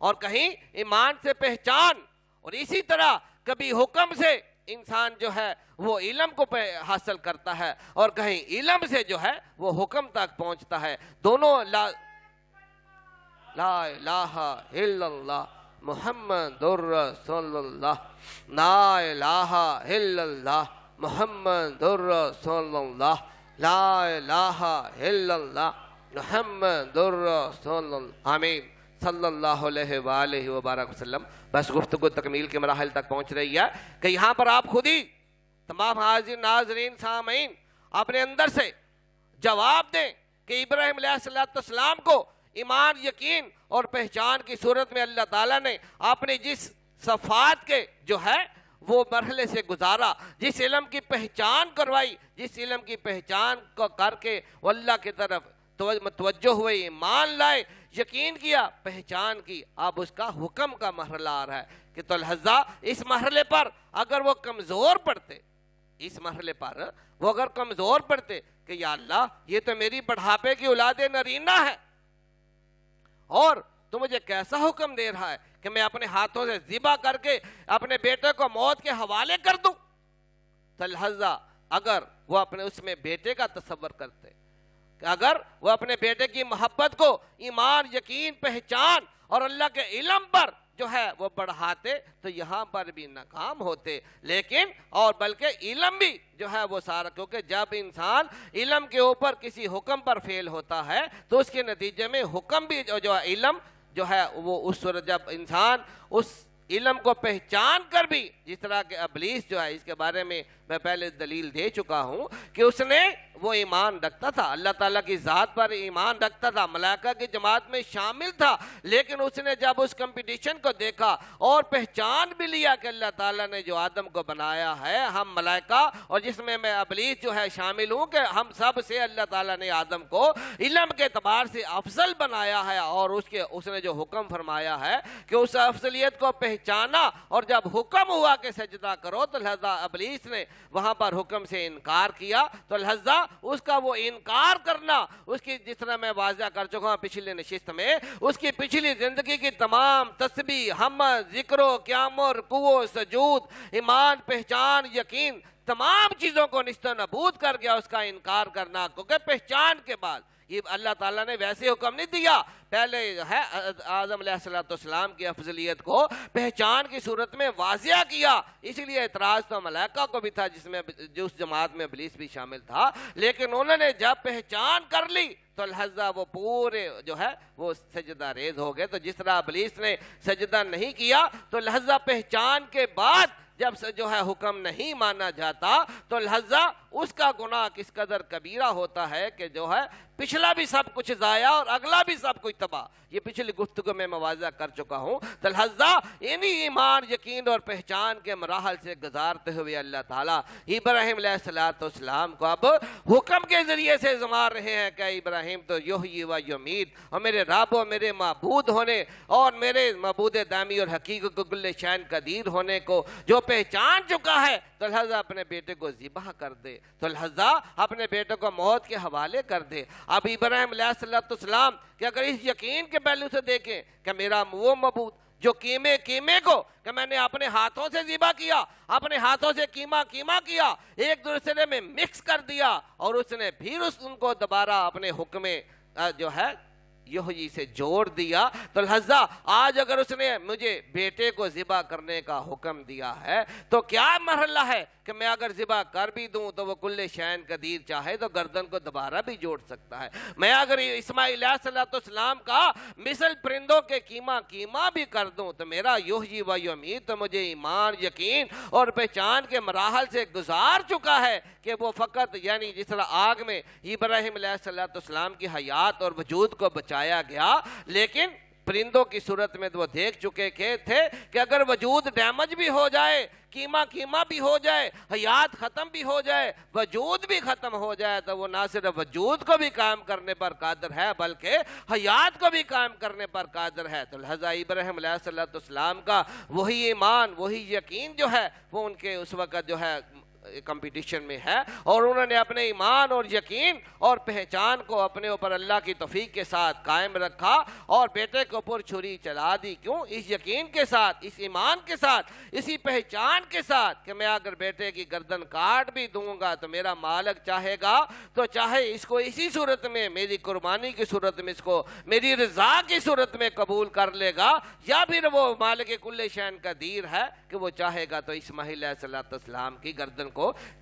اور کہیں ایمان سے پہچان، اور اسی طرح کبھی حکم سے انسان جو ہے وہ علم کو حاصل کرتا ہے اور کہیں علم سے جو ہے وہ حکم تک پہنچتا ہے۔ دونوں لا الہ الا اللہ محمد رسول اللہ، لا الہ الا اللہ محمد رسول اللہ، لا الہ الا اللہ محمد رسول اللہ، آمین صلی اللہ علیہ وآلہ وبارک وسلم۔ بس گفتگو تکمیل کے مراحل تک پہنچ رہی ہے کہ یہاں پر آپ خود ہی تمام حاضرین ناظرین سامعین اپنے اندر سے جواب دیں کہ ابراہیم علیہ السلام کو ایمان، یقین اور پہچان کی صورت میں اللہ تعالیٰ نے آپ نے جس صفات کے جو ہے وہ مرحلے سے گزارا، جس علم کی پہچان کروائی، جس علم کی پہچان کو کر کے وہ اللہ کی طرف متوجہ ہوئے، ایمان لائے، یقین کیا، پہچان کی، اب اس کا حکم کا مرحلہ آ رہا ہے کہ تو لہذا اس مرحلے پر اگر وہ کمزور پڑتے، اس مرحلے پر وہ اگر کمزور پڑتے کہ یا اللہ یہ تو میری بڑھاپے کی اولاد نرینہ ہے اور تو مجھے کیسا حکم دے رہا ہے کہ میں اپنے ہاتھوں سے ذبح کر کے اپنے بیٹے کو موت کے حوالے کر دوں، تو لہذا اگر وہ اپنے اس میں بیٹے کا تصور کرتے، کہ اگر وہ اپنے بیٹے کی محبت کو ایمان، یقین، پہچان اور اللہ کے علم پر جو ہے وہ بڑھاتے تو یہاں پر بھی ناکام ہوتے، لیکن اور بلکہ علم بھی جو ہے وہ سارا، کیونکہ جب انسان علم کے اوپر کسی حکم پر فیل ہوتا ہے تو اس کے نتیجے میں حکم بھی جو ہے علم جو ہے وہ اس صورت جب انسان اس علم کو پہچان کر بھی، جس طرح کہ ابلیس جو ہے اس کے بارے میں پہلے دلیل دے چکا ہوں کہ اس نے وہ ایمان رکھتا تھا، اللہ تعالیٰ کی ذات پر ایمان رکھتا تھا، ملائکہ کی جماعت میں شامل تھا، لیکن اس نے جب اس کمپٹیشن کو دیکھا اور پہچان بھی لیا کہ اللہ تعالیٰ نے جو آدم کو بنایا ہے، ہم ملائکہ اور جس میں ابلیس جو ہے شامل ہوں، کہ ہم سب سے اللہ تعالیٰ نے آدم کو علم کے اعتبار سے افضل بنایا ہے، اور اس نے جو حکم فرمایا ہے کہ اس افضلیت کو پہچانا، اور جب حکم ہوا کہ سجدہ کرو تو لہذا ابلیس نے وہاں پر حکم سے انکار کیا، تو لہذا اس کا وہ انکار کرنا، اس کی جس طرح میں واضح کر چکا ہوں پچھلے نشست میں، اس کی پچھلی زندگی کی تمام تسبیح، حمد، ذکر و قیام و رکوع و سجود، ایمان، پہچان، یقین، تمام چیزوں کو نیست و نابود کر گیا اس کا انکار کرنا، کیونکہ پہچان کے بعد یہ اللہ تعالیٰ نے ویسے حکم نہیں دیا، پہلے ہے آدم علیہ السلام کی افضلیت کو پہچان کی صورت میں واضح کیا، اس لیے اعتراض تو ملائکہ کو بھی تھا جو اس جماعت میں ابلیس بھی شامل تھا، لیکن انہوں نے جب پہچان کر لی تو لہذا وہ پورے جو ہے وہ سجدہ ریز ہو گئے۔ تو جس طرح ابلیس نے سجدہ نہیں کیا تو لہذا پہچان کے بعد جب جو ہے حکم نہیں مانا جاتا تو لہذا اس کا گناہ کس قدر کبیرہ ہوتا ہے کہ جو ہے پچھلا بھی سب کچھ ضائع اور اگلا بھی سب کچھ تباہ. یہ پچھلی گفتگو میں واضح کر چکا ہوں. تو لہذا انہی ایمان، یقین اور پہچان کے مراحل سے گزارتے ہوئے اللہ تعالیٰ ابراہیم علیہ السلام کو اب حکم کے ذریعے سے زمار رہے ہیں کہ ابراہیم تو یحیی و یمیت، اور میرے رب و میرے معبود ہونے اور میرے معبود دائمی اور حقیقت کو کل شین قدیر ہونے کو جو پہچان چکا ہے، تو لہذا اپنے بیٹے کو ذبح کر دے، تو لہذا اپنے بیٹے کو موت کے حوالے کر دے. اب ابراہیم علیہ السلام کہ اگر اس یقین کے پہلو سے دیکھیں کہ میرا وہ معبود جو قیمے کو کہ میں نے اپنے ہاتھوں سے ذبح کیا، اپنے ہاتھوں سے قیمہ کیا، ایک دوسرے میں مکس کر دیا، اور اس نے پھر ان کو دوبارہ اپنے حکم جو ہے یحیی سے جوڑ دیا. تو لہذا آج اگر اس نے مجھے بیٹے کو ذبح کرنے کا حکم دیا ہے تو کیا مرحلہ ہے کہ میں اگر ذبح کر بھی دوں تو وہ کل شین قدیر چاہے تو گردن کو دوبارہ بھی جوڑ سکتا ہے. میں اگر اسماعیل علیہ السلام کا مثل پرندوں کے قیمہ بھی کر دوں تو میرا یحیی و یمیت تو مجھے ایمان، یقین اور پہچان کے مراحل سے گزار چکا ہے کہ وہ فقط یعنی جس طرح آگ میں ابراہیم علیہ السلام کی حیات اور وجود کو بچایا گیا، لیکن پرندوں کی صورت میں وہ دیکھ چکے تھے کہ اگر وجود ڈیمیج بھی ہو جائے، قیمہ بھی ہو جائے، حیات ختم بھی ہو جائے، وجود بھی ختم ہو جائے، تو وہ نہ صرف وجود کو بھی قائم کرنے پر قادر ہے بلکہ حیات کو بھی قائم کرنے پر قادر ہے. تو لہذا ابراہیم علیہ السلام کا وہی ایمان، وہی یقین جو ہے وہ ان کے اس وقت جو ہے کمپٹیشن میں ہے، اور انہوں نے اپنے ایمان اور یقین اور پہچان کو اپنے اوپر اللہ کی توفیق کے ساتھ قائم رکھا اور بیٹے کے اوپر چھری چلا دی. کیوں؟ اس یقین کے ساتھ، اس ایمان کے ساتھ، اسی پہچان کے ساتھ کہ میں اگر بیٹے کی گردن کاٹ بھی دوں گا تو میرا مالک چاہے گا تو چاہے اس کو اسی صورت میں، میری قربانی کی صورت میں، اس کو میری رضا کی صورت میں قبول کر لے گا، یا پھر وہ مالک کل شین قدیر ہے کہ وہ چاہے گا تو اسماعیل علیہ السلام کی گردن کو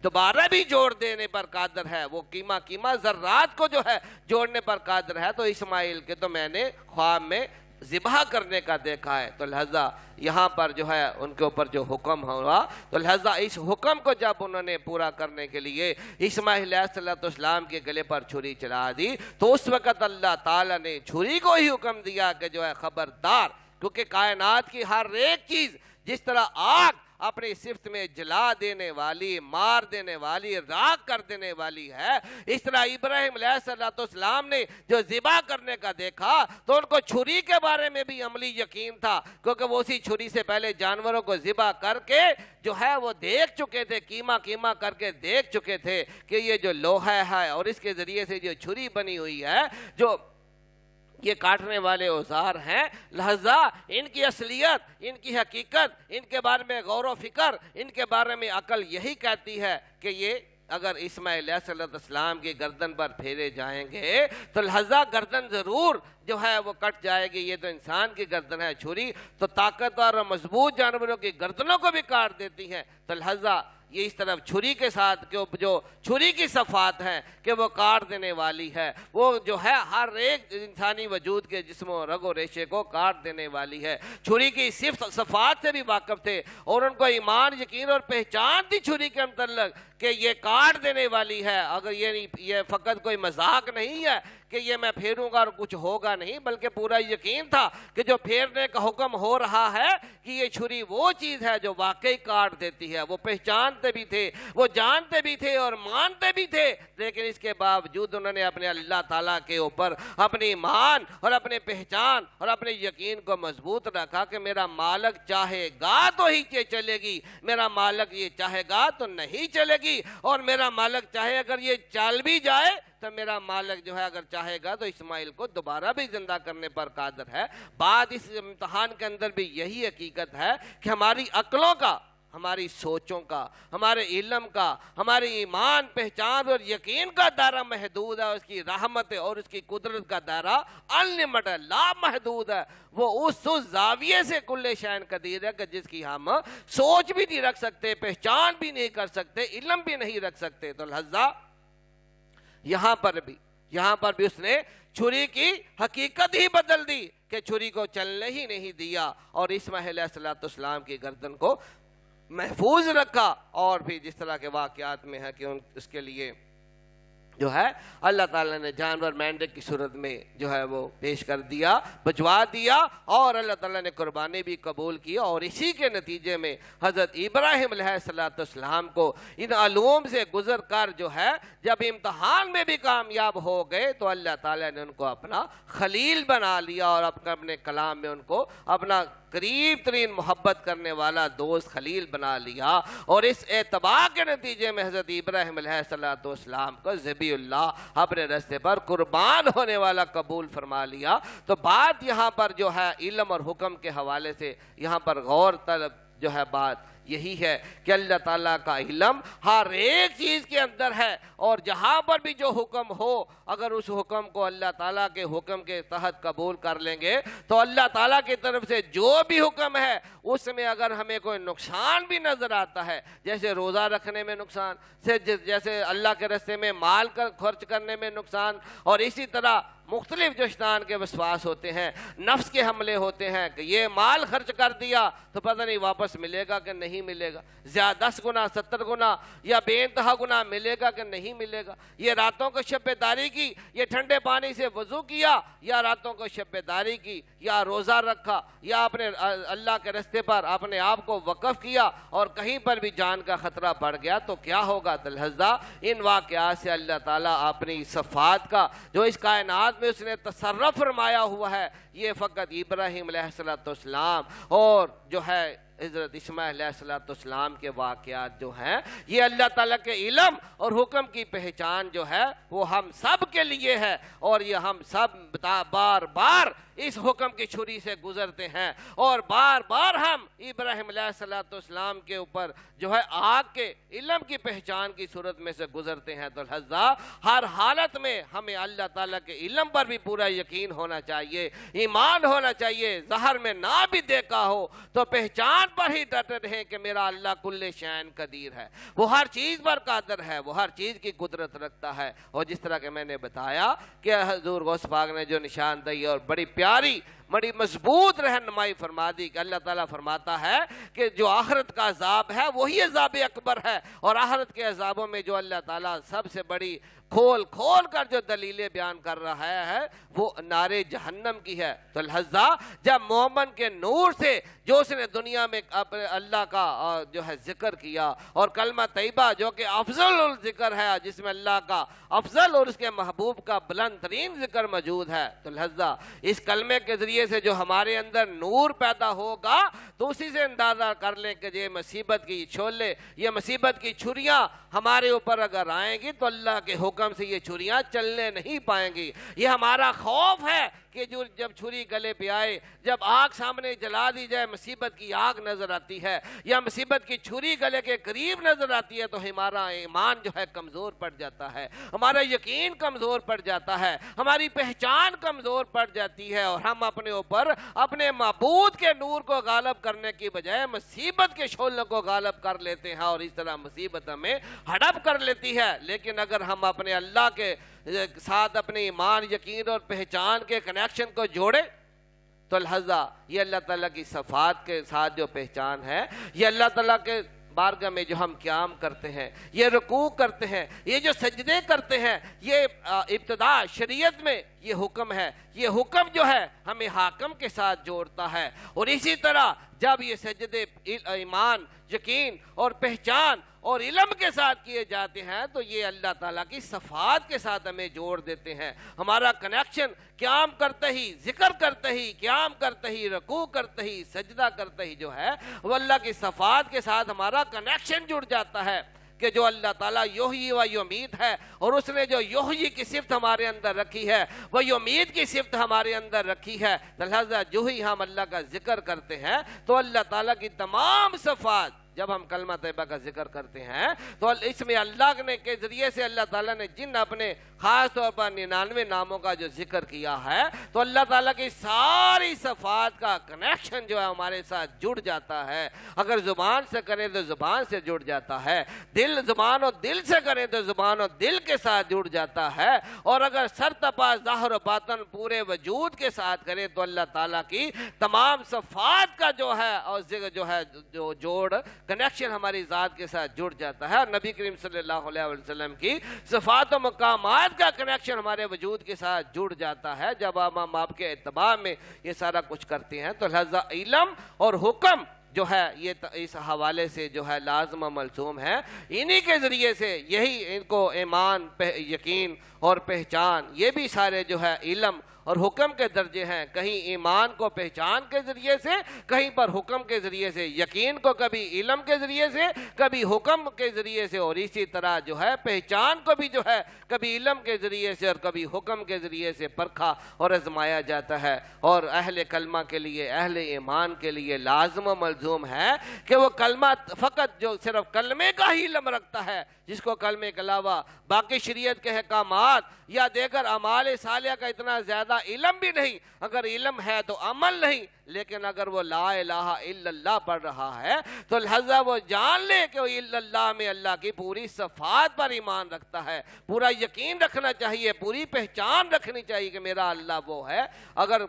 دوبارہ بھی جوڑ دینے پر قادر ہے. وہ قیمہ ذرات کو جو ہے جوڑنے پر قادر ہے. تو اسماعیل کے تو میں نے خواب میں ذبح کرنے کا دیکھا ہے. تو لہذا یہاں پر جو ہے ان کے اوپر جو حکم ہوا، تو لہذا اس حکم کو جب انہوں نے پورا کرنے کے لیے اسماعیل علیہ السلام کے گلے پر چھری چلا دی، تو اس وقت اللہ تعالیٰ نے چھری کو ہی حکم دیا کہ جو ہے خبردار، کیونکہ کائنات کی ہر ایک چیز جس طرح آگ اپنی صفت میں جلا دینے والی، مار دینے والی، راکھ کر دینے والی ہے، اس طرح ابراہیم علیہ السلام نے جو ذبح کرنے کا دیکھا تو ان کو چھری کے بارے میں بھی عملی یقین تھا، کیونکہ وہ اسی چھری سے پہلے جانوروں کو ذبح کر کے جو ہے وہ دیکھ چکے تھے، قیمہ کر کے دیکھ چکے تھے کہ یہ جو لوہا ہے اور اس کے ذریعے سے جو چھری بنی ہوئی ہے، جو یہ کاٹنے والے اوزار ہیں، لہذا ان کی اصلیت، ان کی حقیقت، ان کے بارے میں غور و فکر، ان کے بارے میں عقل یہی کہتی ہے کہ یہ اگر اسماعیل علیہ السلام کی گردن پر پھیرے جائیں گے تو لہذا گردن ضرور جو ہے وہ کٹ جائے گی. یہ تو انسان کی گردن ہے، چھری تو طاقتور اور مضبوط جانوروں کی گردنوں کو بھی کاٹ دیتی ہے. تو لہذا یہ اس طرف چھری کے ساتھ جو چھری کی صفات ہیں کہ وہ کاٹ دینے والی ہے، وہ جو ہے ہر ایک انسانی وجود کے جسم و رگ و ریشے کو کاٹ دینے والی ہے. چھری کی صفات سے بھی واقف تھے اور ان کو ایمان، یقین اور پہچان تھی چھری کے متعلق کہ یہ کاٹ دینے والی ہے. اگر یہ فقط کوئی مذاق نہیں ہے کہ یہ میں پھیروں گا اور کچھ ہوگا نہیں، بلکہ پورا یقین تھا کہ جو پھیرنے کا حکم ہو رہا ہے کہ یہ چھری وہ چیز ہے جو واقعی کاٹ دیتی ہے. وہ پہچانتے بھی تھے، وہ جانتے بھی تھے اور مانتے بھی تھے، لیکن اس کے باوجود انہوں نے اپنے اللہ تعالیٰ کے اوپر اپنی ایمان اور اپنے پہچان اور اپنے یقین کو مضبوط رکھا کہ میرا مالک چاہے گا تو ہی چلے گی، میرا مالک یہ چاہے گا تو نہیں چلے گی، اور میرا مالک چاہے اگر یہ چل بھی جائے تو میرا مالک جو ہے اگر چاہے گا تو اسماعیل کو دوبارہ بھی زندہ کرنے پر قادر ہے. بات اس امتحان کے اندر بھی یہی حقیقت ہے کہ ہماری عقلوں کا، ہماری سوچوں کا، ہمارے علم کا، ہمارے ایمان، پہچان اور یقین کا دائرہ محدود ہے. اس کی رحمت اور اس کی قدرت کا دائرہ انلمیٹڈ ہے، لامحدود ہے. وہ اس زاویے سے کل شین قدیر ہے کہ جس کی ہم سوچ بھی نہیں رکھ سکتے، پہچان بھی نہیں کر سکتے، علم بھی نہیں رکھ سکتے. تو لہذا یہاں پر بھی اس نے چھری کی حقیقت ہی بدل دی کہ چھری کو چلنے ہی نہیں دیا اور اسماعیل علیہ السلام کی گردن کو محفوظ رکھا، اور بھی جس طرح کے واقعات میں ہے کہ اس کے لیے جو ہے اللہ تعالیٰ نے جانور مینڈک کی صورت میں جو ہے وہ پیش کر دیا، بچوا دیا، اور اللہ تعالیٰ نے قربانی بھی قبول کی، اور اسی کے نتیجے میں حضرت ابراہیم علیہ السلام کو ان علوم سے گزر کر جو ہے جب امتحان میں بھی کامیاب ہو گئے تو اللہ تعالیٰ نے ان کو اپنا خلیل بنا لیا، اور اپنے کلام میں ان کو اپنا قریب ترین محبت کرنے والا دوست خلیل بنا لیا، اور اس اعتبار کے نتیجے میں حضرت ابراہیم علیہ السلام کو ذبیح اللہ اپنے راستے پر قربان ہونے والا قبول فرما لیا۔ تو بات یہاں پر جو ہے علم اور حکم کے حوالے سے یہاں پر غور طلب جو ہے بات یہی ہے کہ اللہ تعالیٰ کا علم ہر ایک چیز کے اندر ہے، اور جہاں پر بھی جو حکم ہو اگر اس حکم کو اللہ تعالیٰ کے حکم کے تحت قبول کر لیں گے تو اللہ تعالیٰ کی طرف سے جو بھی حکم ہے اس میں اگر ہمیں کوئی نقصان بھی نظر آتا ہے، جیسے روزہ رکھنے میں نقصان، جیسے اللہ کے راستے میں مال خرچ کرنے میں نقصان، اور اسی طرح مختلف جو شیطان کے وسواس ہوتے ہیں، نفس کے حملے ہوتے ہیں کہ یہ مال خرچ کر دیا تو پتہ نہیں واپس ملے گا کہ نہیں ملے گا، 10 گنا 70 گنا یا بے انتہا گنا ملے گا کہ نہیں ملے گا، یہ راتوں کو شب داری کی، یہ ٹھنڈے پانی سے وضو کیا، یا راتوں کو شب داری کی، یا روزہ رکھا، یا اپنے اللہ کے راستے پر اپنے آپ کو وقف کیا، اور کہیں پر بھی جان کا خطرہ بڑھ گیا تو کیا ہوگا؟ لہذا ان واقعات سے اللہ تعالیٰ اپنی صفات کا جو اس کائنات میں اس نے تصرف فرمایا ہوا ہے، یہ فقط ابراہیم علیہ السلام اور جو ہے حضرت اسماعیل علیہ السلام کے واقعات جو ہیں، یہ اللہ تعالیٰ کے علم اور حکم کی پہچان جو ہے وہ ہم سب کے لیے ہے، اور یہ ہم سب بار بار اس حکم کی چھری سے گزرتے ہیں، اور بار بار ہم ابراہیم علیہ السلام کے اوپر جو ہے آگ کے علم کی پہچان کی صورت میں سے گزرتے ہیں۔ تو لہذا ہر حالت میں ہمیں اللہ تعالیٰ کے علم پر بھی پورا یقین ہونا چاہیے، ایمان ہونا چاہیے، ظاہر میں نہ بھی دیکھا ہو تو پہچان پر ہی ڈٹے رہیں کہ میرا اللہ کل شین قدیر ہے، وہ ہر چیز پر قادر ہے، وہ ہر چیز کی قدرت رکھتا ہے۔ اور جس طرح کہ میں نے بتایا کہ حضور غوث پاک نے جو نشاندہی اور بڑی پیاری بڑی مضبوط رہنمائی فرما دی کہ اللہ تعالیٰ فرماتا ہے کہ جو آخرت کا عذاب ہے وہی عذاب اکبر ہے، اور آخرت کے عذابوں میں جو اللہ تعالیٰ سب سے بڑی کھول کر جو دلیلیں بیان کر رہا ہے وہ نار جہنم کی ہے۔ تو لہذا جب مومن کے نور سے جو اس نے دنیا میں اپنے اللہ کا جو ہے ذکر کیا، اور کلمہ طیبہ جو کہ افضل الذکر ہے، جس میں اللہ کا افضل اور اس کے محبوب کا بلند ترین ذکر موجود ہے، تو لہذا اس کلمے کے ذریعے سے جو ہمارے اندر نور پیدا ہوگا تو اسی سے اندازہ کر لیں کہ یہ مصیبت کی چھولے، یہ مصیبت کی چھریاں ہمارے اوپر اگر آئیں گی تو اللہ کے حکم سے یہ چھریاں چلنے نہیں پائیں گی۔ یہ ہمارا خوف ہے کہ جو جب چھری گلے پہ آئے، جب آگ سامنے جلا دی جائے، مصیبت کی آگ نظر آتی ہے یا مصیبت کی چھری گلے کے قریب نظر آتی ہے تو ہمارا ایمان جو ہے کمزور پڑ جاتا ہے، ہمارا یقین کمزور پڑ جاتا ہے، ہماری پہچان کمزور پڑ جاتی ہے، اور ہم اپنے اوپر اپنے معبود کے نور کو غالب کرنے کی بجائے مصیبت کے شعلوں کو غالب کر لیتے ہیں، اور اس طرح مصیبت ہمیں ہڑپ کر لیتی ہے۔ لیکن اگر ہم اپنے اللہ کے ساتھ اپنے ایمان، یقین اور پہچان کے کنیکشن کو جوڑے تو لہذا یہ اللہ تعالیٰ کی صفات کے ساتھ جو پہچان ہے، یہ اللہ تعالیٰ کے بارگاہ میں جو ہم قیام کرتے ہیں، یہ رکوع کرتے ہیں، یہ جو سجدے کرتے ہیں، یہ ابتدا شریعت میں یہ حکم ہے، یہ حکم جو ہے ہمیں حاکم کے ساتھ جوڑتا ہے، اور اسی طرح جب یہ سجدے ایمان، یقین اور پہچان اور علم کے ساتھ کیے جاتے ہیں تو یہ اللہ تعالیٰ کی صفات کے ساتھ ہمیں جوڑ دیتے ہیں۔ ہمارا کنیکشن قیام کرتے ہی، ذکر کرتے ہی، قیام کرتے ہی، رکوع کرتے ہی، سجدہ کرتے ہی جو ہے وہ اللہ کی صفات کے ساتھ ہمارا کنیکشن جڑ جاتا ہے کہ جو اللہ تعالیٰ یحیی و یمیت ہے، اور اس نے جو یحیی کی صفت ہمارے اندر رکھی ہے، وہ یمیت کی صفت ہمارے اندر رکھی ہے، لہذا جو ہی ہم اللہ کا ذکر کرتے ہیں تو اللہ تعالیٰ کی تمام صفات، جب ہم کلمہ طیبہ کا ذکر کرتے ہیں تو اس میں اللہ نے کے ذریعے سے اللہ تعالیٰ نے جن اپنے خاص طور پر 99 ناموں کا جو ذکر کیا ہے تو اللہ تعالیٰ کی ساری صفات کا کنیکشن جو ہے ہمارے ساتھ جڑ جاتا ہے۔ اگر زبان سے کریں تو زبان سے جڑ جاتا ہے، زبان اور دل سے کریں تو زبان اور دل کے ساتھ جڑ جاتا ہے، اور اگر سر تپا ظاہر و باطن پورے وجود کے ساتھ کریں تو اللہ تعالیٰ کی تمام صفات کا جو ہے اور جو جوڑ کنیکشن ہماری ذات کے ساتھ جڑ جاتا ہے، اور نبی کریم صلی اللہ علیہ وسلم کی صفات و مقامات کا کنیکشن ہمارے وجود کے ساتھ جڑ جاتا ہے جب ہم آپ کے اتباع میں یہ سارا کچھ کرتے ہیں۔ تو لہذا علم اور حکم جو ہے یہ اس حوالے سے جو ہے لازم و ملزوم ہے، انہی کے ذریعے سے یہی ان کو ایمان، یقین اور پہچان، یہ بھی سارے جو ہے علم اور حکم کے درجے ہیں، کہیں ایمان کو پہچان کے ذریعے سے، کہیں پر حکم کے ذریعے سے، یقین کو کبھی علم کے ذریعے سے، کبھی حکم کے ذریعے سے، اور اسی طرح جو ہے پہچان کو بھی جو ہے کبھی علم کے ذریعے سے اور کبھی حکم کے ذریعے سے پرکھا اور آزمایا جاتا ہے۔ اور اہل کلمہ کے لیے، اہل ایمان کے لیے لازم و ملزوم ہے کہ وہ کلمہ فقط جو صرف کلمے کا ہی علم رکھتا ہے، جس کو کلمے کے علاوہ باقی شریعت کے احکامات یا دیگر اعمال صالحہ کا اتنا زیادہ علم بھی نہیں، اگر علم ہے تو عمل نہیں، لیکن اگر وہ لا الہ الا اللہ پڑھ رہا ہے تو لہذا وہ جان لے کہ وہ الا اللہ میں اللہ کی پوری صفات پر ایمان رکھتا ہے، پورا یقین رکھنا چاہیے، پوری پہچان رکھنی چاہیے کہ میرا اللہ وہ ہے۔ اگر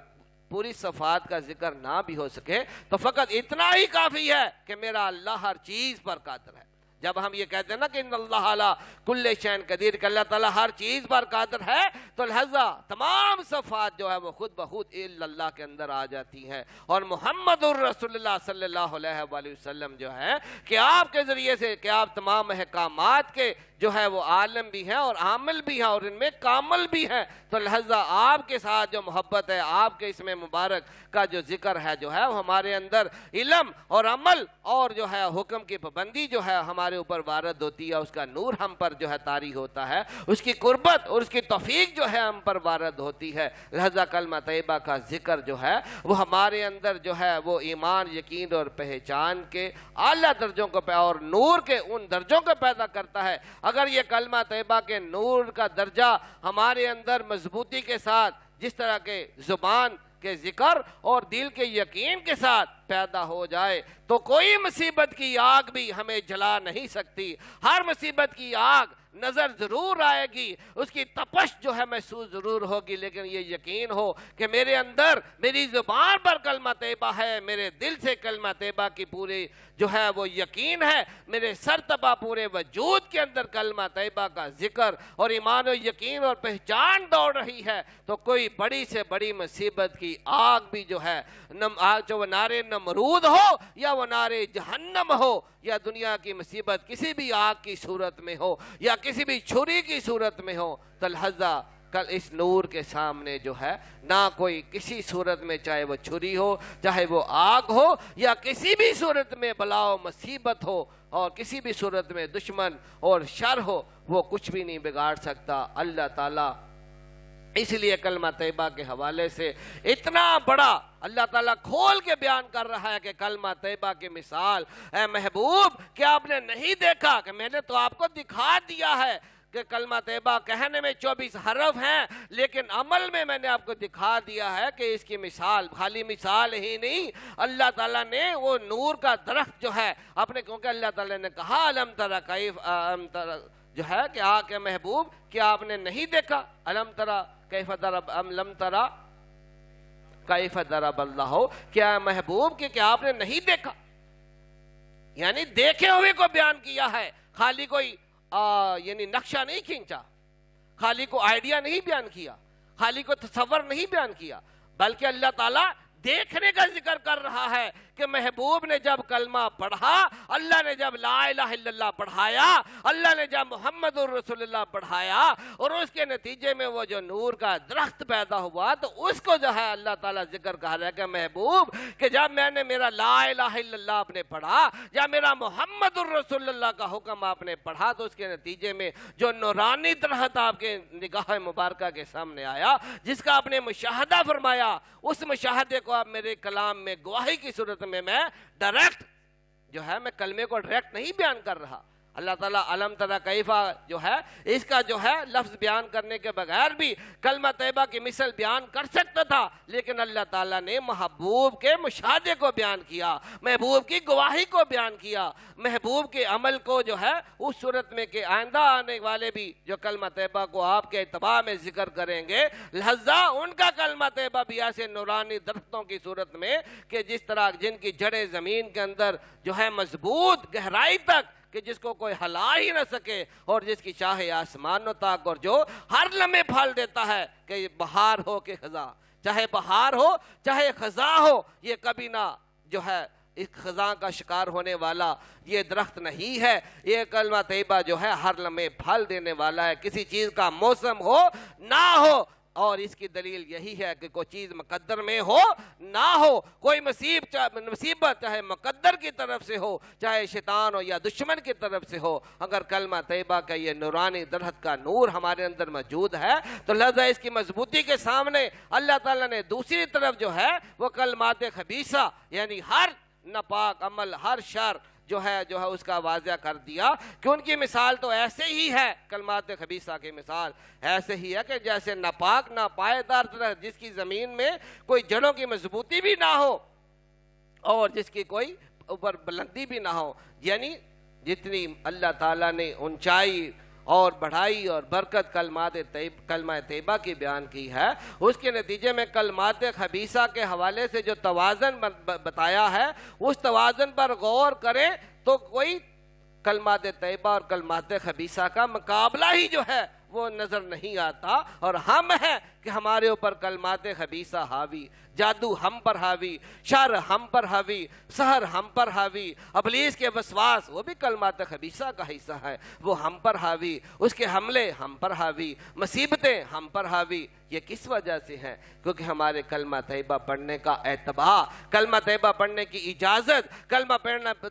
پوری صفات کا ذکر نہ بھی ہو سکے تو فقط اتنا ہی کافی ہے کہ میرا اللہ ہر چیز پر قادر ہے۔ جب ہم یہ کہتے ہیں نا کہ ان اللہ علی کل شیء قدیر، کہ اللہ تعالیٰ ہر چیز پر قادر ہے، تو لہذا تمام صفات جو ہے وہ خود بخود الا اللہ کے اندر آ جاتی ہیں۔ اور محمد الرسول اللہ صلی اللہ علیہ وآلہ وسلم جو ہے کہ آپ کے ذریعے سے کہ آپ تمام احکامات کے جو ہے وہ عالم بھی ہیں اور عامل بھی ہیں اور ان میں کامل بھی ہیں، تو لہذا آپ کے ساتھ جو محبت ہے، آپ کے اسم مبارک کا جو ذکر ہے جو ہے وہ ہمارے اندر علم اور عمل اور جو ہے حکم کی پابندی جو ہے ہمارے اوپر وارد ہوتی ہے، اس کا نور ہم پر جو ہے طاری ہوتا ہے، اس کی قربت اور اس کی توفیق جو ہے ہم پر وارد ہوتی ہے۔ لہذا کلمہ طیبہ کا ذکر جو ہے وہ ہمارے اندر جو ہے وہ ایمان، یقین اور پہچان کے اعلیٰ درجوں کو اور نور کے ان درجوں کو پیدا کرتا ہے۔ اگر یہ کلمہ طیبہ کے نور کا درجہ ہمارے اندر مضبوطی کے ساتھ، جس طرح کے زبان کے ذکر اور دل کے یقین کے ساتھ پیدا ہو جائے، تو کوئی مصیبت کی آگ بھی ہمیں جلا نہیں سکتی۔ ہر مصیبت کی آگ نظر ضرور آئے گی، اس کی تپش جو ہے محسوس ضرور ہوگی، لیکن یہ یقین ہو کہ میرے اندر، میری زبان پر کلمہ طیبہ ہے، میرے دل سے کلمہ طیبہ کی پوری جو ہے وہ یقین ہے، میرے سر تبا پورے وجود کے اندر کلمہ طیبہ کا ذکر اور ایمان و یقین اور پہچان دوڑ رہی ہے، تو کوئی بڑی سے بڑی مصیبت کی آگ بھی جو ہے، جو وہ نارے نمرود ہو یا وہ نارے جہنم ہو یا دنیا کی مصیبت کسی بھی آگ کی صورت میں ہو یا کسی بھی چھری کی صورت میں ہو، تو لہذا کل اس نور کے سامنے جو ہے نہ کوئی کسی صورت میں، چاہے وہ چھری ہو، چاہے وہ آگ ہو، یا کسی بھی صورت میں بلا و مصیبت ہو اور کسی بھی صورت میں دشمن اور شر ہو، وہ کچھ بھی نہیں بگاڑ سکتا اللہ تعالیٰ۔ اس لیے کلمہ طیبہ کے حوالے سے اتنا بڑا اللہ تعالیٰ کھول کے بیان کر رہا ہے کہ کلمہ طیبہ کی مثال، اے محبوب کیا آپ نے نہیں دیکھا کہ میں نے تو آپ کو دکھا دیا ہے کہ کلمہ طیبہ کہنے میں 24 حرف ہیں، لیکن عمل میں نے آپ کو دکھا دیا ہے کہ اس کی مثال، خالی مثال ہی نہیں، اللہ تعالیٰ نے وہ نور کا درخت جو ہے اپنے، کیونکہ اللہ تعالیٰ نے کہا الم تری کیف جو ہے کہ آقا محبوب کیا آپ نے نہیں دیکھا، الم تری کیف ضرب ام لم تری کیف ضرب اللہ، کیا محبوب کہ کیا آپ نے نہیں دیکھا، یعنی دیکھے ہوئے کو بیان کیا ہے، خالی کوئی یعنی نقشہ نہیں کھینچا، خالی کو آئیڈیا نہیں بیان کیا، خالی کو تصور نہیں بیان کیا، بلکہ اللہ تعالیٰ دیکھنے کا ذکر کر رہا ہے کہ محبوب نے جب کلمہ پڑھا، اللہ نے جب لا الہ الا اللہ پڑھایا، اللہ نے جب محمد الرسول اللہ پڑھایا، اور اس کے نتیجے میں وہ جو نور کا درخت پیدا ہوا، تو اس کو جو ہے اللہ تعالیٰ ذکر کر رہا ہے کہ محبوب کہ جب میں نے میرا لا الہ الا اللہ آپ نے پڑھا، جب میرا محمد الرسول اللہ کا حکم آپ نے پڑھا، تو اس کے نتیجے میں جو نورانی درخت آپ کے نگاہ مبارکہ کے سامنے آیا، جس کا آپ نے مشاہدہ فرمایا، اس مشاہدے کو آپ میرے کلام میں گواہی کی صورت میں ڈائریکٹ جو ہے میں کلمے کو ڈائریکٹ نہیں بیان کر رہا، اللہ تعالیٰ علم ترى کیفا جو ہے اس کا جو ہے لفظ بیان کرنے کے بغیر بھی کلمہ طیبہ کی مثل بیان کر سکتا تھا، لیکن اللہ تعالیٰ نے محبوب کے مشاہدے کو بیان کیا، محبوب کی گواہی کو بیان کیا، محبوب کے عمل کو جو ہے اس صورت میں کہ آئندہ آنے والے بھی جو کلمہ طیبہ کو آپ کے اتباع میں ذکر کریں گے، لہذا ان کا کلمہ طیبہ بھی ایسے نورانی درختوں کی صورت میں کہ جس طرح جن کی جڑیں زمین کے اندر جو ہے مضبوط گہرائی تک کہ جس کو کوئی ہلا ہی نہ سکے، اور جس کی شاخیں آسمانوں تک، اور جو ہر لمحے پھل دیتا ہے کہ بہار ہو کہ خزاں، چاہے بہار ہو چاہے خزاں ہو، یہ کبھی نہ جو ہے اس خزاں کا شکار ہونے والا یہ درخت نہیں ہے۔ یہ کلمہ طیبہ جو ہے ہر لمحے پھل دینے والا ہے، کسی چیز کا موسم ہو نہ ہو، اور اس کی دلیل یہی ہے کہ کوئی چیز مقدر میں ہو نہ ہو، کوئی مصیبت چاہے مقدر کی طرف سے ہو، چاہے شیطان ہو یا دشمن کی طرف سے ہو، اگر کلمہ طیبہ کا یہ نورانی درخت کا نور ہمارے اندر موجود ہے تو لہذا اس کی مضبوطی کے سامنے اللہ تعالیٰ نے دوسری طرف جو ہے وہ کلمات خبیثہ یعنی ہر ناپاک عمل، ہر شر جو ہے اس کا واضح کر دیا کہ ان کی مثال تو ایسے ہی ہے، کلمات خبیثہ کی مثال ایسے ہی ہے کہ جیسے ناپاک ناپائیدار درخت جس کی زمین میں کوئی جڑوں کی مضبوطی بھی نہ ہو اور جس کی کوئی اوپر بلندی بھی نہ ہو، یعنی جتنی اللہ تعالیٰ نے اونچائی اور بڑھائی اور برکت کلمہ طیبہ کی بیان کی ہے، اس کے نتیجے میں کلمات خبیثہ کے حوالے سے جو توازن بتایا ہے اس توازن پر غور کریں تو کوئی کلمات طیبہ اور کلمات خبیثہ کا مقابلہ ہی جو ہے وہ نظر نہیں آتا، اور ہم ہیں کہ ہمارے اوپر کلمات خبیثہ حاوی، جادو ہم پر حاوی، شر ہم پر حاوی، سحر ہم پر حاوی، ابلیس کے وسواس وہ بھی کلمات خبیثہ کا حصہ ہے، وہ ہم پر حاوی، اس کے حملے ہم پر حاوی، مصیبتیں ہم پر حاوی۔ یہ کس وجہ سے ہیں؟ کیونکہ ہمارے کلمہ طیبہ پڑھنے کا اتباع، کلمہ طیبہ پڑھنے کی اجازت، کلمہ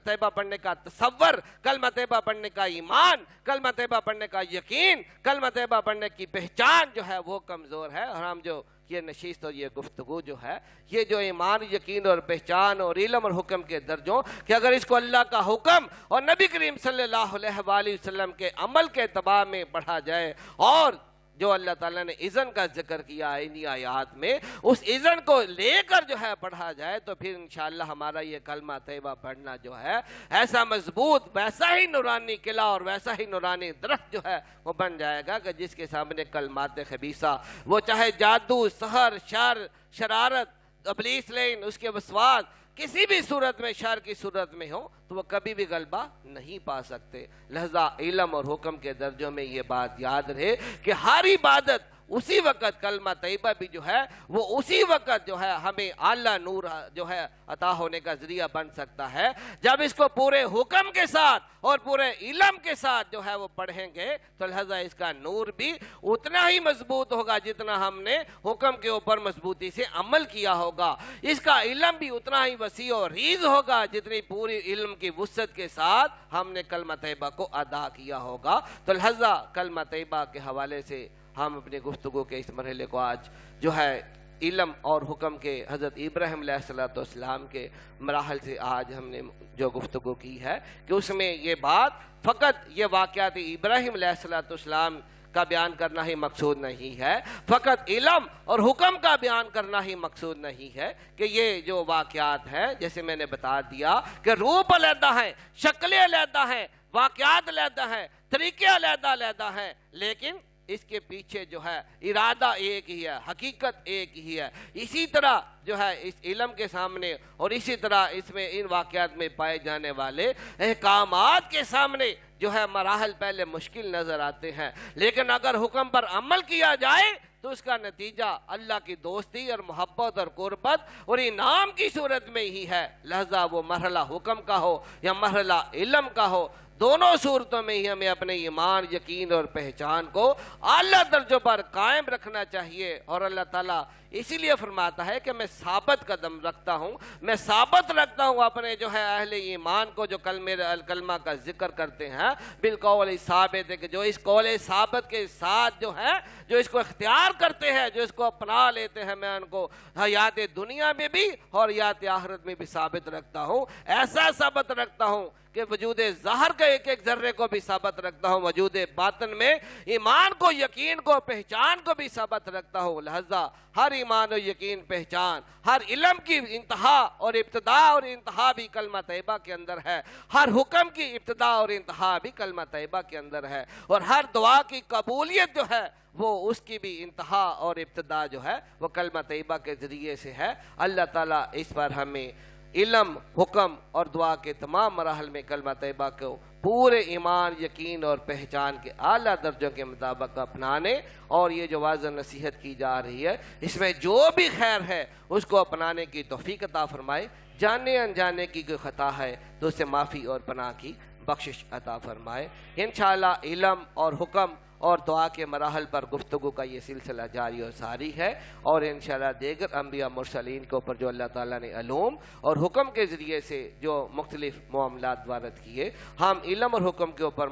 طیبہ پڑھنے کا تصور، کلمہ طیبہ پڑھنے کا ایمان، کلمہ طیبہ پڑھنے کا یقین، کلمہ طیبہ پڑھنے کی پہچان جو ہے وہ کمزور ہے، اور ہم جو یہ نشست اور یہ گفتگو جو ہے یہ جو ایمان، یقین اور پہچان اور علم اور حکم کے درجوں کہ اگر اس کو اللہ کا حکم اور نبی کریم صلی اللہ علیہ وآلہ وسلم کے عمل کے اتباع میں پڑھا جائے، اور جو اللہ تعالیٰ نے اذن کا ذکر کیا ہے انہی آیات میں، اس اذن کو لے کر جو ہے پڑھا جائے تو پھر انشاءاللہ ہمارا یہ کلمہ طیبہ پڑھنا جو ہے ایسا مضبوط، ویسا ہی نورانی قلعہ اور ویسا ہی نورانی درخت جو ہے وہ بن جائے گا کہ جس کے سامنے کلمات خبیثہ وہ چاہے جادو، سحر، شر، شرارت، ابلیس لین، اس کے وسواس کسی بھی صورت میں، شر کی صورت میں ہو تو وہ کبھی بھی غلبہ نہیں پا سکتے۔ لہذا علم اور حکم کے درجوں میں یہ بات یاد رہے کہ ہر عبادت اسی وقت، کلمہ طیبہ بھی جو ہے وہ اسی وقت جو ہے ہمیں اعلیٰ نور جو ہے عطا ہونے کا ذریعہ بن سکتا ہے جب اس کو پورے حکم کے ساتھ اور پورے علم کے ساتھ جو ہے وہ پڑھیں گے، تو لہذا اس کا نور بھی اتنا ہی مضبوط ہوگا جتنا ہم نے حکم کے اوپر مضبوطی سے عمل کیا ہوگا، اس کا علم بھی اتنا ہی وسیع و ریز ہوگا جتنی پوری علم کی وسعت کے ساتھ ہم نے کلمہ طیبہ کو ادا کیا ہوگا۔ تو لہذا کلمہ طیبہ کے حوالے سے ہم اپنی گفتگو کے اس مرحلے کو آج جو ہے علم اور حکم کے حضرت ابراہیم علیہ السلام کے مراحل سے آج ہم نے جو گفتگو کی ہے کہ اس میں یہ بات فقط یہ واقعات ابراہیم علیہ السلام کا بیان کرنا ہی مقصود نہیں ہے، فقط علم اور حکم کا بیان کرنا ہی مقصود نہیں ہے کہ یہ جو واقعات ہیں جیسے میں نے بتا دیا کہ روپ علیحدہ ہیں، شکلیں علیحدہ ہیں، واقعات علیحدہ ہیں، طریقے علیحدہ علیحدہ ہیں، لیکن اس کے پیچھے جو ہے ارادہ ایک ہی ہے، حقیقت ایک ہی ہے۔ اسی طرح جو ہے اس علم کے سامنے اور اسی طرح اس میں ان واقعات میں پائے جانے والے احکامات کے سامنے جو ہے مراحل پہلے مشکل نظر آتے ہیں، لیکن اگر حکم پر عمل کیا جائے تو اس کا نتیجہ اللہ کی دوستی اور محبت اور قربت اور انعام کی صورت میں ہی ہے۔ لہذا وہ مرحلہ حکم کا ہو یا مرحلہ علم کا ہو، دونوں صورتوں میں ہی ہمیں اپنے ایمان، یقین اور پہچان کو اعلیٰ درجوں پر قائم رکھنا چاہیے، اور اللہ تعالیٰ اسی لیے فرماتا ہے کہ میں ثابت قدم رکھتا ہوں، میں ثابت رکھتا ہوں اپنے جو ہے اہل ایمان کو جو کلمہ کا ذکر کرتے ہیں بالقول ثابت، ہے کہ جو اس قول ثابت کے ساتھ جو ہے جو اس کو اختیار کرتے ہیں، جو اس کو اپنا لیتے ہیں، میں ان کو حیات دنیا میں بھی اور حیات آخرت میں بھی ثابت رکھتا ہوں۔ ایسا ثابت رکھتا ہوں کہ وجود ظاہر کے ایک ایک ذرے کو بھی ثابت رکھتا ہوں، وجود باطن میں ایمان کو، یقین کو، پہچان کو بھی ثابت رکھتا ہوں۔ لہذا ہر ایمان و یقین، پہچان، ہر علم کی انتہا اور ابتدا اور انتہا بھی کلمہ طیبہ کے اندر ہے، ہر حکم کی ابتدا اور انتہا بھی کلمہ طیبہ کے اندر ہے، اور ہر دعا کی قبولیت جو ہے وہ اس کی بھی انتہا اور ابتدا جو ہے وہ کلمہ طیبہ کے ذریعے سے ہے۔ اللہ تعالیٰ اس پر ہمیں علم، حکم اور دعا کے تمام مراحل میں کلمہ طیبہ کو پورے ایمان، یقین اور پہچان کے اعلیٰ درجوں کے مطابق اپنانے، اور یہ جو واضح نصیحت کی جا رہی ہے اس میں جو بھی خیر ہے اس کو اپنانے کی توفیق عطا فرمائے، جانے انجانے کی کوئی خطا ہے تو اسے معافی اور پناہ کی بخشش عطا فرمائے۔ انشاءاللہ علم اور حکم اور دعا کے مراحل پر گفتگو کا یہ سلسلہ جاری اور ساری ہے، اور انشاءاللہ دیگر انبیاء مرسلین کے اوپر جو اللہ تعالیٰ نے علوم اور حکم کے ذریعے سے جو مختلف معاملات وارد کیے، ہم علم اور حکم کے اوپر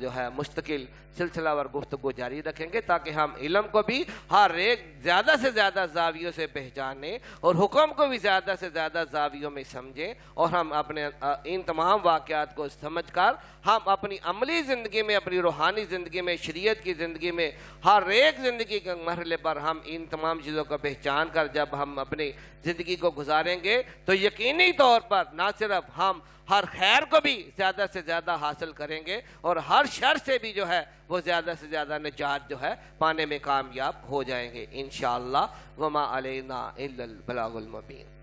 جو ہے مستقل سلسلہ وار گفتگو جاری رکھیں گے، تاکہ ہم علم کو بھی ہر ایک زیادہ سے زیادہ زاویوں سے پہچانیں اور حکم کو بھی زیادہ سے زیادہ زاویوں میں سمجھیں، اور ہم اپنے ان تمام واقعات کو سمجھ کر ہم اپنی عملی زندگی میں، اپنی روحانی زندگی میں، شریعت کی زندگی میں، ہر ایک زندگی کے مرحلے پر ہم ان تمام چیزوں کو پہچان کر جب ہم اپنی زندگی کو گزاریں گے تو یقینی طور پر نہ صرف ہم ہر خیر کو بھی زیادہ سے زیادہ حاصل کریں گے، اور ہر شر سے بھی جو ہے وہ زیادہ سے زیادہ نجات جو ہے پانے میں کامیاب ہو جائیں گے انشاءاللہ۔ وما علینا الا البلاغ المبین۔